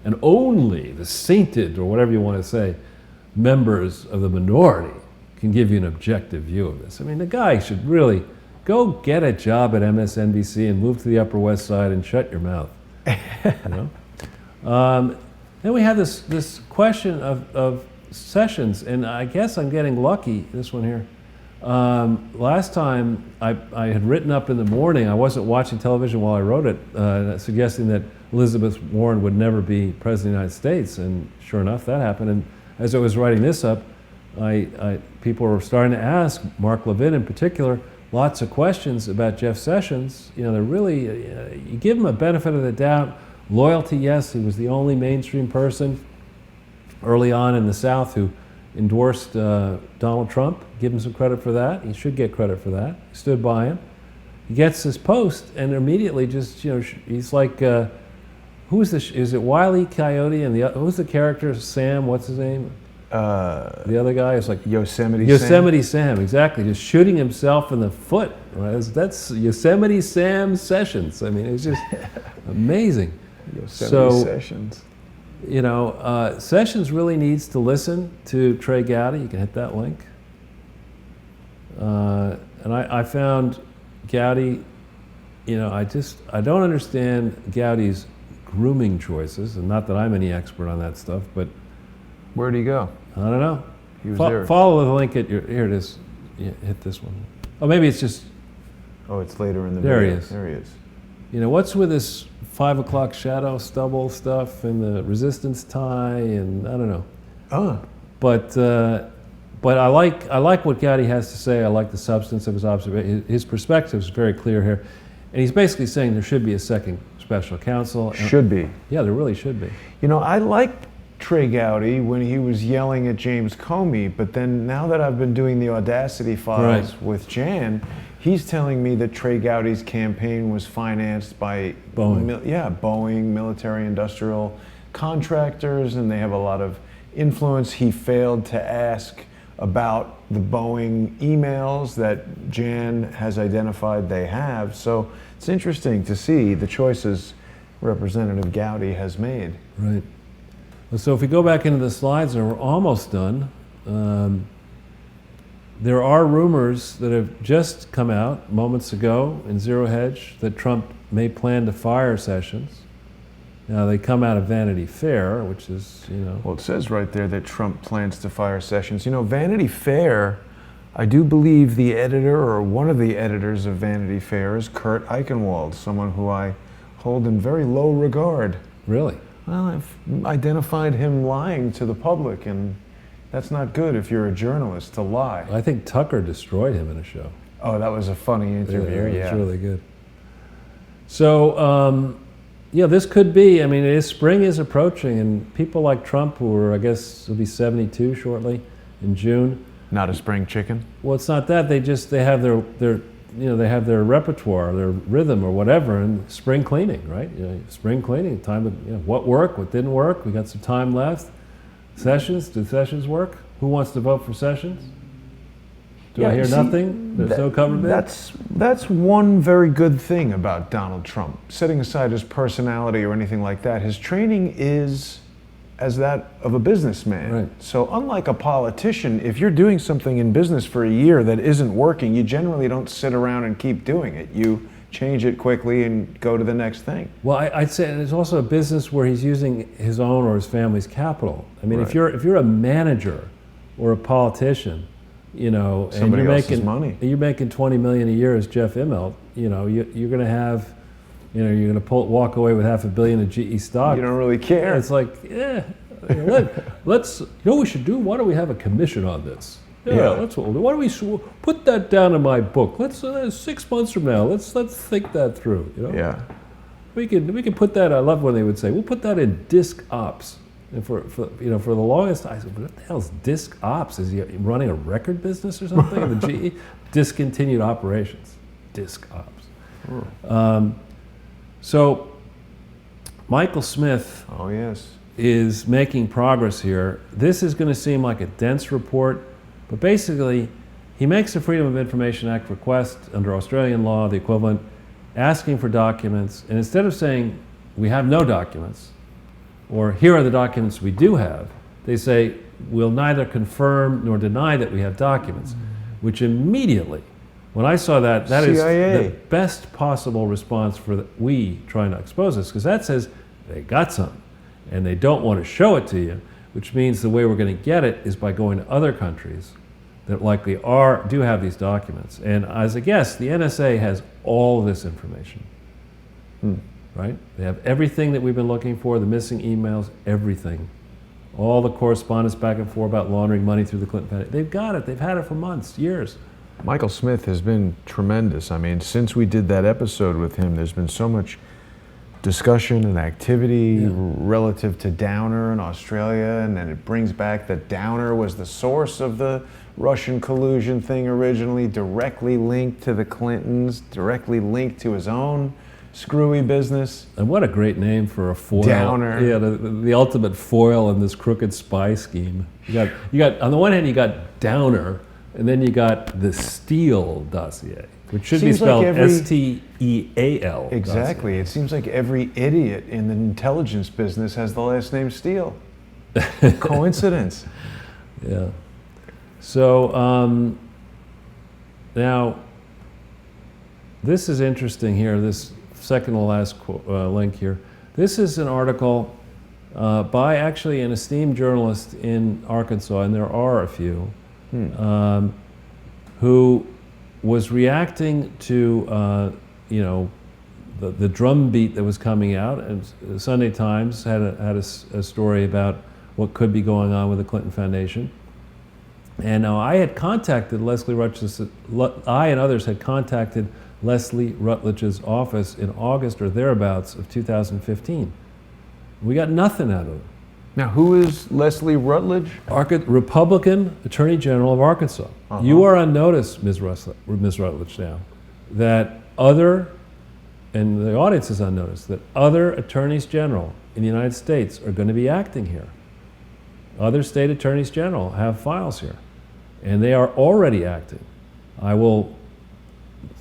B: and only the sainted, or whatever you want to say, members of the minority can give you an objective view of this. I mean, the guy should really go get a job at MSNBC and move to the Upper West Side and shut your mouth. Then we have this question of Sessions, and I guess I'm getting lucky, this one here. Last time I had written up in the morning, I wasn't watching television while I wrote it, suggesting that Elizabeth Warren would never be President of the United States, and sure enough, that happened. And as I was writing this up, people were starting to ask, Mark Levin in particular, lots of questions about Jeff Sessions. They're really, you give him a benefit of the doubt. Loyalty, yes, he was the only mainstream person early on in the South who endorsed Donald Trump. Give him some credit for that. He should get credit for that. He stood by him. He gets his post and immediately just, he's like, who is this? Is it Wile E. Coyote? And who's the character? Sam, what's his name? The other guy is like Yosemite Sam, exactly. Just shooting himself in the foot. Right? That's Yosemite Sam Sessions. I mean, it's just amazing.
A: Sessions.
B: Sessions really needs to listen to Trey Gowdy. You can hit that link. And I found Gowdy, I don't understand Gowdy's grooming choices, and not that I'm any expert on that stuff, but
A: where'd he go?
B: I don't know.
A: He was there.
B: Follow the link at here it is. Yeah, hit this one. Oh, maybe it's just.
A: Oh, it's later in the
B: video.
A: video.
B: There he is.
A: There he is.
B: What's with this 5 o'clock shadow stubble stuff and the resistance tie, and I don't know. But I like what Gowdy has to say. I like the substance of his observation. His perspective is very clear here, and he's basically saying there should be a second special counsel.
A: Should be.
B: Yeah, there really should be.
A: I liked Trey Gowdy when he was yelling at James Comey, but then now that I've been doing the Audacity Files with Jan, he's telling me that Trey Gowdy's campaign was financed by
B: Boeing.
A: Boeing, military industrial contractors, and they have a lot of influence. He failed to ask about the Boeing emails that Jan has identified they have. So it's interesting to see the choices Representative Gowdy has made.
B: Right. So if we go back into the slides, and we're almost done, there are rumors that have just come out moments ago in Zero Hedge that Trump may plan to fire Sessions. Now, they come out of Vanity Fair, which is,
A: Well, it says right there that Trump plans to fire Sessions. Vanity Fair, I do believe the editor or one of the editors of Vanity Fair is Kurt Eichenwald, someone who I hold in very low regard.
B: Really?
A: Well, I've identified him lying to the public, and that's not good if you're a journalist to lie.
B: I think Tucker destroyed him in a show.
A: Oh, that was a funny interview,
B: yeah. It was really good. So, Yeah, this could be. I mean, spring is approaching, and people like Trump, who are, I guess, will be 72 shortly in June.
A: Not a spring chicken?
B: Well, it's not that. They have their they have their repertoire, their rhythm, or whatever, and spring cleaning, right? Spring cleaning, time of what worked, what didn't work. We got some time left. Sessions, did Sessions work? Who wants to vote for Sessions? Do I hear nothing? There's no cover bid?
A: That's one very good thing about Donald Trump. Setting aside his personality or anything like that, his training is as that of a businessman.
B: Right.
A: So unlike a politician, if you're doing something in business for a year that isn't working, you generally don't sit around and keep doing it. You change it quickly and go to the next thing.
B: Well, I'd say it's also a business where he's using his own or his family's capital. I mean,
A: Right.
B: if you're a manager or a politician, and
A: Somebody
B: you're
A: else's
B: making
A: money.
B: you're making $20 million a year as Jeff Immelt, you're going to have, you're going to walk away with $500 million of GE stock.
A: You don't really care.
B: It's like, let's, what we should do? Why don't we have a commission on this?
A: Yeah.
B: That's what we'll do. Why don't we put that down in my book? Let's 6 months from now. Let's think that through.
A: Yeah.
B: We can put that. I love when they would say, we'll put that in disc ops. And for the longest, I said, what the hell is disc ops? Is he running a record business or something? And the GE discontinued operations, disc ops. So Michael Smith.
A: Oh yes.
B: Is making progress here. This is going to seem like a dense report, but basically, he makes a Freedom of Information Act request under Australian law, the equivalent, asking for documents, and instead of saying, we have no documents, or here are the documents we do have, they say, we'll neither confirm nor deny that we have documents, which immediately, when I saw that, that is
A: CIA.
B: the best possible response for we trying to expose this, because that says they got something, and they don't want to show it to you, which means the way we're going to get it is by going to other countries that likely do have these documents. And as a guess, the NSA has all of this information. Right? They have everything that we've been looking for, the missing emails, everything. All the correspondence back and forth about laundering money through the Clinton Foundation. They've got it. They've had it for months, years.
A: Michael Smith has been tremendous. I mean, since we did that episode with him, there's been so much discussion and activity relative to Downer in Australia, and then it brings back that Downer was the source of the Russian collusion thing originally, directly linked to the Clintons, directly linked to his own screwy business.
B: And what a great name for a foil.
A: Downer.
B: Yeah, the ultimate foil in this crooked spy scheme. You got on the one hand, you got Downer, and then you got the Steele dossier, which should
A: Seems
B: be spelled
A: like every-
B: Steal.
A: Exactly. It seems like every idiot in the intelligence business has the last name Steele. Coincidence.
B: Yeah. So now, this is interesting here, this second to last link here. This is an article by actually an esteemed journalist in Arkansas, and there are a few, who was reacting to the drumbeat that was coming out. And the Sunday Times had a story about what could be going on with the Clinton Foundation. And now I had contacted Leslie Rutledge, I and others had contacted Leslie Rutledge's office in August or thereabouts of 2015. We got nothing out of it.
A: Now, who is Leslie Rutledge?
B: Republican Attorney General of Arkansas. You are on notice, Ms. Rutledge, now, that and the audience is on notice, that other attorneys general in the United States are going to be acting here. Other state attorneys general have files here, and they are already acting. I will,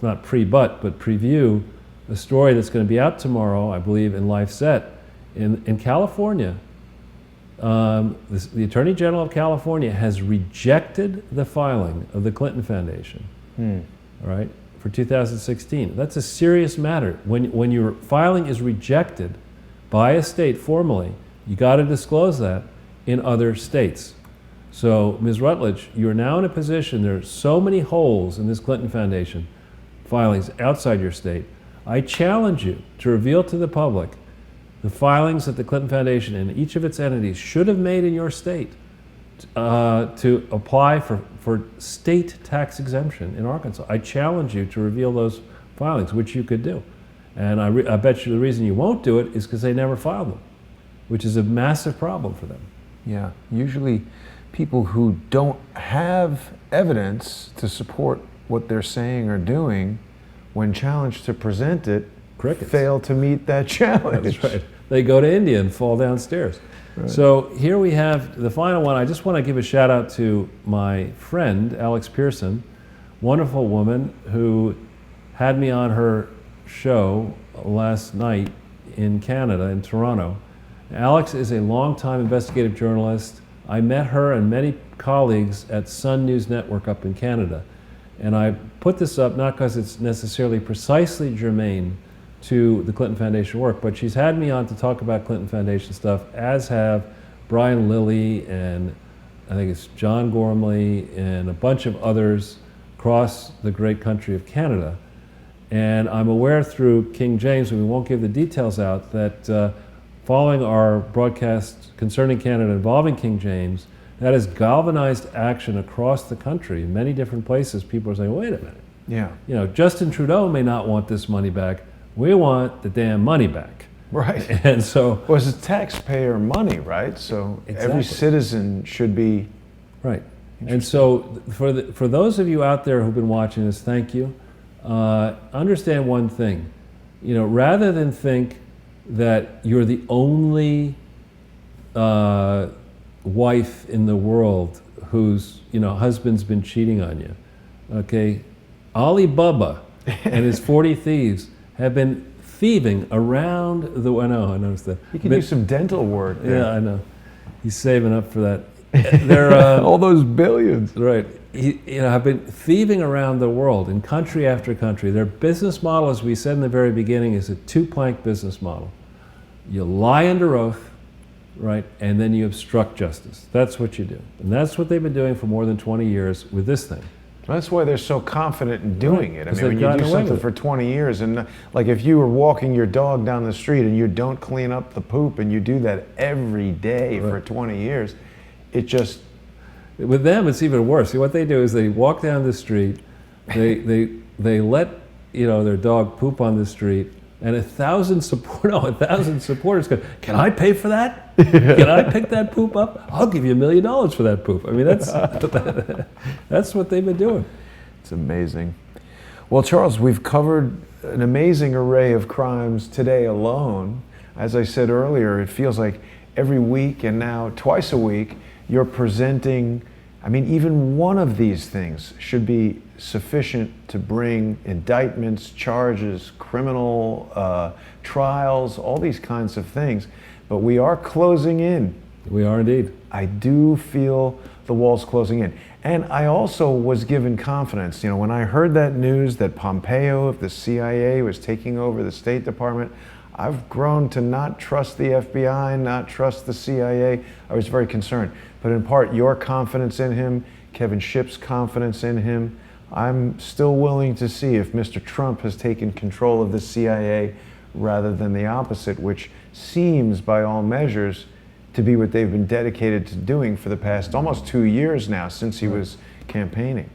B: not but preview a story that's going to be out tomorrow, I believe, in Life Set. In California, the Attorney General of California has rejected the filing of the Clinton Foundation, all right, for 2016. That's a serious matter. When your filing is rejected by a state formally, you got to disclose that in other states. So, Ms. Rutledge, you're now in a position, there are so many holes in this Clinton Foundation filings outside your state. I challenge you to reveal to the public the filings that the Clinton Foundation and each of its entities should have made in your state to apply for state tax exemption in Arkansas. I challenge you to reveal those filings, which you could do. And I bet you the reason you won't do it is because they never filed them, which is a massive problem for them.
A: Yeah, usually people who don't have evidence to support what they're saying or doing, when challenged to present it,
B: Crickets.
A: fail to meet that challenge.
B: That's right. They go to India and fall downstairs. Right. So here we have the final one. I just want to give a shout out to my friend, Alex Pearson, wonderful woman who had me on her show last night in Canada, in Toronto. Alex is a longtime investigative journalist. I met her and many colleagues at Sun News Network up in Canada. And I put this up not because it's necessarily precisely germane to the Clinton Foundation work, but she's had me on to talk about Clinton Foundation stuff, as have Brian Lilly and I think it's John Gormley and a bunch of others across the great country of Canada. And I'm aware through King James, and we won't give the details out, that following our broadcast concerning Canada involving King James, that has galvanized action across the country. In many different places, people are saying, wait a minute.
A: Yeah.
B: You know, Justin Trudeau may not want this money back. We want the damn money back.
A: Right.
B: And so...
A: Well, it's taxpayer money, right? So
B: Exactly.
A: every citizen should be...
B: Right. And so for those of you out there who've been watching this, thank you. Understand one thing. You know, rather than think that you're the only wife in the world whose, you know, husband's been cheating on you, okay? Ali Bubba and his 40 thieves have been thieving around the... I know, I noticed that.
A: You can do some dental work there.
B: Yeah, I know. He's saving up for that. They're
A: all those billions.
B: right. Have been thieving around the world in country after country. Their business model, as we said in the very beginning, is a two-plank business model. You lie under oath, right, and then you obstruct justice. That's what you do. And that's what they've been doing for more than 20 years with this thing.
A: That's why they're so confident in doing it. I mean, when you do something for 20 years, and like if you were walking your dog down the street and you don't clean up the poop, and you do that every day for 20 years, it just...
B: With them, it's even worse. See, what they do is they walk down the street, they let, you know, their dog poop on the street, and 1,000 supporters go, can I pay for that? Can I pick that poop up? I'll give you $1 million for that poop. I mean, that's what they've been doing.
A: It's amazing. Well, Charles, we've covered an amazing array of crimes today alone. As I said earlier, it feels like every week and now twice a week, you're presenting, I mean, even one of these things should be sufficient to bring indictments, charges, criminal trials, all these kinds of things. But we are closing in.
B: We are indeed.
A: I do feel the wall's closing in. And I also was given confidence. You know, when I heard that news that Pompeo of the CIA was taking over the State Department, I've grown to not trust the FBI, not trust the CIA. I was very concerned. But in part, your confidence in him, Kevin Shipp's confidence in him, I'm still willing to see if Mr. Trump has taken control of the CIA rather than the opposite, which seems by all measures to be what they've been dedicated to doing for the past almost 2 years now since he was campaigning.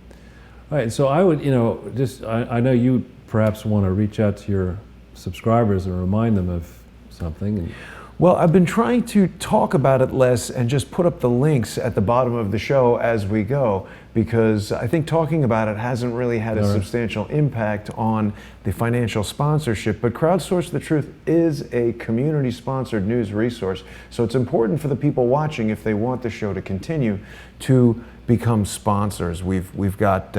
B: All right, so I would, you know, I know you perhaps want to reach out to your subscribers and remind them of something.
A: Well, I've been trying to talk about it less and just put up the links at the bottom of the show as we go, because I think talking about it hasn't really had a substantial impact on the financial sponsorship. But Crowdsource the Truth is a community-sponsored news resource, so it's important for the people watching, if they want the show to continue, to become sponsors. We've got,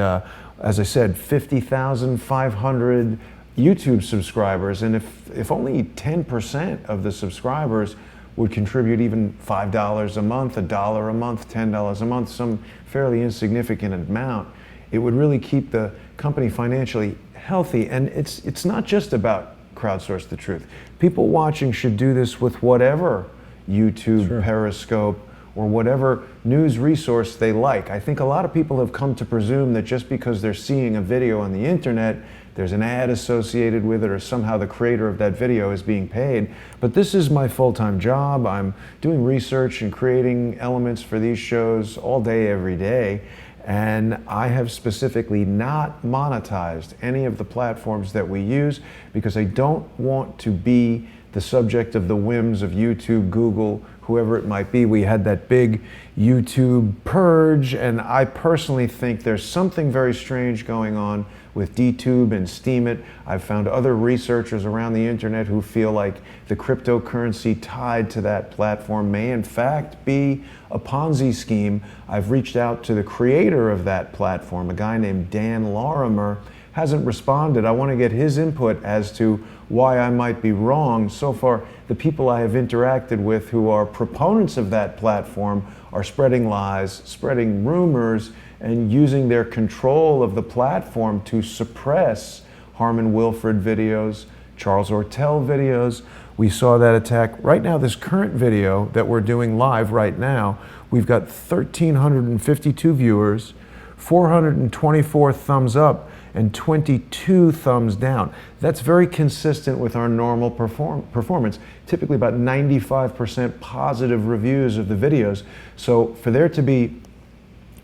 A: as I said, 50,500 YouTube subscribers, and if only 10% of the subscribers would contribute even $5 a month, $1 a month, $10 a month, some fairly insignificant amount, it would really keep the company financially healthy. And it's not just about Crowdsource the Truth. People watching should do this with whatever YouTube, Periscope, or whatever news resource they like. I think a lot of people have come to presume that just because they're seeing a video on the internet, there's an ad associated with it, or somehow the creator of that video is being paid. But this is my full-time job. I'm doing research and creating elements for these shows all day, every day. And I have specifically not monetized any of the platforms that we use because I don't want to be the subject of the whims of YouTube, Google, whoever it might be. We had that big YouTube purge, and I personally think there's something very strange going on with DTube and Steemit. I've found other researchers around the internet who feel like the cryptocurrency tied to that platform may in fact be a Ponzi scheme. I've reached out to the creator of that platform, a guy named Dan Lorimer, hasn't responded. I want to get his input as to why I might be wrong. So far, the people I have interacted with who are proponents of that platform are spreading lies, spreading rumors, and using their control of the platform to suppress Harmon Wilfred videos, Charles Ortel videos. We saw that attack. Right now, this current video that we're doing live right now, we've got 1,352 viewers, 424 thumbs up, and 22 thumbs down. That's very consistent with our normal performance. Typically about 95% positive reviews of the videos. So for there to be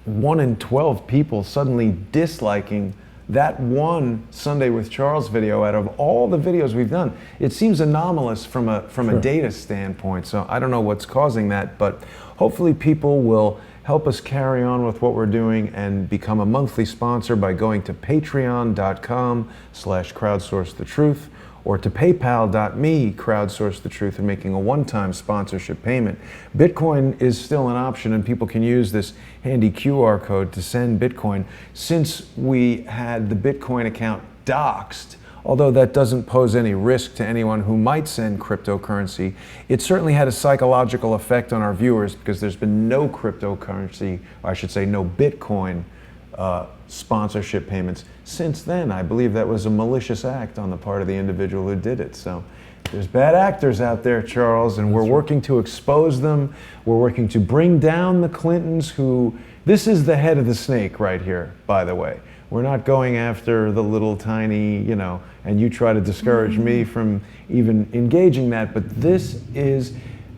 A: 1 in 12 people suddenly disliking that one Sunday with Charles video out of all the videos we've done, it seems anomalous from a data standpoint. So I don't know what's causing that, but hopefully people will help us carry on with what we're doing and become a monthly sponsor by going to patreon.com/crowdsourcethetruth or to paypal.me/crowdsourcethetruth and making a one-time sponsorship payment. Bitcoin is still an option, and people can use this handy QR code to send Bitcoin. Since we had the Bitcoin account doxed, although that doesn't pose any risk to anyone who might send cryptocurrency, it certainly had a psychological effect on our viewers because there's been no cryptocurrency, or I should say no Bitcoin sponsorship payments since then. I believe that was a malicious act on the part of the individual who did it. So there's bad actors out there, Charles, and we're working to expose them. We're working to bring down the Clintons this is the head of the snake right here, by the way. We're not going after the little tiny, and you try to discourage me from even engaging that, but this is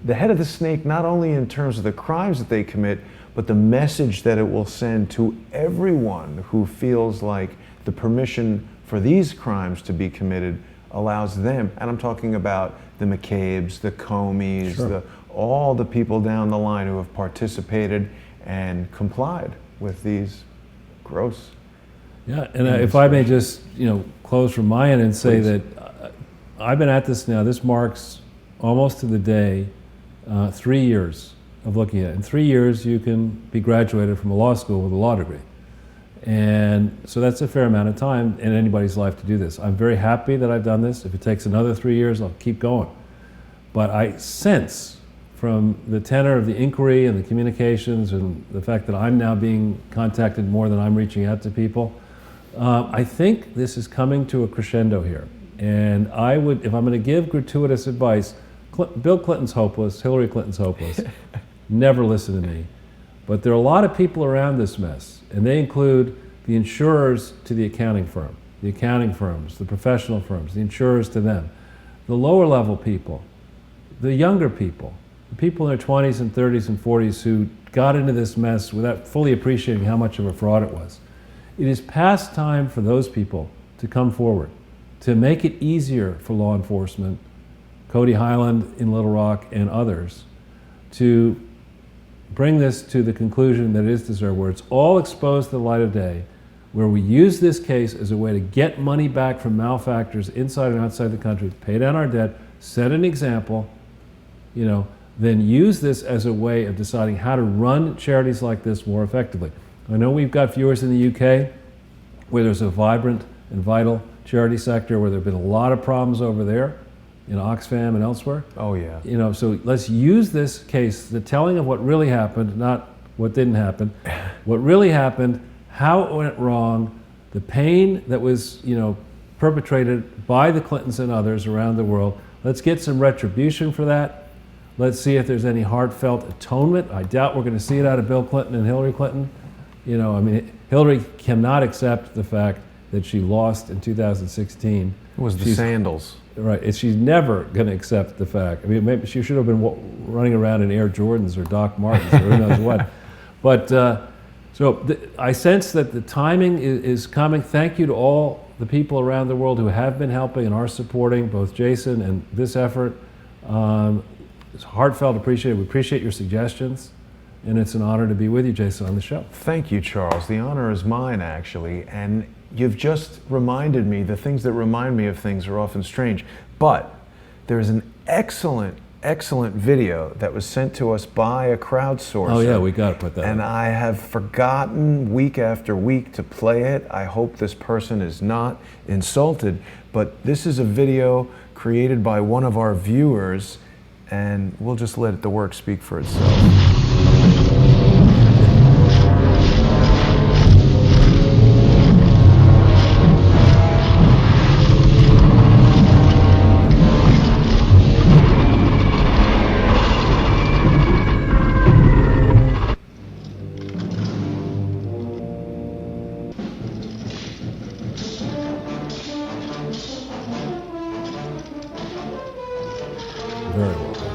A: the head of the snake, not only in terms of the crimes that they commit, but the message that it will send to everyone who feels like the permission for these crimes to be committed allows them, and I'm talking about the McCabe's, the Comeys,
B: Sure.
A: all the people down the line who have participated and complied with these gross.
B: Yeah, and if I may just, close from my end and say
A: Please.
B: that I've been at this now. This marks almost to the day 3 years of looking at it. In 3 years, you can be graduated from a law school with a law degree. And so that's a fair amount of time in anybody's life to do this. I'm very happy that I've done this. If it takes another 3 years, I'll keep going. But I sense from the tenor of the inquiry and the communications and the fact that I'm now being contacted more than I'm reaching out to people, I think this is coming to a crescendo here. And I would, if I'm going to give gratuitous advice, Bill Clinton's hopeless, Hillary Clinton's hopeless. Never listen to me. But there are a lot of people around this mess, and they include the insurers to the accounting firm, the accounting firms, the professional firms, the insurers to them, the lower level people, the younger people, the people in their 20s and 30s and 40s who got into this mess without fully appreciating how much of a fraud it was. It is past time for those people to come forward, to make it easier for law enforcement, Cody Highland in Little Rock and others, to bring this to the conclusion that it is deserved, where it's all exposed to the light of day, where we use this case as a way to get money back from malefactors inside and outside the country, pay down our debt, set an example, then use this as a way of deciding how to run charities like this more effectively. I know we've got viewers in the UK where there's a vibrant and vital charity sector, where there have been a lot of problems over there in Oxfam and elsewhere.
A: Oh yeah.
B: So let's use this case, the telling of what really happened, not what didn't happen, what really happened, how it went wrong, the pain that was, perpetrated by the Clintons and others around the world. Let's get some retribution for that. Let's see if there's any heartfelt atonement. I doubt we're going to see it out of Bill Clinton and Hillary Clinton. Hillary cannot accept the fact that she lost in 2016.
A: It was the sandals.
B: Right, she's never going to accept the fact. Maybe she should have been running around in Air Jordans or Doc Martens or who knows what. But So I sense that the timing is coming. Thank you to all the people around the world who have been helping and are supporting both Jason and this effort. It's heartfelt, appreciated. We appreciate your suggestions, and it's an honor to be with you, Jason, on the show.
A: Thank you, Charles. The honor is mine, actually. And you've just reminded me, the things that remind me of things are often strange. But there's an excellent video that was sent to us by a crowdsourcer.
B: Oh yeah, we got to put that
A: And
B: on.
A: I have forgotten week after week to play it. I hope this person is not insulted, but this is a video created by one of our viewers, and we'll just let the work speak for itself.
B: Very well done.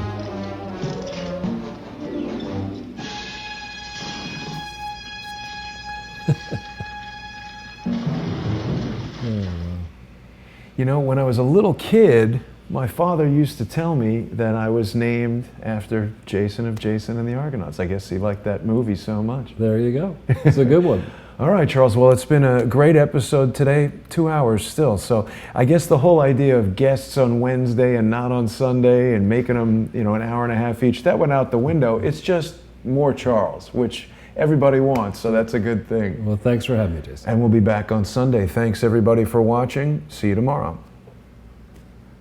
A: You know, when I was a little kid, my father used to tell me that I was named after Jason of Jason and the Argonauts. I guess he liked that movie so much.
B: There you go. It's a good one.
A: All right, Charles. Well, it's been a great episode today, 2 hours still. So I guess the whole idea of guests on Wednesday and not on Sunday and making them, you know, an hour and a half each, that went out the window. It's just more Charles, which everybody wants, so that's a good thing.
B: Well, thanks for having me, Jason.
A: And we'll be back on Sunday. Thanks, everybody, for watching. See you tomorrow.